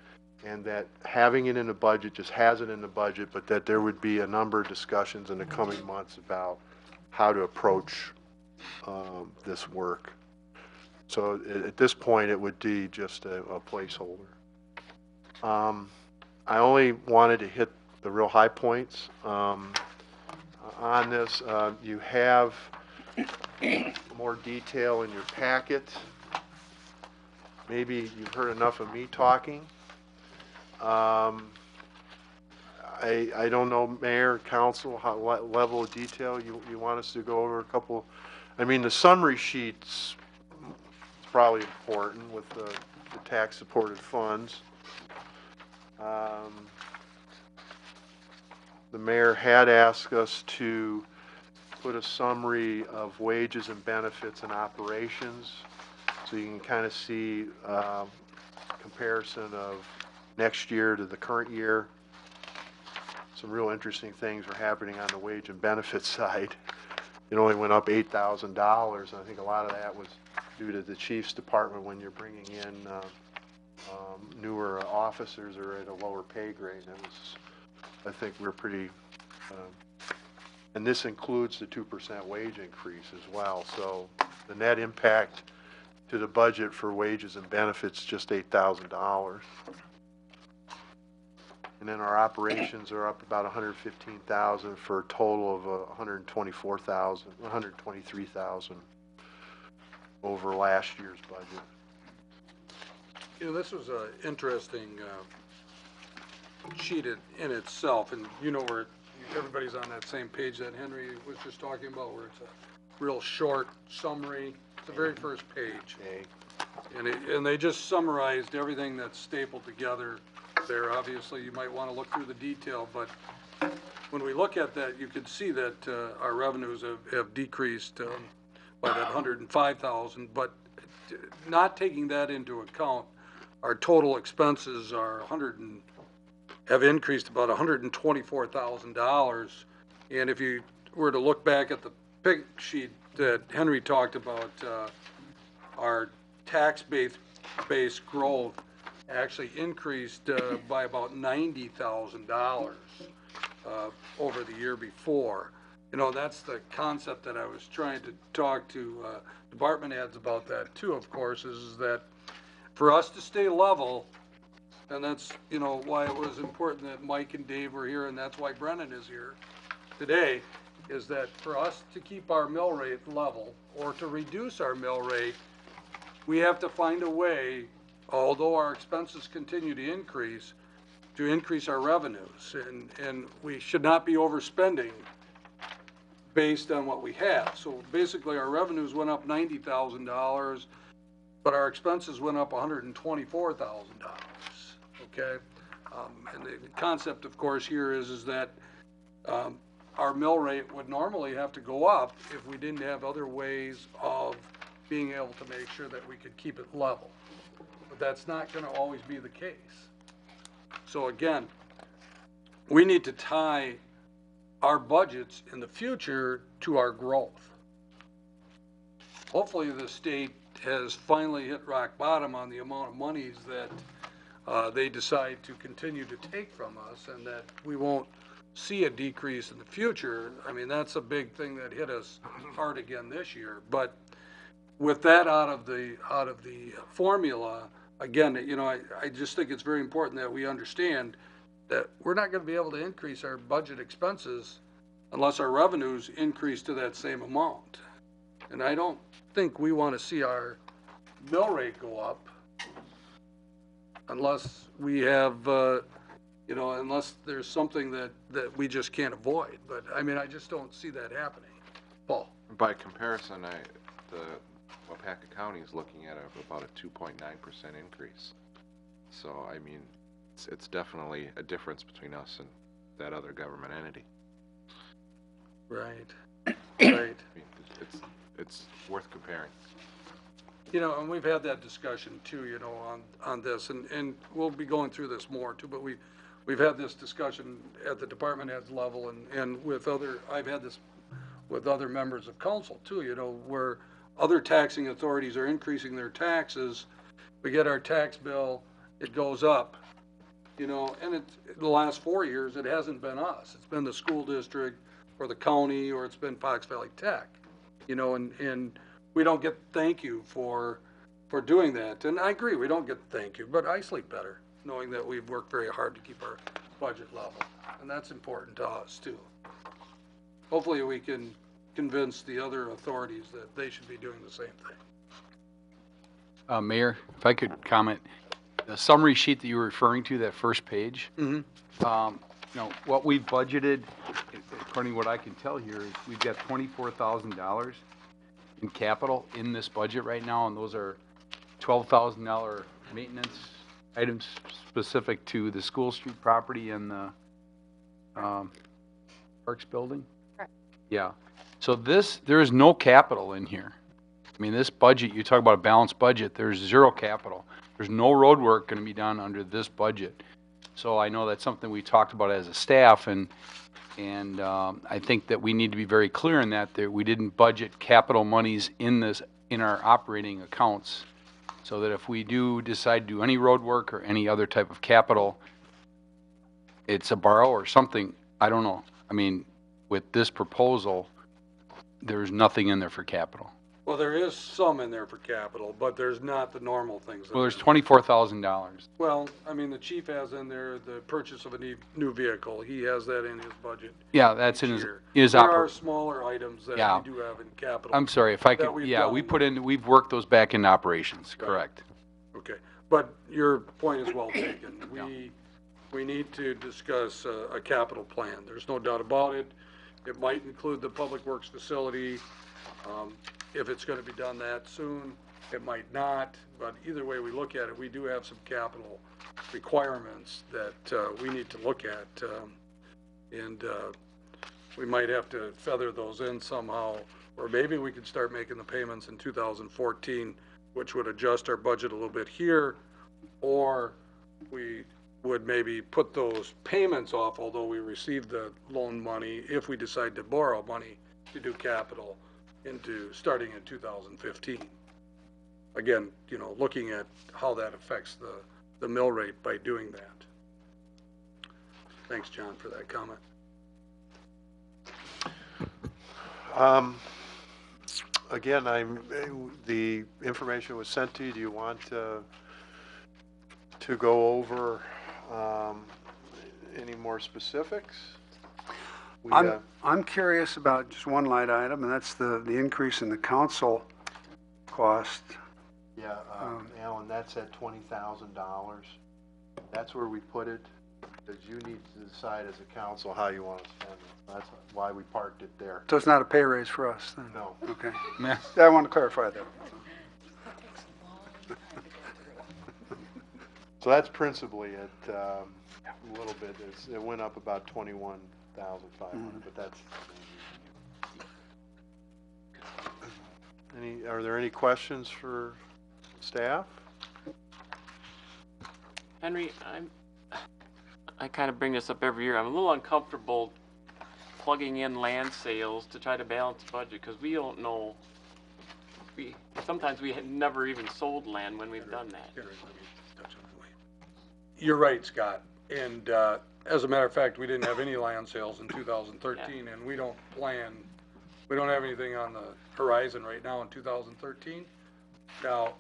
and that having it in the budget just has it in the budget, but that there would be a number of discussions in the coming months about how to approach this work. So at this point, it would be just a placeholder. I only wanted to hit the real high points on this. You have more detail in your packet. Maybe you've heard enough of me talking. I don't know, Mayor, Council, what level of detail you want us to go over a couple. I mean, the summary sheet's probably important with the tax-supported funds. The mayor had asked us to put a summary of wages and benefits and operations, so you can kind of see comparison of next year to the current year. Some real interesting things are happening on the wage and benefits side. It only went up $8,000, and I think a lot of that was due to the chief's department when you're bringing in newer officers or at a lower pay grade. That was, I think we're pretty, and this includes the 2% wage increase as well. So the net impact to the budget for wages and benefits just $8,000. And then our operations are up about 115,000 for a total of 123,000 over last year's budget. You know, this was an interesting sheet in itself, and you know where everybody's on that same page that Henry was just talking about, where it's a real short summary. It's the very first page. And they just summarized everything that's stapled together there. Obviously, you might want to look through the detail, but when we look at that, you can see that our revenues have decreased by that 105,000, but not taking that into account, our total expenses are have increased about $124,000. And if you were to look back at the pig sheet that Henry talked about, our tax-based growth actually increased by about $90,000 over the year before. You know, that's the concept that I was trying to talk to department heads about that too, of course, is that for us to stay level, and that's, you know, why it was important that Mike and Dave were here, and that's why Brennan is here today, is that for us to keep our mill rate level or to reduce our mill rate, we have to find a way, although our expenses continue to increase our revenues. And we should not be overspending based on what we have. So basically our revenues went up $90,000, but our expenses went up $124,000, okay? And the concept, of course, here is that our mill rate would normally have to go up if we didn't have other ways of being able to make sure that we could keep it level. But that's not going to always be the case. So again, we need to tie our budgets in the future to our growth. Hopefully the state has finally hit rock bottom on the amount of monies that they decide to continue to take from us, and that we won't see a decrease in the future. I mean, that's a big thing that hit us hard again this year. But with that out of the formula, again, you know, I just think it's very important that we understand that we're not going to be able to increase our budget expenses unless our revenues increase to that same amount. And I don't think we want to see our mill rate go up unless we have, you know, unless there's something that we just can't avoid. But I mean, I just don't see that happening. Paul? By comparison, the Waupaca County is looking at about a 2.9% increase. So, I mean, it's definitely a difference between us and that other government entity. Right. Right. I mean, it's worth comparing. You know, and we've had that discussion too, you know, on this, and we'll be going through this more too, but we've had this discussion at the department heads level and with other, I've had this with other members of council too, you know, where other taxing authorities are increasing their taxes. We get our tax bill, it goes up, you know, and the last 4 years, it hasn't been us. It's been the school district or the county, or it's been Fox Valley Tech, you know, and we don't get thank you for doing that. And I agree, we don't get thank you, but I sleep better knowing that we've worked very hard to keep our budget level. And that's important to us too. Hopefully we can convince the other authorities that they should be doing the same thing. Mayor, if I could comment, the summary sheet that you were referring to, that first page, Mm-hmm. you know, what we've budgeted, according to what I can tell here, is we've got $24,000 in capital in this budget right now, and those are $12,000 maintenance items specific to the School Street property and the Parks building. Correct. Yeah. So there is no capital in here. I mean, this budget, you talk about a balanced budget, there's zero capital. There's no road work going to be done under this budget. So I know that's something we talked about as a staff, and I think that we need to be very clear in that we didn't budget capital monies in our operating accounts, so that if we do decide to do any road work or any other type of capital, it's a borrow or something. I don't know. I mean, with this proposal, there's nothing in there for capital. Well, there is some in there for capital, but there's not the normal things. Well, there's $24,000. Well, I mean, the chief has in there the purchase of a new vehicle. He has that in his budget. Yeah, that's in his There are smaller items that we do have in capital. I'm sorry, if I could, we've worked those back into operations, correct. Okay, but your point is well taken. We need to discuss a capital plan. There's no doubt about it. It might include the public works facility. If it's going to be done that soon, it might not, but either way we look at it, we do have some capital requirements that we need to look at, and we might have to feather those in somehow, or maybe we could start making the payments in 2014, which would adjust our budget a little bit here, or we would maybe put those payments off, although we receive the loan money, if we decide to borrow money to do capital into starting in 2015. Again, you know, looking at how that affects the mill rate by doing that. Thanks, John, for that comment. Again, the information was sent to you. Do you want to go over any more specifics? I'm curious about just one line item, and that's the increase in the council cost. Yeah, Alan, that's at $20,000. That's where we put it, because you need to decide as a council how you want to spend it. That's why we parked it there. So it's not a pay raise for us then? No. Okay. Yeah, I want to clarify that. So that's principally it, a little bit. It went up about 21,500, but that's. Are there any questions for staff? Henry, I kind of bring this up every year. I'm a little uncomfortable plugging in land sales to try to balance the budget, because we don't know. Sometimes we had never even sold land when we've done that. You're right, Scott. And as a matter of fact, we didn't have any land sales in 2013, and we don't have anything on the horizon right now in 2013. Now,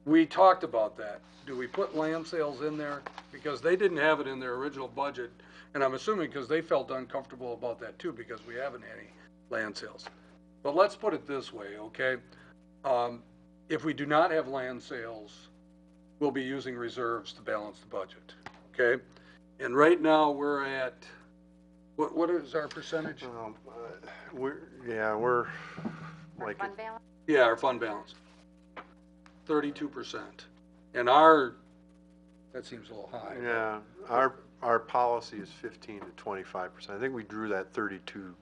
we talked about that. Do we put land sales in there? Because they didn't have it in their original budget, and I'm assuming because they felt uncomfortable about that too, because we haven't had any land sales. But let's put it this way, okay? If we do not have land sales, we'll be using reserves to balance the budget, okay? And right now we're at, what is our percentage? We're like. Fund balance? Yeah, our fund balance, 32%. And that seems a little high. Yeah, our policy is 15 to 25%. I think we drew that 32%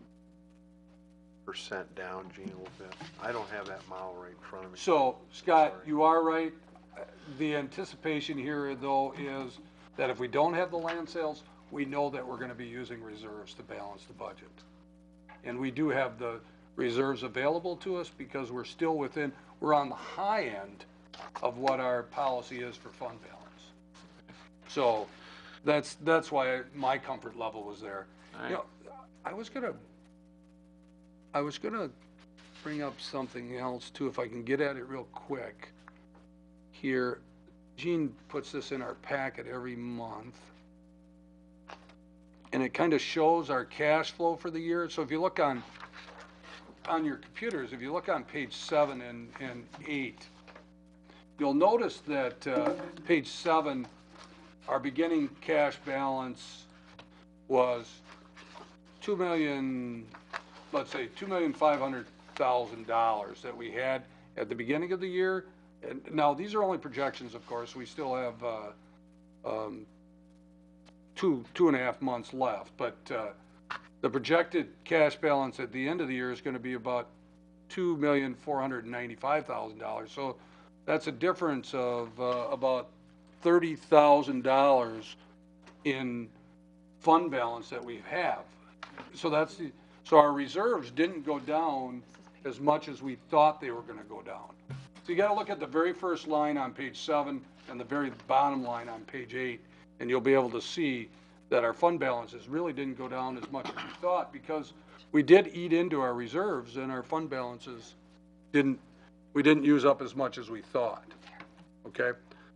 percent down, Gene, a little bit. I don't have that model right in front of me. So, Scott, you are right. The anticipation here, though, is that if we don't have the land sales, we know that we're gonna be using reserves to balance the budget. And we do have the reserves available to us because we're still we're on the high end of what our policy is for fund balance. So, that's why my comfort level was there. You know, I was gonna bring up something else too, if I can get at it real quick. Here, Gene puts this in our packet every month. And it kind of shows our cash flow for the year. So if you look on your computers, if you look on page 7 and 8, you'll notice that page 7, our beginning cash balance was $2,500,000 that we had at the beginning of the year. And now these are only projections, of course. We still have 2.5 months left, but the projected cash balance at the end of the year is going to be about $2,495,000. So that's a difference of about $30,000 in fund balance that we have. So so our reserves didn't go down as much as we thought they were going to go down. So you got to look at the very first line on page 7 and the very bottom line on page 8, and you'll be able to see that our fund balances really didn't go down as much as we thought, because we did eat into our reserves and our fund balances we didn't use up as much as we thought. Okay?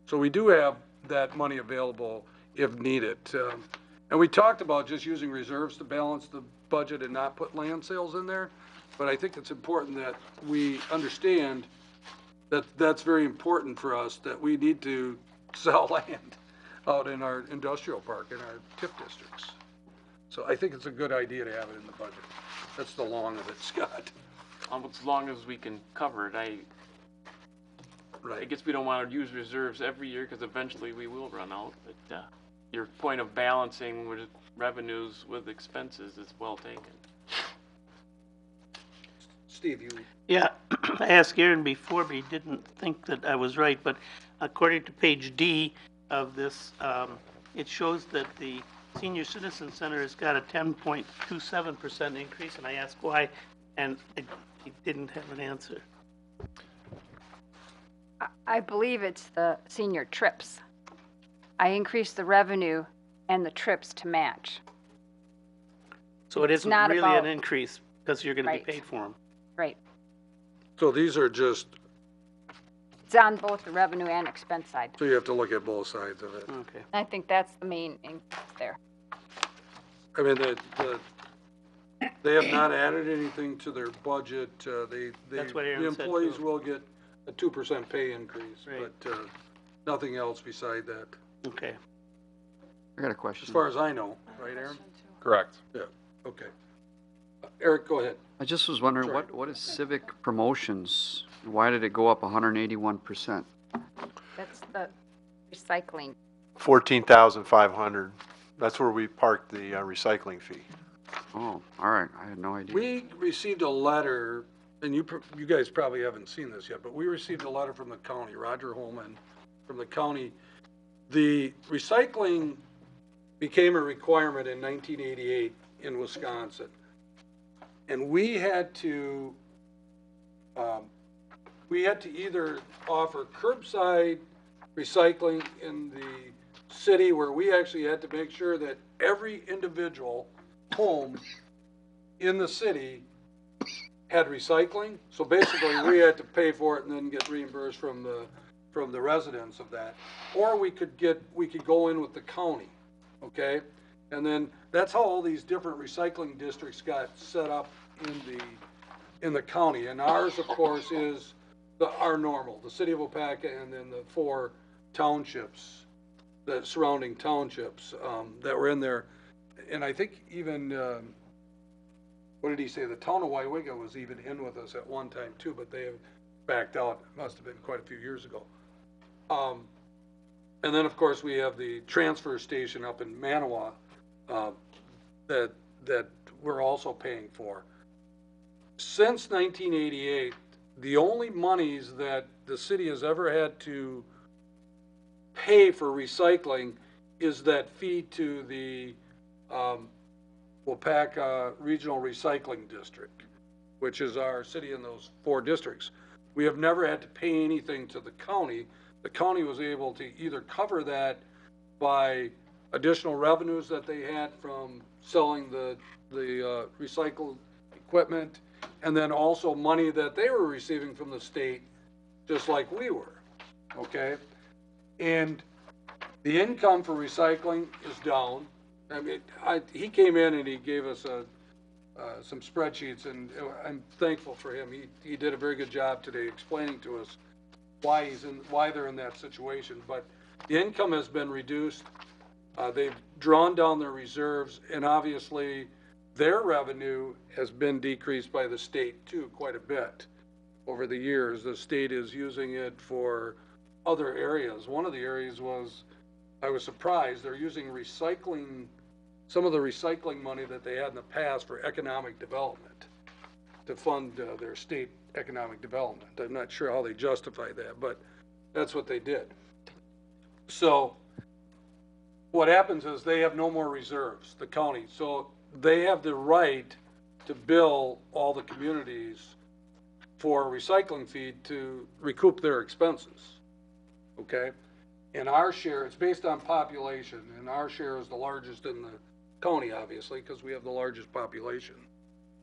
So we do have that money available if needed. And we talked about just using reserves to balance the budget and not put land sales in there, but I think it's important that we understand that that's very important for us, that we need to sell land out in our industrial park, in our TIF districts. So I think it's a good idea to have it in the budget. That's the long of it, Scott. As long as we can cover it. I guess we don't want to use reserves every year because eventually we will run out. But your point of balancing with revenues with expenses is well taken. Steve, you... Yeah, I asked Aaron before, but he didn't think that I was right. But according to page D of this, it shows that the Senior Citizen Center has got a 10.27% increase, and I asked why, and he didn't have an answer. I believe it's the senior trips. I increased the revenue and the trips to match. So it isn't not really about- an increase because you're going to Right. be paid for them. Right. So these are just, It's on both the revenue and expense side. so you have to look at both sides of it. Okay. I think that's the main increase there. I mean, they have not added anything to their budget. That's what The Aaron said, employees too. will get a 2% pay increase, Right. but nothing else beside that, Okay. I got a question. as far as I know, right, Aaron? Correct. Yeah, okay. Eric, go ahead. I just was wondering, Sorry. what is civic promotions? Why did it go up 181%? That's the recycling. 14,500. That's where we parked the recycling fee. Oh, all right, I had no idea. We received a letter, and you guys probably haven't seen this yet, but we received a letter from the county, Roger Holman, from the county. The recycling became a requirement in 1988 in Wisconsin. And we had to either offer curbside recycling in the city, where we actually had to make sure that every individual home in the city had recycling. So basically, we had to pay for it and then get reimbursed from the residents of that. Or we could go in with the county, okay? And then that's how all these different recycling districts got set up in the county. And ours, of course, is our normal, the city of Waupaca, and then the 4 townships, the surrounding townships that were in there. And I think even, what did he say? The town of Waupaca was even in with us at one time too, but they have backed out. It must have been quite a few years ago. And then, of course, we have the transfer station up in Manawa that we're also paying for. since 1988, the only monies that the city has ever had to pay for recycling is that fee to the Waupaca Regional Recycling District, which is our city in those 4 districts. We have never had to pay anything to the county. The county was able to either cover that by additional revenues that they had from selling the recycled equipment, and then also money that they were receiving from the state, just like we were, okay? And the income for recycling is down. I mean, he came in and he gave us some spreadsheets, and I'm thankful for him. He did a very good job today explaining to us why they're in that situation. But the income has been reduced. They've drawn down their reserves, and obviously their revenue has been decreased by the state too, quite a bit over the years. The state is using it for other areas. One of the areas was, I was surprised, they're using recycling, some of the recycling money that they had in the past for economic development to fund their state economic development. I'm not sure how they justify that, but that's what they did. So what happens is they have no more reserves, the county. So they have the right to bill all the communities for a recycling fee to recoup their expenses, okay? And our share, it's based on population, and our share is the largest in the county, obviously, because we have the largest population.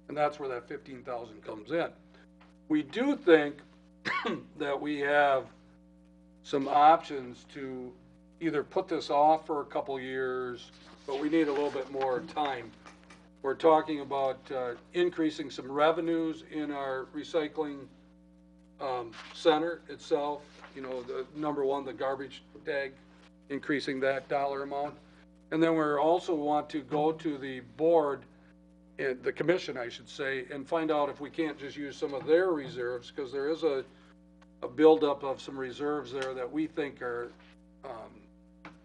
And that's where that 15,000 comes in. We do think that we have some options to either put this off for a couple years, but we need a little bit more time. We're talking about increasing some revenues in our recycling center itself. You know, the number one, the garbage tag, increasing that dollar amount. And then we also want to go to the board, the commission, I should say, and find out if we can't just use some of their reserves, because there is a buildup of some reserves there that we think are,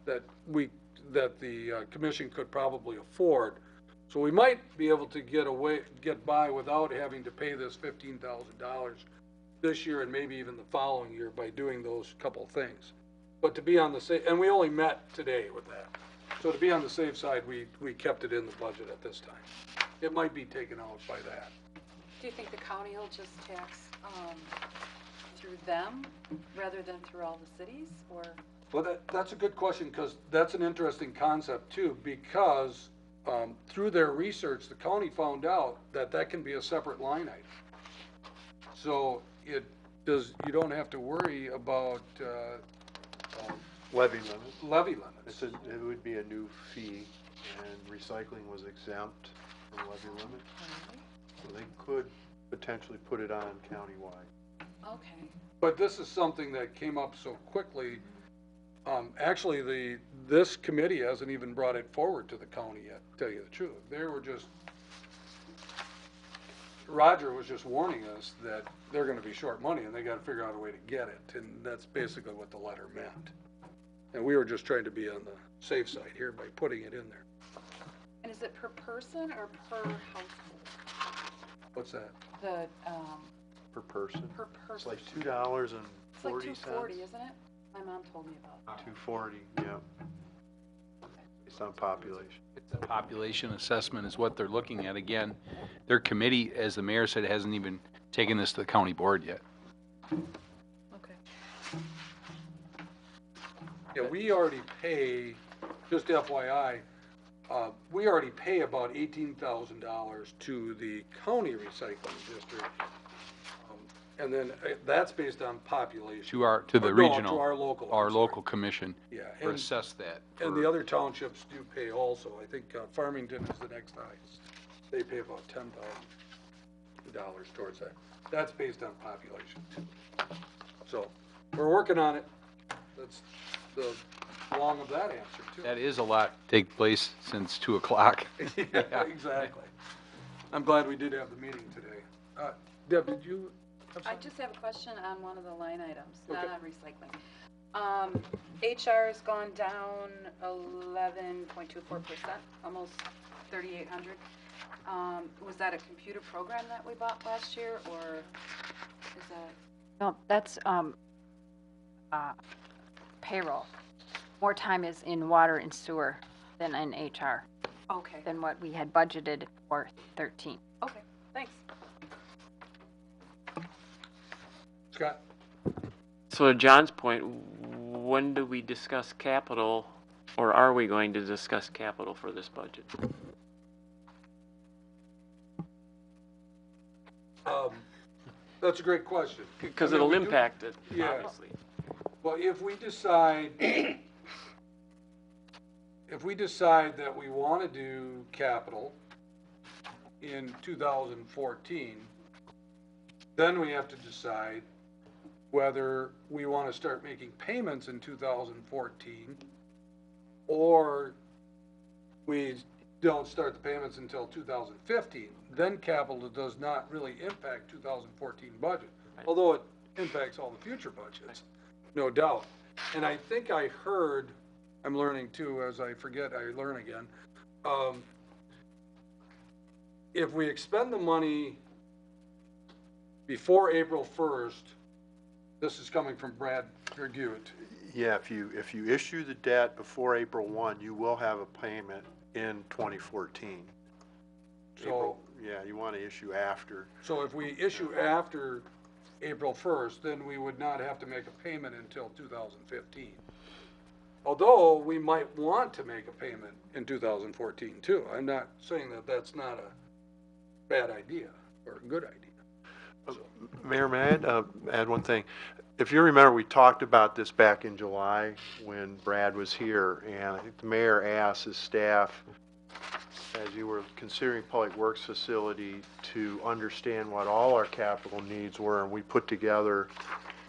that the commission could probably afford. So we might be able to get by without having to pay this $15,000 this year and maybe even the following year by doing those couple things. But to be on the safe, and we only met today with that. So to be on the safe side, we kept it in the budget at this time. It might be taken out by that. Do you think the county will just tax through them rather than through all the cities, or? Well, that's a good question, because that's an interesting concept too, because through their research, the county found out that that can be a separate line item. So you don't have to worry about levy limit. Levy limits. It would be a new fee, and recycling was exempt from levy limit. So they could potentially put it on countywide. Okay. But this is something that came up so quickly. Actually, this committee hasn't even brought it forward to the county yet, to tell you the truth. They were just, Roger was just warning us that they're gonna be short money and they gotta figure out a way to get it, and that's basically what the letter meant. And we were just trying to be on the safe side here by putting it in there. And is it per person or per household? What's that? The, Per person? per It's person. like $2.40. It's like $2.40, isn't it? My mom told me about. $2.40, yeah. Based on population. It's a population assessment is what they're looking at. Again, their committee, as the mayor said, hasn't even taken this to the county board yet. Okay. Yeah, we already pay, just FYI, we already pay about $18,000 to the county recycling district. And then that's based on population. To the regional. To our local. Our local commission. Yeah. For assess that. And the other townships do pay also. I think Farmington is the next highest. They pay about $10,000 towards that. That's based on population too. So we're working on it. That's the long of that answer too. That is a lot take place since 2 o'clock. Yeah, exactly. I'm glad we did have the meeting today. Deb, did you? I just have a question on one of the line items, Okay. not on recycling. HR has gone down 11.24%, almost 3,800. Was that a computer program that we bought last year, or is that? No, that's payroll. More time is in water and sewer than in HR, Okay, than what we had budgeted for 13. okay, thanks. Scott? So to John's point, when do we discuss capital, or are we going to discuss capital for this budget? That's a great question. Because I mean, it'll we do- impact it, Yeah. obviously. Well, if we decide that we want to do capital in 2014, then we have to decide whether we want to start making payments in 2014, or we don't start the payments until 2015. Then capital does not really impact 2014 budget, although it impacts all the future budgets, no doubt. And I think I heard, I'm learning too, as I forget, I learn again. If we expend the money before April 1st, this is coming from Brad Gergut. Yeah, if you issue the debt before April 1, you will have a payment in 2014. So, Yeah, you want to issue after. so if we issue after April 1st, then we would not have to make a payment until 2015. Although we might want to make a payment in 2014 too. I'm not saying that that's not a bad idea or a good idea. Mayor, may I add one thing? If you remember, we talked about this back in July when Brad was here, and I think the mayor asked his staff, as you were considering public works facility, to understand what all our capital needs were, and we put together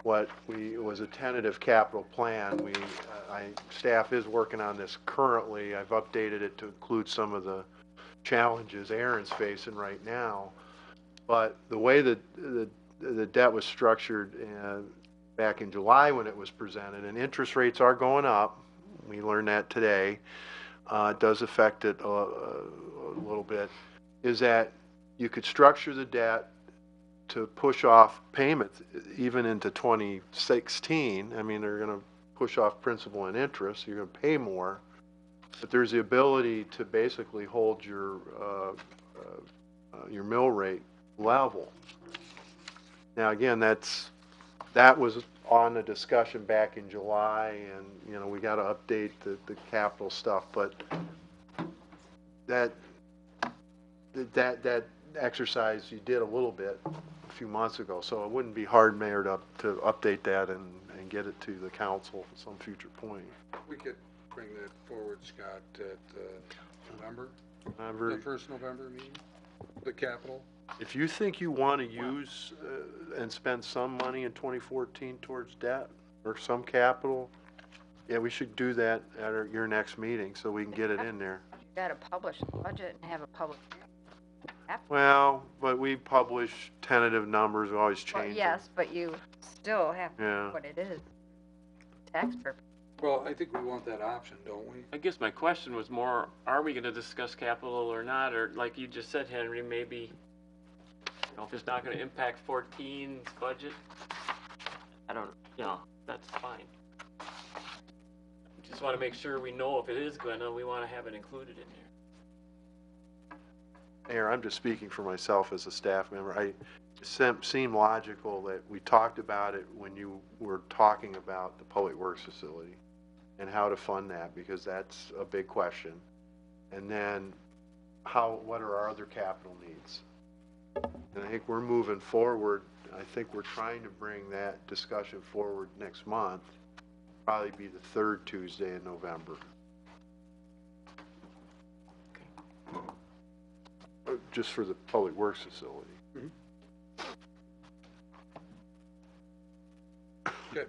what was a tentative capital plan. Staff is working on this currently. I've updated it to include some of the challenges Aaron's facing right now. But the way that the debt was structured back in July when it was presented, and interest rates are going up, we learned that today, it does affect it a little bit, is that you could structure the debt to push off payments even into 2016. I mean, they're going to push off principal and interest, so you're going to pay more, but there's the ability to basically hold your mill rate level. Now, again, that was on the discussion back in July, and we got to update the capital stuff, but that exercise you did a little bit a few months ago, so it wouldn't be hard, Mayor, to update that and get it to the council at some future point. We could bring that forward, Scott, at November, November. the first November meeting, the capital. If you think you want to use and spend some money in 2014 towards debt or some capital, yeah, we should do that at your next meeting so we can get it in there. You gotta publish the budget and have a public hearing. Well, but we publish tentative numbers, we always Well, change them. yes, but you still have to Yeah. know what it is. Tax purpose. Well, I think we want that option, don't we? I guess my question was more, are we gonna discuss capital or not, or like you just said, Henry, maybe, if it's not gonna impact 14's budget, I don't, that's fine. Just wanna make sure we know if it is gonna, we wanna have it included in there. Mayor, I'm just speaking for myself as a staff member. It seemed logical that we talked about it when you were talking about the public works facility and how to fund that, because that's a big question. And then what are our other capital needs? And I think we're moving forward. I think we're trying to bring that discussion forward next month, probably be the third Tuesday in November. Just for the public works facility. Okay.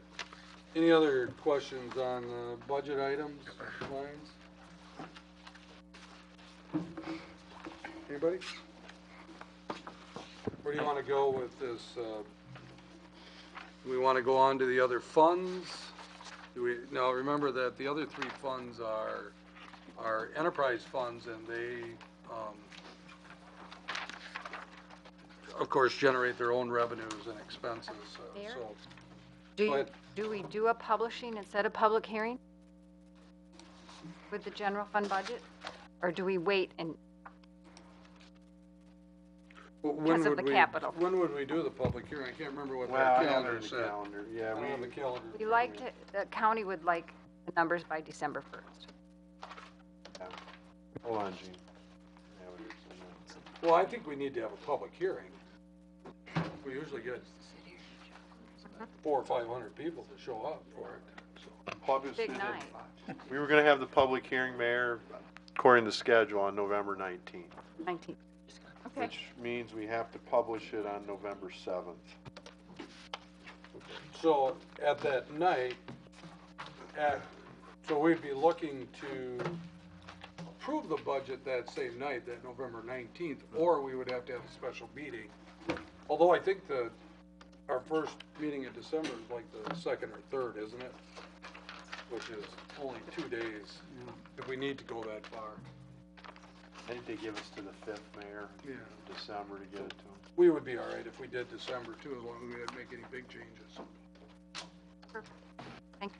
Any other questions on budget items, lines? Anybody? Where do you want to go with this? Do we want to go on to the other funds? Now, remember that the other three funds are enterprise funds, and they of course, generate their own revenues and expenses, Mayor? so. Do Go you, ahead. do we do a publishing instead of public hearing with the general fund budget? Or do we wait and, When because of would the we- capital? When would we do the public hearing? I can't remember what Well, our I have it calendar in the said. calendar, yeah, I don't have we, the calendar. We like to, the county would like the numbers by December 1st. hold on, Gene. Yeah, we did some, Well, I think we need to have a public hearing. We usually get 400 or 500 people to show up for it, so. Publicity Big night. We were gonna have the public hearing, Mayor, according to schedule, on November 19th, 19th. Okay. which means we have to publish it on November 7th. So at that night, so we'd be looking to approve the budget that same night, that November 19th, or we would have to have a special meeting. Although I think our first meeting in December is like the 2nd or 3rd, isn't it? Which is only 2 days, if we need to go that far. I think they give us to the 5th, Mayor, Yeah. in December to get it to them. We would be all right if we did December too, as long as we didn't make any big changes. Thank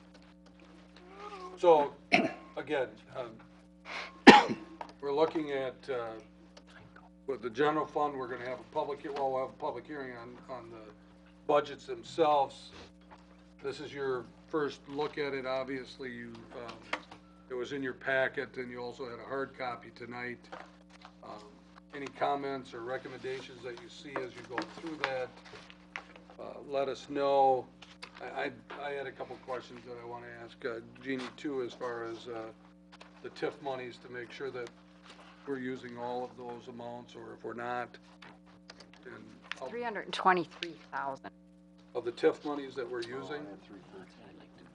So, again, we're looking at, with the general fund, we're gonna have a we'll have a public hearing on the budgets themselves. This is your first look at it, obviously, it was in your packet, and you also had a hard copy tonight. Any comments or recommendations that you see as you go through that, let us know. I had a couple questions that I want to ask Jeannie too, as far as the TIF monies, to make sure that we're using all of those amounts, or if we're not. And 323,000. of the TIF monies that we're using?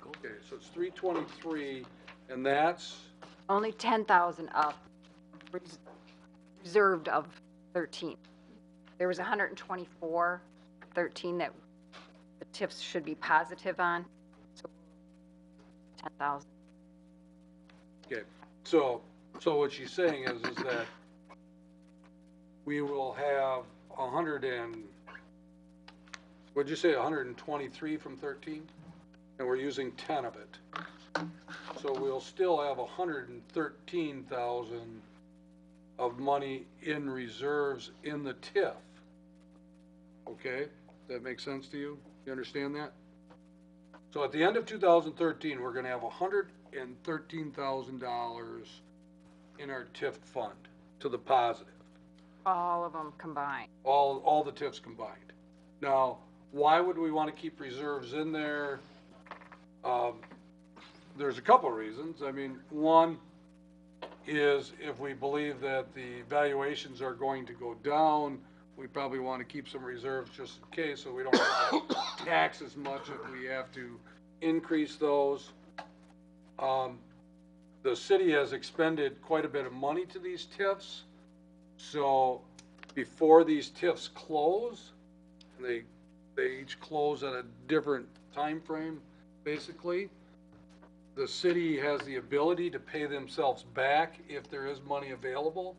Okay, so it's 323, and that's, Only 10,000 up, reserved of 13. There was 124, 13 that the TIFs should be positive on, so 10,000. okay, so what she's saying is that we will have 123 from 13? And we're using 10 of it. So we'll still have 113,000 of money in reserves in the TIF. Okay? Does that make sense to you? You understand that? So at the end of 2013, we're gonna have $113,000 in our TIF fund to the positive. All of them combined. All the TIFs combined. Now, why would we want to keep reserves in there? There's a couple of reasons. I mean, one is if we believe that the valuations are going to go down, we probably want to keep some reserves just in case, so we don't have to tax as much if we have to increase those. The city has expended quite a bit of money to these TIFs, so before these TIFs close, and they each close at a different time frame, basically, the city has the ability to pay themselves back if there is money available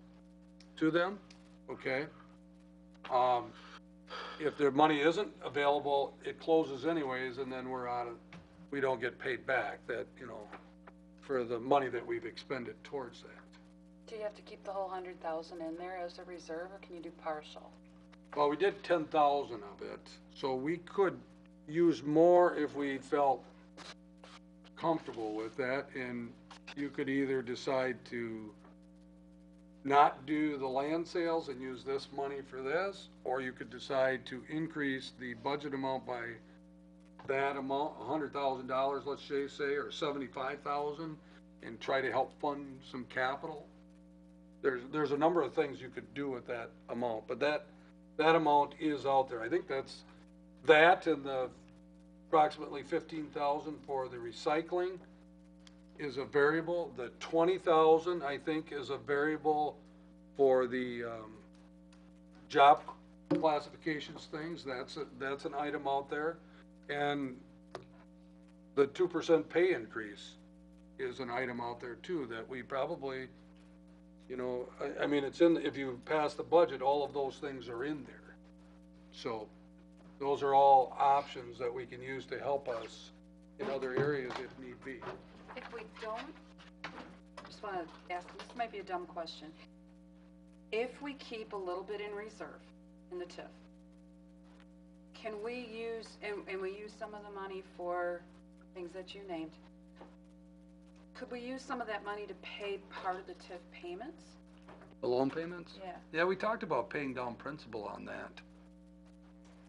to them, okay? If their money isn't available, it closes anyways, and then we don't get paid back for the money that we've expended towards that. Do you have to keep the whole 100,000 in there as a reserve, or can you do partial? Well, we did 10,000 of it, so we could use more if we felt comfortable with that, and you could either decide to not do the land sales and use this money for this, or you could decide to increase the budget amount by that amount, $100,000, let's say, or 75,000, and try to help fund some capital. There's a number of things you could do with that amount, but that amount is out there. I think that's that, and the approximately 15,000 for the recycling is a variable. The 20,000, I think, is a variable for the job classifications things. That's an item out there, and the 2% pay increase is an item out there too that we probably, I mean, it's in. If you pass the budget, all of those things are in there. So those are all options that we can use to help us in other areas if need be. If we don't, just want to ask, this might be a dumb question. If we keep a little bit in reserve in the TIF, can we use, and we use some of the money for things that you named, could we use some of that money to pay part of the TIF payments? The loan payments? Yeah. Yeah, we talked about paying down principal on that.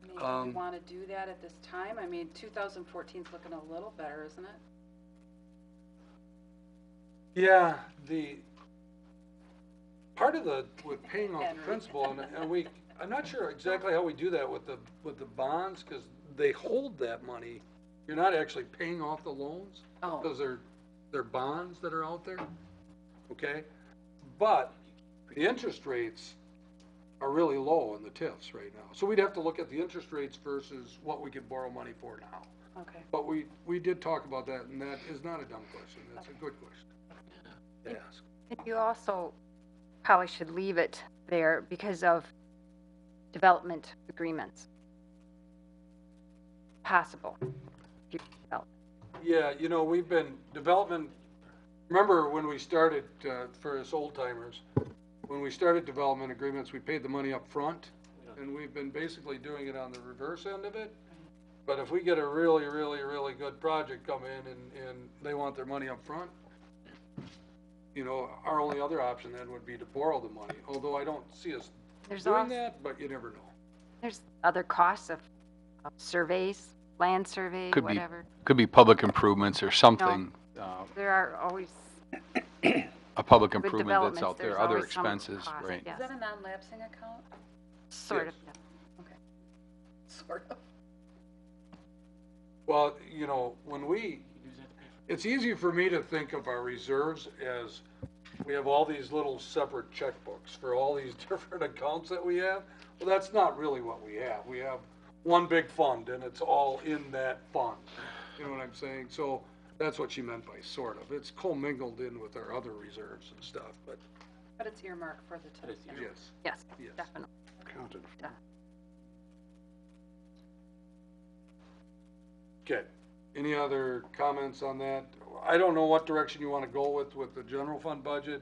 I mean, do we want to do that at this time? I mean, 2014 is looking a little better, isn't it? Yeah, the part of with paying off the principal, and I'm not sure exactly how we do that with the bonds, because they hold that money. You're not actually paying off the loans, because they're bonds that are out there, okay? But the interest rates are really low in the TIFs right now. So we'd have to look at the interest rates versus what we could borrow money for now. Okay. But we did talk about that, and that is not a dumb question. That's a good question to ask. And you also probably should leave it there because of development agreements. Possible. Yeah, you know, we've been remember when we started, for us old timers, when we started development agreements, we paid the money up front, and we've been basically doing it on the reverse end of it. But if we get a really, really, really good project come in and they want their money up front, you know, our only other option then would be to borrow the money, although I don't see us doing that, but you never know. There's other costs of surveys, land survey, whatever. Could be public improvements or something. There are always A public with improvement that's developments, out there, there's other always some expenses, cost, right? yes. Is that a non-lapsing account? Sort of. Yes. Okay. Sort of. Well, you know, it's easy for me to think of our reserves as we have all these little separate checkbooks for all these different accounts that we have. Well, that's not really what we have. We have one big fund, and it's all in that fund. You know what I'm saying? So that's what she meant by sort of. It's commingled in with our other reserves and stuff, but it's earmarked for the TIF. yes. Yes, definitely. Counted for. Okay. Any other comments on that? I don't know what direction you want to go with the general fund budget.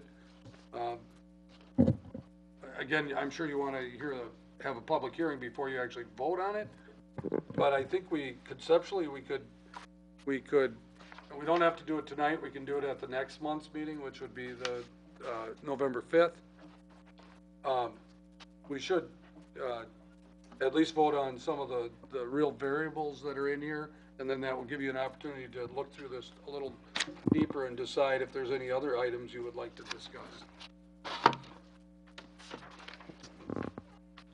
Again, I'm sure you want to have a public hearing before you actually vote on it. But I think conceptually, we don't have to do it tonight. We can do it at the next month's meeting, which would be the November 5th. We should at least vote on some of the real variables that are in here, and then that will give you an opportunity to look through this a little deeper and decide if there's any other items you would like to discuss.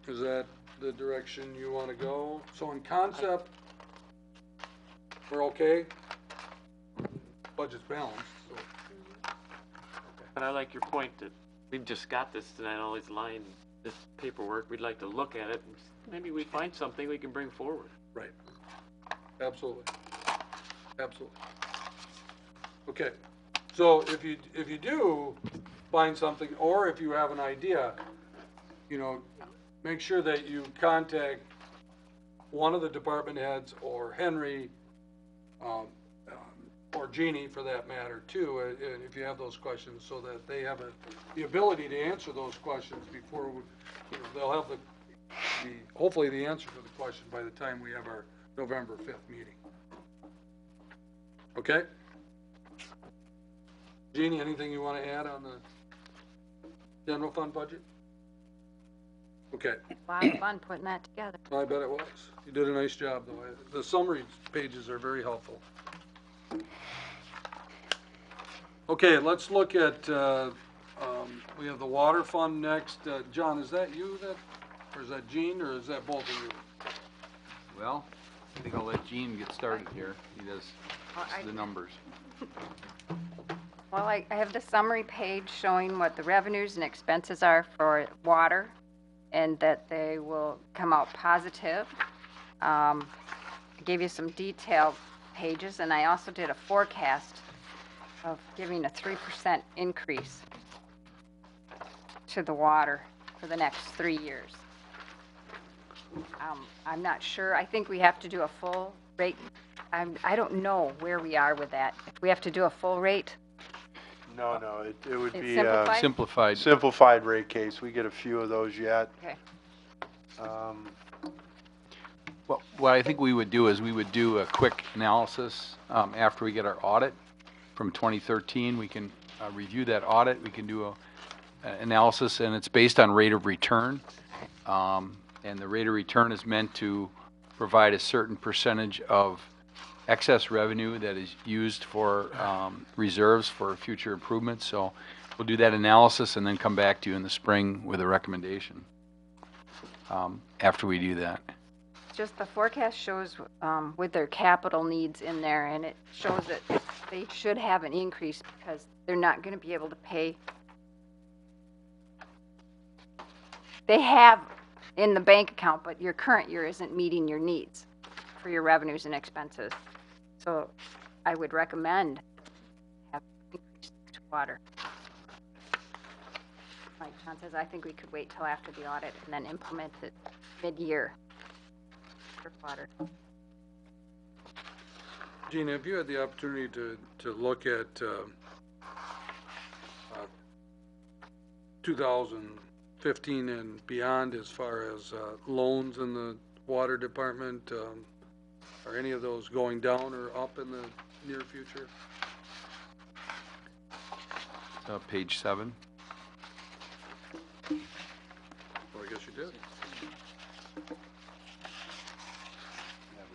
Is that the direction you want to go? So in concept, we're okay? Budget's balanced, so. But I like your point that we've just got this tonight, all these lines, this paperwork, we'd like to look at it, and maybe we find something we can bring forward. Right. Absolutely. Absolutely. Okay. So if you do find something, or if you have an idea, you know, make sure that you contact one of the department heads or Henry, or Jeannie for that matter too, and if you have those questions, so that they have the ability to answer those questions before they'll have hopefully the answer to the question by the time we have our November 5th meeting. Okay? Jeannie, anything you want to add on the general fund budget? Okay. A lot of fun putting that together. I bet it was. You did a nice job, though. The summary pages are very helpful. Okay, let's look at, we have the water fund next. John, is that you or is that Gene, or is that both of you? Well, I think I'll let Gene get started here. He does the numbers. Well, I have the summary page showing what the revenues and expenses are for water, and that they will come out positive. I gave you some detailed pages, and I also did a forecast of giving a 3% increase to the water for the next 3 years. I'm not sure. I think we have to do a full rate. I don't know where we are with that. If we have to do a full rate, No, it would It's be simplified? Simplified. simplified rate case. We get a few of those yet. okay. Well, what I think we would do is we would do a quick analysis after we get our audit from 2013. We can review that audit. We can do a analysis, and it's based on rate of return. And the rate of return is meant to provide a certain percentage of excess revenue that is used for reserves for future improvements. So we'll do that analysis and then come back to you in the spring with a recommendation after we do that. Just the forecast shows with their capital needs in there, and it shows that they should have an increase because they're not going to be able to pay. They have in the bank account, but your current year isn't meeting your needs for your revenues and expenses. So I would recommend have increase to water. Like John says, I think we could wait till after the audit and then implement it mid-year for water. Gina, have you had the opportunity to look at 2015 and beyond as far as loans in the water department? Are any of those going down or up in the near future? Page 7. Well, I guess you did.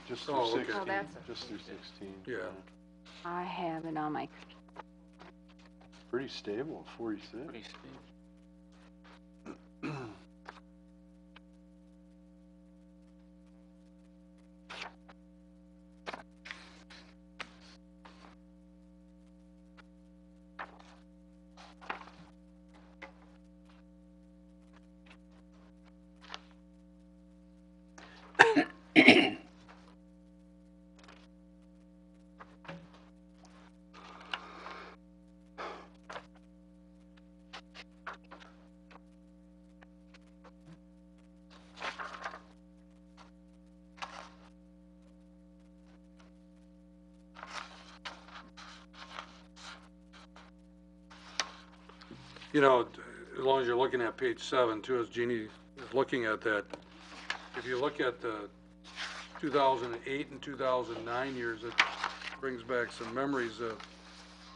Just through Oh, okay. 16. Oh, that's Just through 16. Yeah. I have it on my, Pretty stable, 46. Pretty stable. You know, as long as you're looking at page 7 too, as Jeannie is looking at that, if you look at the 2008 and 2009 years, it brings back some memories of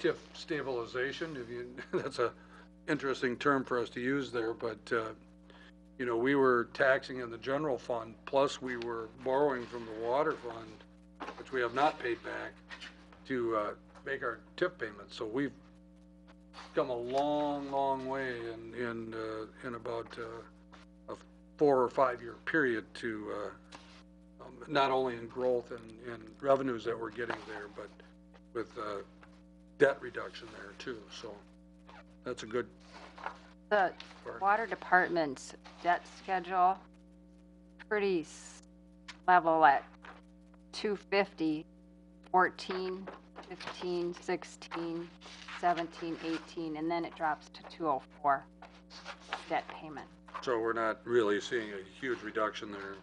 TIF stabilization. If you, that's a interesting term for us to use there, but you know, we were taxing in the general fund, plus we were borrowing from the water fund, which we have not paid back, to make our TIF payments. So we've come a long, long way in about a 4 or 5 year period to not only in growth and revenues that we're getting there, but with debt reduction there too. So that's a good the part. water department's debt schedule, pretty level at 250, 14, 15, 16, 17, 18, and then it drops to 204 debt payment. So we're not really seeing a huge reduction there.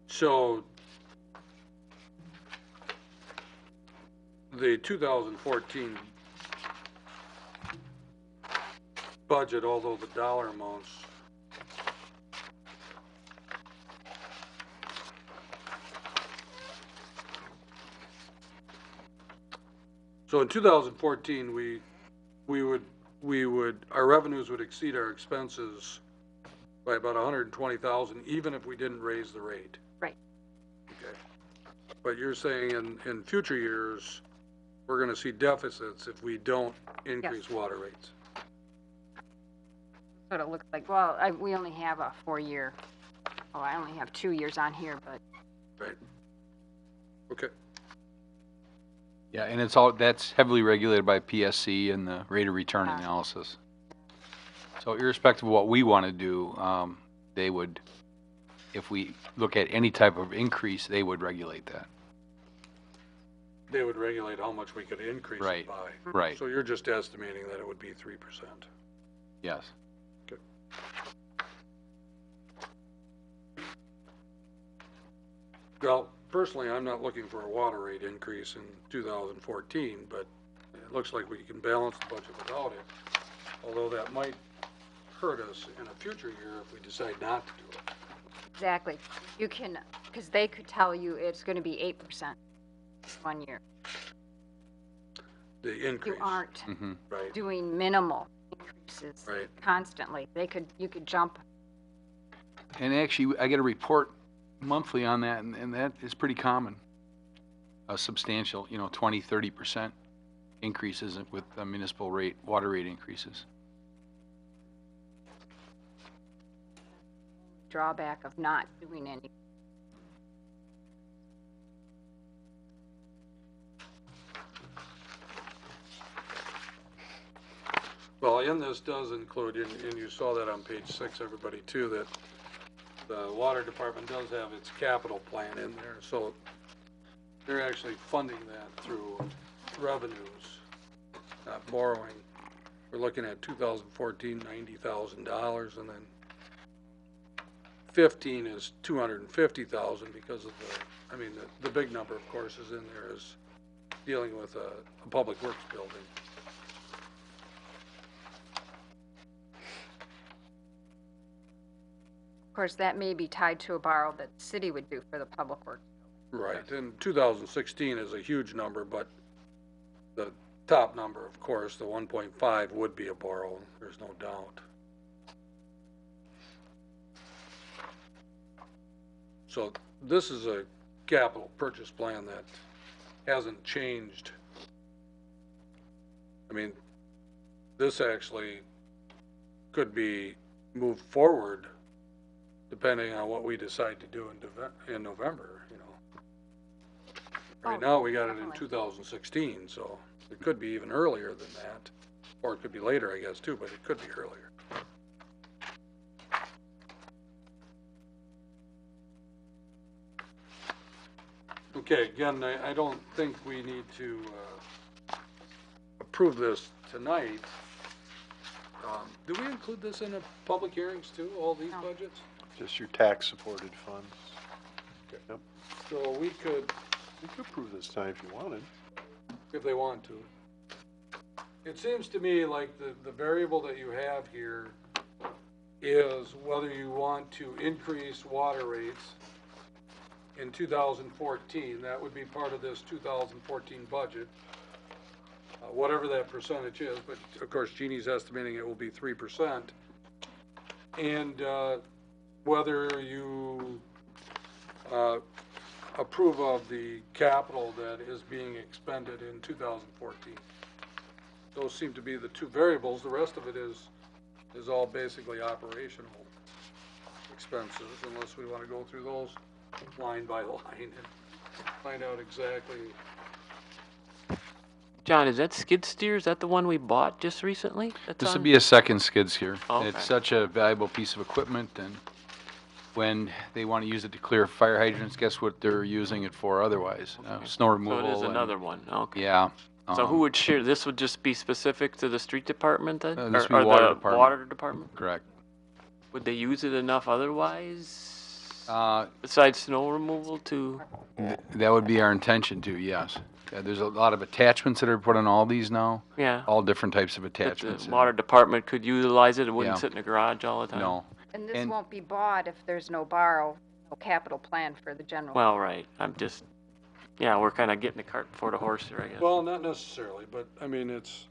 So the 2014 budget, although the dollar amounts so in 2014 we would our revenues would exceed our expenses by about 120,000 even if we didn't raise the rate. Right. Okay. But you're saying in future years we're going to see deficits if we don't increase water rates. That's what it looks like. Well, we only have a 4-year. Oh, I only have 2 years on here, but Right. Okay. Yeah, and that's heavily regulated by PSC and the rate of return analysis. So irrespective of what we want to do, they would if we look at any type of increase, they would regulate that. They would regulate how much we could increase Right, it by. right. So you're just estimating that it would be 3%. Yes. Okay. Well, personally, I'm not looking for a water rate increase in 2014, but it looks like we can balance the budget without it, although that might hurt us in a future year if we decide not to do it. Exactly. You can, because they could tell you it's going to be 8% 1 year. The increase. You aren't Right. doing minimal increases Right. constantly. You could jump. And actually, I get a report monthly on that, and that is pretty common. A substantial, 20, 30% increases with municipal rate, water rate increases. Drawback of not doing any. Well, and this does include, and you saw that on page 6, everybody, too, that the water department does have its capital plan in there, so they're actually funding that through revenues, not borrowing. We're looking at 2014, $90,000, and then 15 is 250,000 because of the big number, of course, is in there is dealing with a public works building. Of course, that may be tied to a borrow that the city would do for the public works. Right, and 2016 is a huge number, but the top number, of course, the 1.5 would be a borrow, there's no doubt. So this is a capital purchase plan that hasn't changed. I mean, this actually could be moved forward depending on what we decide to do in November, Right now, we got it in 2016, so it could be even earlier than that. Or it could be later, I guess, too, but it could be earlier. Okay, again, I don't think we need to approve this tonight. Do we include this in the public hearings too, all these budgets? Just your tax-supported funds. Okay. Yep. So we could, approve this tonight if you wanted. if they want to. It seems to me like the variable that you have here is whether you want to increase water rates in 2014. That would be part of this 2014 budget, whatever that percentage is, but of course Jeannie's estimating it will be 3%. And whether you approve of the capital that is being expended in 2014. Those seem to be the two variables. The rest of it is all basically operational expenses, unless we want to go through those line by line and find out exactly. John, is that skid steer? Is that the one we bought just recently? This would be a second skid steer. Oh, okay. It's such a valuable piece of equipment, and when they want to use it to clear fire hydrants, guess what they're using it for otherwise? Snow removal. So it is and- another one, okay. Yeah. So who would share, this would just be specific to the street department then? This would be Or water the department. water department? Correct. Would they use it enough otherwise? Besides snow removal to? That would be our intention to, yes. Yeah, there's a lot of attachments that are put on all these now. Yeah. All different types of That attachments. the water department could utilize it, it wouldn't Yeah. sit in the garage all the time? No. And this won't be bought if there's no borrow, no capital plan for the general. Well, right, I'm just, yeah, we're kind of getting the cart before the horse here, I guess. Well, not necessarily, but I mean, it's,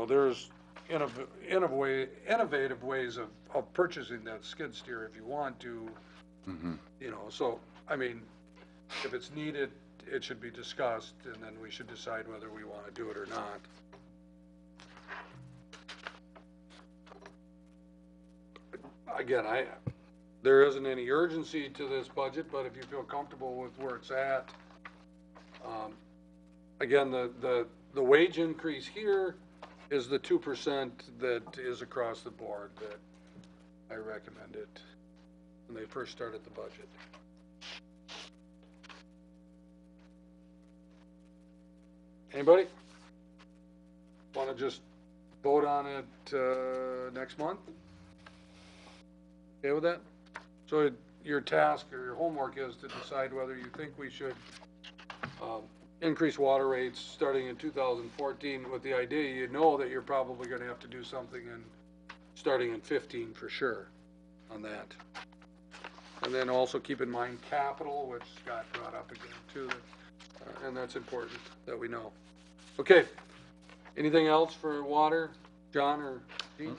there's innovative ways of purchasing that skid steer if you want to, so, I mean, if it's needed, it should be discussed, and then we should decide whether we want to do it or not. Again, there isn't any urgency to this budget, but if you feel comfortable with where it's at, again, the wage increase here is the 2% that is across the board that I recommend it. when they first started the budget. Anybody? Want to just vote on it next month? Okay with that? So your task or your homework is to decide whether you think we should increase water rates starting in 2014 with the idea you know that you're probably going to have to do something starting in 15 for sure on that. And then also keep in mind capital, which Scott brought up again too, and that's important that we know. Okay, anything else for water, John or Jean?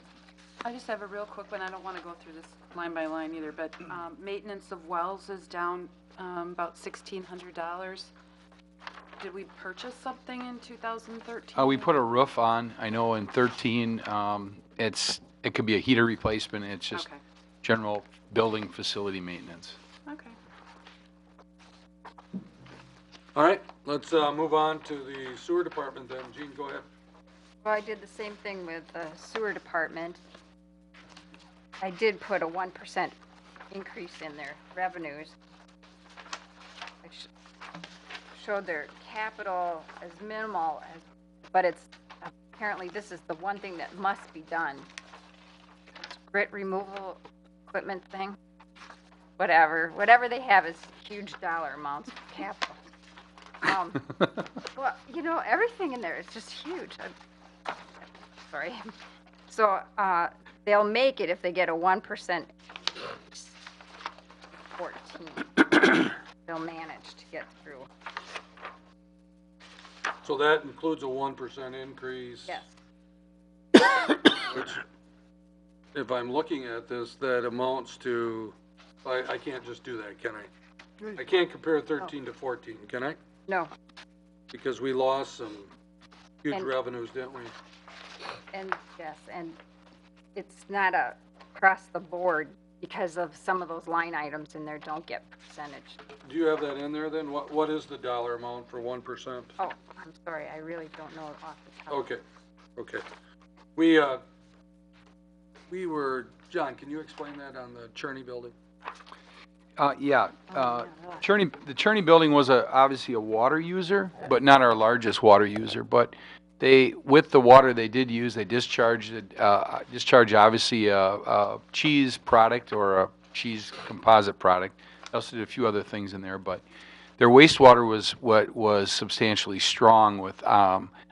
I just have a real quick one. I don't want to go through this line by line either, but maintenance of wells is down about $1,600. Did we purchase something in 2013? We put a roof on. I know in 13, it could be a heater replacement. It's just general building facility maintenance. Okay. All right, let's move on to the sewer department then. Jean, go ahead. Well, I did the same thing with the sewer department. I did put a 1% increase in their revenues. I showed their capital as minimal, but it's apparently this is the one thing that must be done. Grit removal equipment thing, whatever they have is huge dollar amounts for capital. Well, you know, everything in there is just huge. Sorry. So they'll make it if they get a 1% 14. They'll manage to get through. So that includes a 1% increase. Yes. Which, if I'm looking at this, that amounts to, I can't just do that, can I? I can't compare 13 to 14, can I? No. Because we lost some huge And- revenues, didn't we? And yes, and it's not across the board because of some of those line items in there don't get percentage. Do you have that in there then? What is the dollar amount for 1%? Oh, I'm sorry, I really don't know it off the top. Okay. We were, John, can you explain that on the Cherney building? Yeah. The Cherney building was obviously a water user, but not our largest water user. But with the water they did use, they discharged obviously a cheese product or a cheese composite product. They also did a few other things in there, but their wastewater was substantially strong with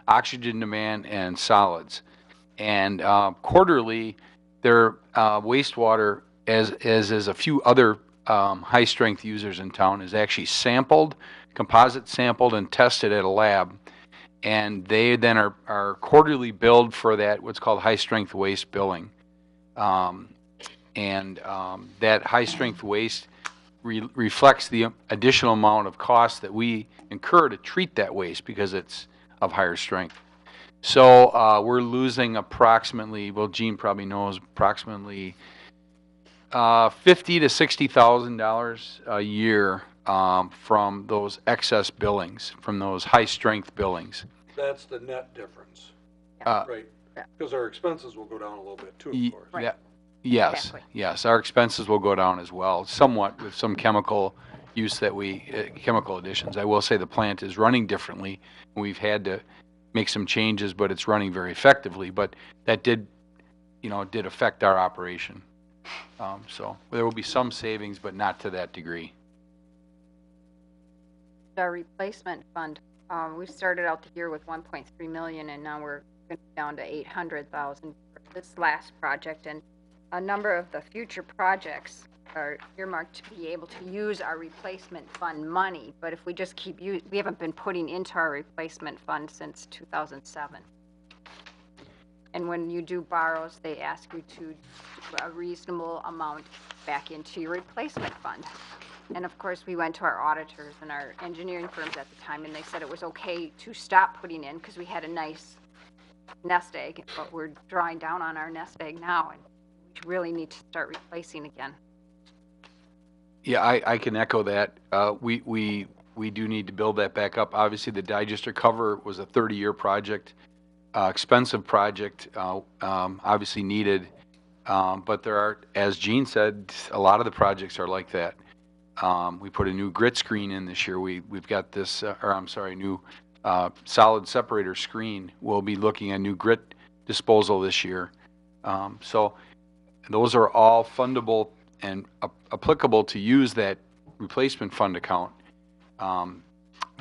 oxygen demand and solids. And quarterly, their wastewater, as a few other high-strength users in town, is actually composite sampled and tested at a lab. And they then are quarterly billed for that, what's called high-strength waste billing. That high-strength waste reflects the additional amount of cost that we incur to treat that waste because it's of higher strength. So we're losing approximately, well, Gene probably knows, approximately $50,000 to $60,000 a year from those excess billings, from those high-strength billings. That's the net difference, right? Because our expenses will go down a little bit too, of course. Right. Yes, Exactly. yes, our expenses will go down as well, somewhat with some chemical use chemical additions. I will say the plant is running differently. We've had to make some changes, but it's running very effectively. But that did affect our operation. So there will be some savings, but not to that degree. Our replacement fund, we started out the year with 1.3 million, and now we're down to 800,000 for this last project. And a number of the future projects are earmarked to be able to use our replacement fund money. But if we just we haven't been putting into our replacement fund since 2007. And when you do borrows, they ask you to do a reasonable amount back into your replacement fund. And of course, we went to our auditors and our engineering firms at the time, and they said it was okay to stop putting in because we had a nice nest egg, but we're drawing down on our nest egg now, and we really need to start replacing again. Yeah, I can echo that. We do need to build that back up. Obviously, the digester cover was a 30-year project, expensive project, obviously needed. But there are, as Gene said, a lot of the projects are like that. We put a new grit screen in this year. We've got this, new solid separator screen. We'll be looking at new grit disposal this year. So those are all fundable and applicable to use that replacement fund account.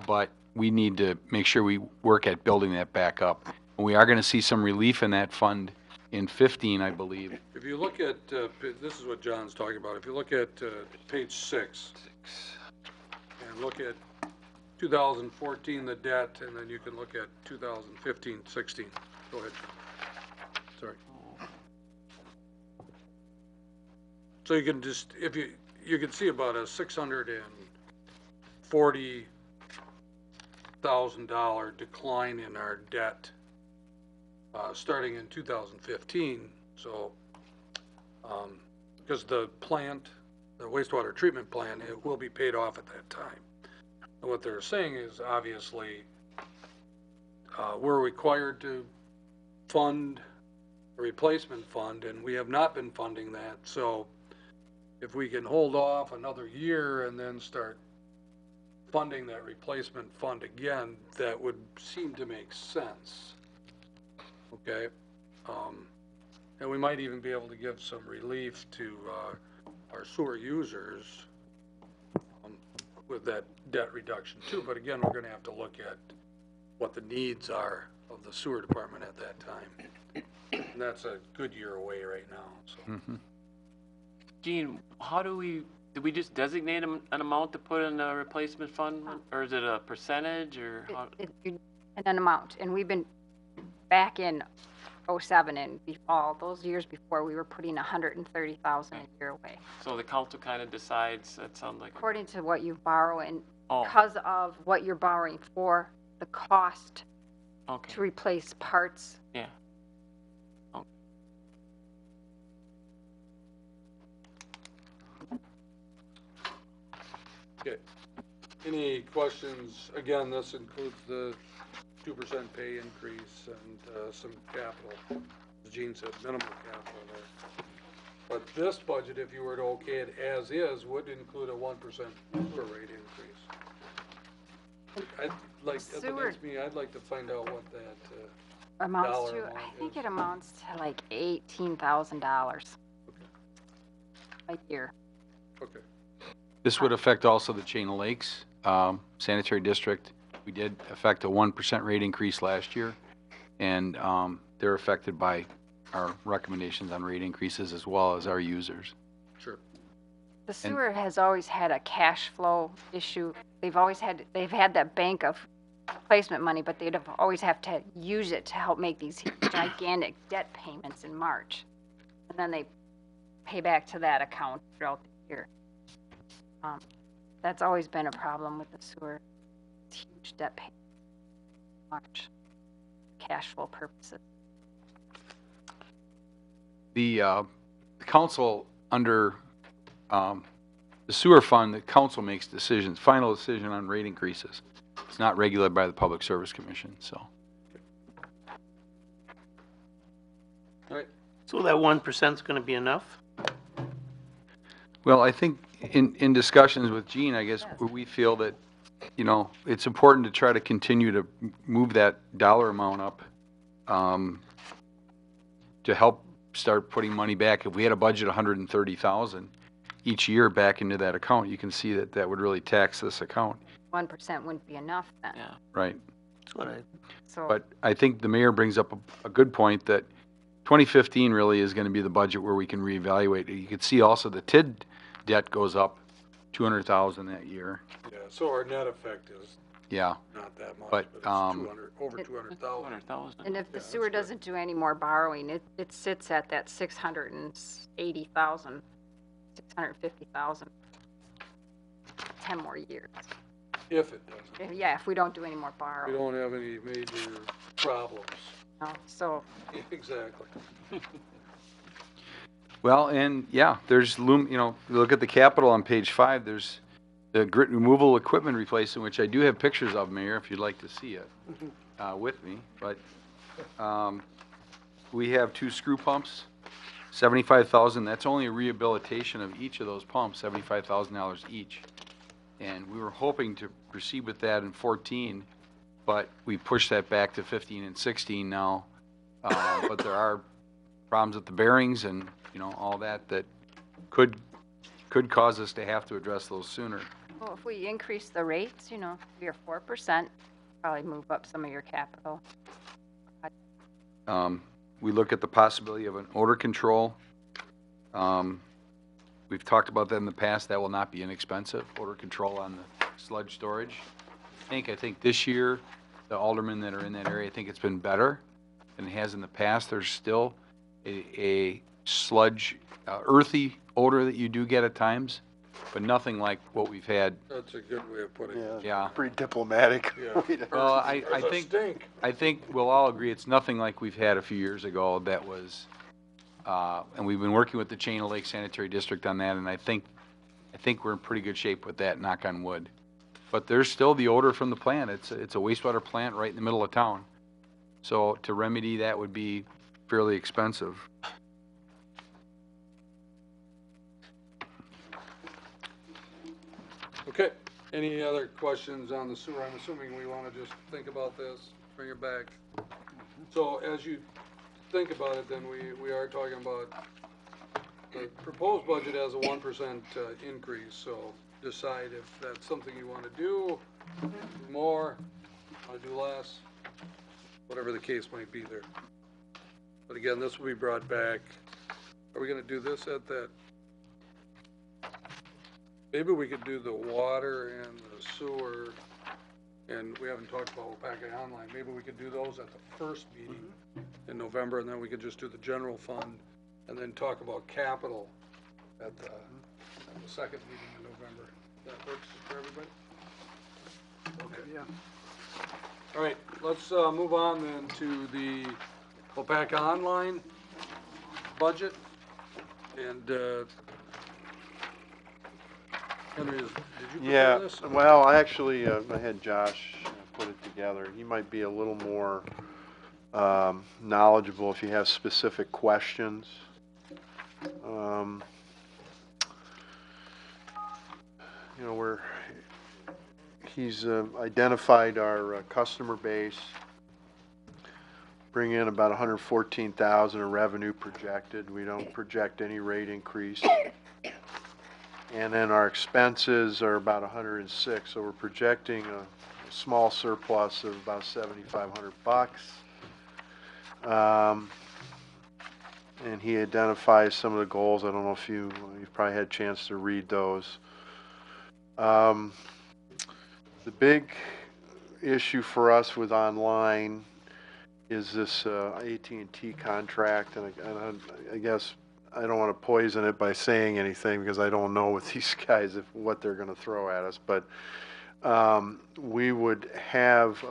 But we need to make sure we work at building that back up. And we are going to see some relief in that fund in 15, I believe. If you look at, this is what John's talking about. If you look at page 6, and look at 2014, the debt, and then you can look at 2015, 16. Go ahead. Sorry. So you can just, if you can see about a $640,000 decline in our debt starting in 2015. So, because the plant, the wastewater treatment plant, it will be paid off at that time. And what they're saying is obviously we're required to fund a replacement fund, and we have not been funding that. So if we can hold off another year and then start funding that replacement fund again, that would seem to make sense. Okay. And we might even be able to give some relief to our sewer users with that debt reduction too. But again, we're going to have to look at what the needs are of the sewer department at that time. And that's a good year away right now. So. Gene, did we just designate an amount to put in a replacement fund, or is it a percentage, or how? An amount, and we've been back in 07 and all those years before, we were putting 130,000 a year away. So the council kind of decides, that sounds like. According to what you borrow, and because of what you're borrowing for, the cost to replace parts. Yeah. Okay. Any questions? Again, this includes the 2% pay increase and some capital. As Gene said, minimal capital there. But this budget, if you were to okay it as is, would include a 1% sewer rate increase. I'd like, at the next meeting, I'd like to find out what that amounts dollar to. amount I think is. it amounts to like $18,000 a year. Okay. This would affect also the Chain of Lakes Sanitary District. We did affect a 1% rate increase last year, and they're affected by our recommendations on rate increases as well as our users. Sure. The sewer has always had a cash flow issue. They've had that bank of replacement money, but they'd always have to use it to help make these gigantic debt payments in March. And then they pay back to that account throughout the year. That's always been a problem with the sewer. It's huge debt payment in March, cash flow purposes. The council under the sewer fund, the council makes decisions, final decision on rate increases. It's not regulated by the Public Service Commission, so. All right. So that 1% is going to be enough? Well, I think in discussions with Gene, I guess we feel that, you know, it's important to try to continue to move that dollar amount up to help start putting money back. If we had a budget of 130,000 each year back into that account, you can see that that would really tax this account. 1% wouldn't be enough then. Yeah. Right. That's what But I think the mayor brings up a good point that 2015 really is going to be the budget where we can reevaluate. You can see also the TID debt goes up 200,000 that year. Yeah, so our net effect is Yeah. not that much, But, but it's over 200,000. And if the sewer doesn't do any more borrowing, it sits at that 680,000, 650,000, 10 more years. If it doesn't. Yeah, if we don't do any more We borrowing. don't have any major problems. No, so Exactly. Well, and yeah, there's you know, look at the capital on page 5. There's the grit removal equipment replacement, which I do have pictures of, Mayor, if you'd like to see it with me. But we have 2 screw pumps, $75,000, that's only a rehabilitation of each of those pumps, $75,000 each. And we were hoping to proceed with that in 14, but we pushed that back to 15 and 16 now. But there are problems with the bearings and, all that could cause us to have to address those sooner. Well, if we increase the rates, 3 or 4%, probably move up some of your capital. We look at the possibility of an odor control. We've talked about that in the past. That will not be inexpensive, odor control on the sludge storage. I think this year, the aldermen that are in that area, I think it's been better than it has in the past. There's still a sludge, earthy odor that you do get at times, but nothing like what we've had. That's a good way of putting it. Yeah. Pretty diplomatic. Yeah. Well, I think we'll all agree it's nothing like we've had a few years ago that was, and we've been working with the Chain of Lake Sanitary District on that, and I think we're in pretty good shape with that, knock on wood. But there's still the odor from the plant. It's a wastewater plant right in the middle of town. So to remedy that would be fairly expensive. Okay, any other questions on the sewer? I'm assuming we want to just think about this, bring it back. So as you think about it, then we are talking about the proposed budget has a 1% increase, so decide if that's something you want to do more, want to do less, whatever the case might be there. But again, this will be brought back. Are we going to do this at that? Maybe we could do the water and the sewer, and we haven't talked about Waupaca Online. Maybe we could do those at the first meeting in November, and then we could just do the general fund, and then talk about capital at the second meeting in November. That works for everybody? Okay. Yeah. All right, let's move on then to the Waupaca Online budget. And Henry, did you prepare this? Well, I actually, I had Josh put it together. He might be a little more knowledgeable if you have specific questions. He's identified our customer base, bring in about 114,000 in revenue projected. We don't project any rate increase. And then our expenses are about 106, so we're projecting a small surplus of about 7,500 bucks. And he identifies some of the goals. I don't know if you've probably had a chance to read those. The big issue for us with online is this AT&T contract, and I guess I don't want to poison it by saying anything because I don't know with these guys what they're going to throw at us. But we have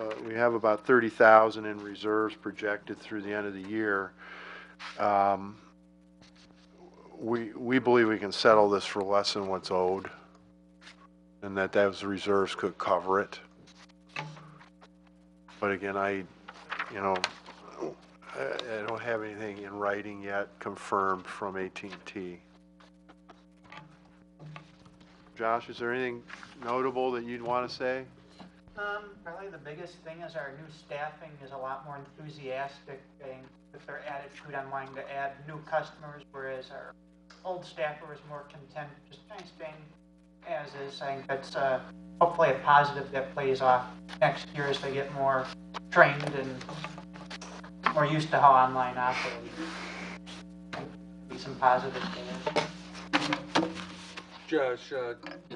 about 30,000 in reserves projected through the end of the year. We believe we can settle this for less than what's owed, and that those reserves could cover it. But again, I don't have anything in writing yet confirmed from AT&T. Josh, is there anything notable that you'd want to say? Probably the biggest thing is our new staffing is a lot more enthusiastic with their attitude on wanting to add new customers, whereas our old staffer is more content just kind of staying as is. I think that's hopefully a positive that plays off next year as they get more trained and more used to how online operates. Be some positive there. Josh,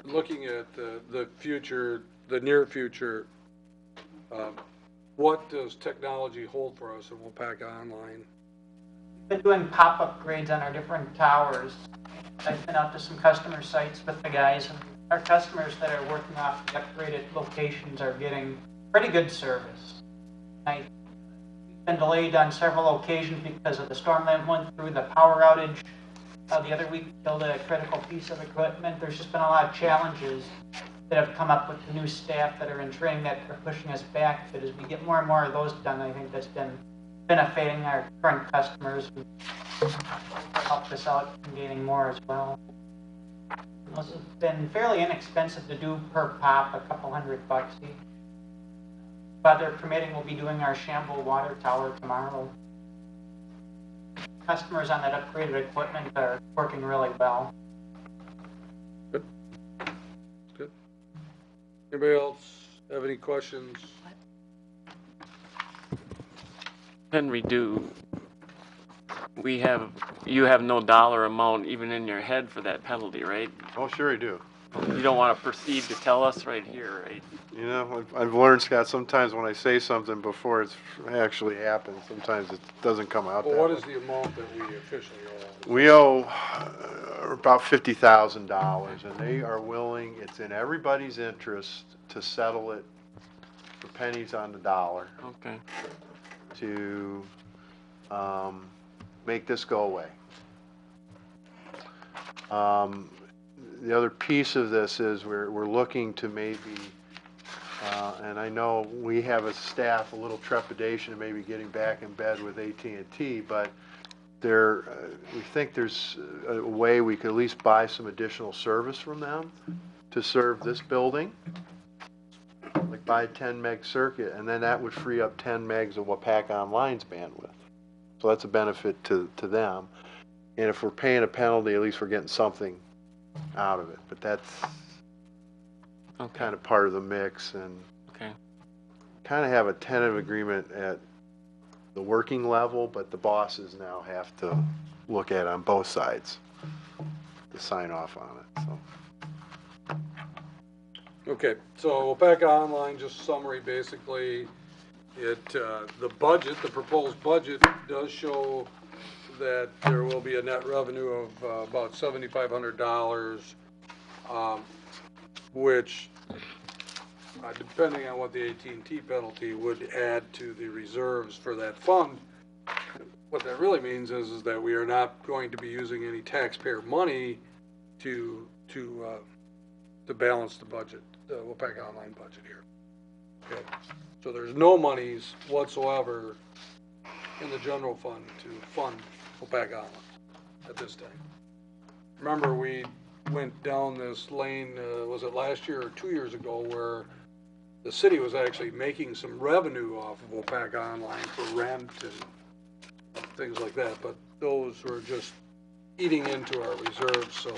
looking at the future, the near future, what does technology hold for us in Waupaca Online? We've been doing pop-up grades on our different towers. I've been out to some customer sites with the guys, and our customers that are working off the upgraded locations are getting pretty good service. We've been delayed on several occasions because of the storm that went through, the power outage the other week killed a critical piece of equipment. There's just been a lot of challenges that have come up with the new staff that are in training that are pushing us back. But as we get more and more of those done, I think that's been benefiting our current customers. help us out in getting more as well. This has been fairly inexpensive to do per pop, a couple $100 each. Weather permitting, we'll be doing our Shamble water tower tomorrow. Customers on that upgraded equipment are working really well. Good. Good. Anybody else have any questions? Henry, you have no dollar amount even in your head for that penalty, right? Oh, sure you do. You don't want to proceed to tell us right here, right? You know, I've learned, Scott, sometimes when I say something before it's actually happened, sometimes it doesn't come out Well, that what way. is the amount that we officially owe? We owe about $50,000, and they are willing, it's in everybody's interest to settle it for pennies on the dollar Okay. to make this go away. The other piece of this is we're looking to maybe, and I know we have a staff a little trepidation of maybe getting back in bed with AT&T, but we think there's a way we could at least buy some additional service from them to serve this building, like buy a 10 meg circuit, and then that would free up 10 megs of Waupaca Online's bandwidth. So that's a benefit to them. And if we're paying a penalty, at least we're getting something out of it. But that's kind of part of the mix, and kind of have a tentative agreement at the working level, but the bosses now have to look at it on both sides to sign off on it. So. Okay, so Waupaca Online, just summary, basically, the budget, the proposed budget does show that there will be a net revenue of about $7,500, which, depending on what the AT&T penalty would add to the reserves for that fund. What that really means is that we are not going to be using any taxpayer money to balance the budget, the Waupaca Online budget here. Okay, so there's no monies whatsoever in the general fund to fund Waupaca Online at this time. Remember, we went down this lane, was it last year or 2 years ago, where the city was actually making some revenue off of Waupaca Online for rent and things like that, but those were just eating into our reserves, so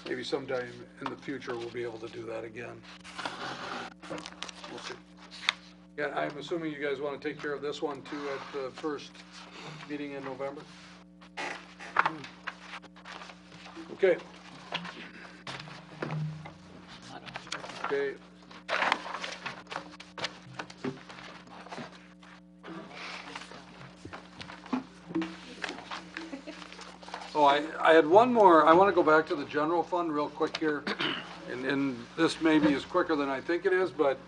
maybe sometime in the future we'll be able to do that again. We'll see. Yeah, I'm assuming you guys want to take care of this one too at the first meeting in November? Okay. Okay. Oh, I had one more. I want to go back to the general fund real quick here. And this maybe is quicker than I think it is, but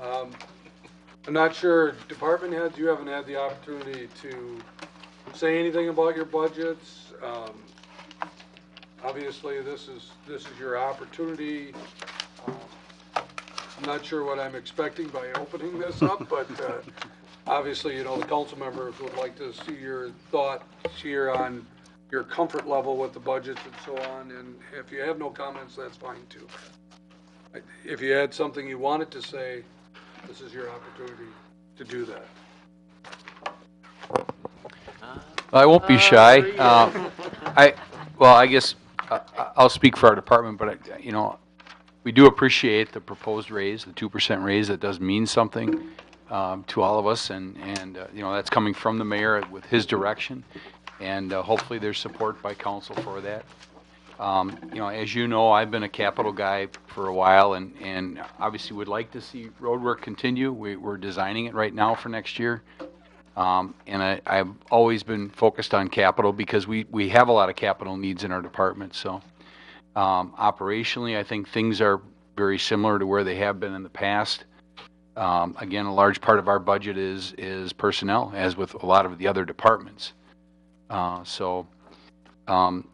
I'm not sure, department heads, you haven't had the opportunity to say anything about your budgets. Obviously, this is your opportunity. I'm not sure what I'm expecting by opening this up, but obviously, you know, the council members would like to see your thoughts here on your comfort level with the budgets and so on. And if you have no comments, that's fine too. If you had something you wanted to say, this is your opportunity to do that. I won't be shy. I guess I'll speak for our department, but you know, we do appreciate the proposed raise, the 2% raise. That does mean something to all of us, and you know, that's coming from the mayor with his direction, and hopefully there's support by council for that. You know, as you know, I've been a capital guy for a while, and obviously would like to see road work continue. We're designing it right now for next year. And I've always been focused on capital because we have a lot of capital needs in our department. So operationally, I think things are very similar to where they have been in the past. Again, a large part of our budget is personnel, as with a lot of the other departments.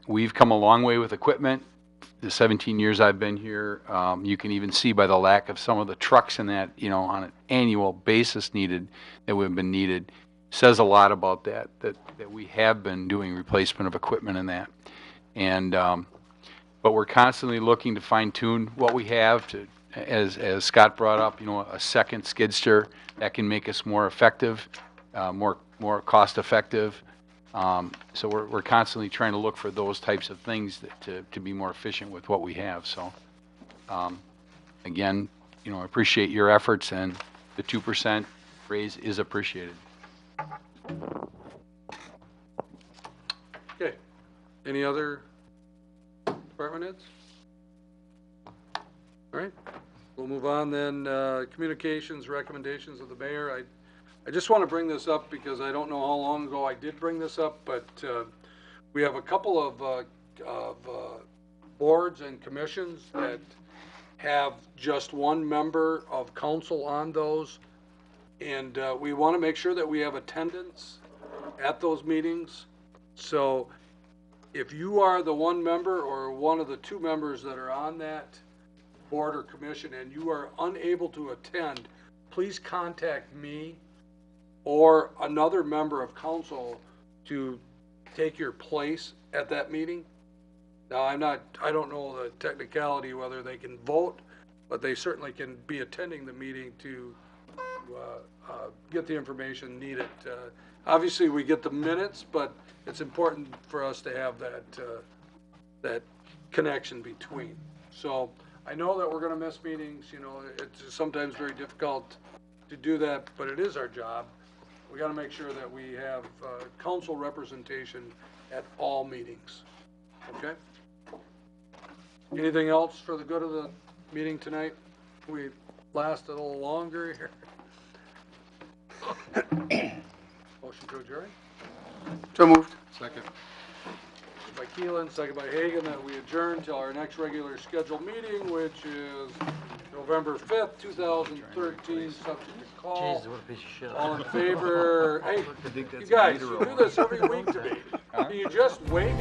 We've come a long way with equipment. The 17 years I've been here, you can even see by the lack of some of the trucks in that, you know, on an annual basis needed, that would have been needed. says a lot about that we have been doing replacement of equipment in that. And, but we're constantly looking to fine tune what we have to, as Scott brought up, a second skid steer that can make us more effective, more cost effective. So we're constantly trying to look for those types of things to be more efficient with what we have. So, again, I appreciate your efforts, and the 2% raise is appreciated. Okay. Any other department heads? All right. We'll move on then. Communications, recommendations of the mayor. I just want to bring this up because I don't know how long ago I did bring this up, but we have a couple of boards and commissions that have just one member of council on those. And we want to make sure that we have attendance at those meetings. So if you are the one member or one of the two members that are on that board or commission and you are unable to attend, please contact me or another member of council to take your place at that meeting. Now, I don't know the technicality whether they can vote, but they certainly can be attending the meeting to get the information needed. Obviously, we get the minutes, but it's important for us to have that connection between. So I know that we're going to miss meetings. It's sometimes very difficult to do that, but it is our job. We got to make sure that we have council representation at all meetings. Okay? Anything else for the good of the meeting tonight? We lasted a little longer here. Motion to adjourn? So moved. Second. By Keelan, second by Hagan, that we adjourn till our next regular scheduled meeting, which is November 5th, 2013, subject to call. Jeez, what a piece of shit. All in favor? Hey, you guys, you do this every week to me. Can you just wait?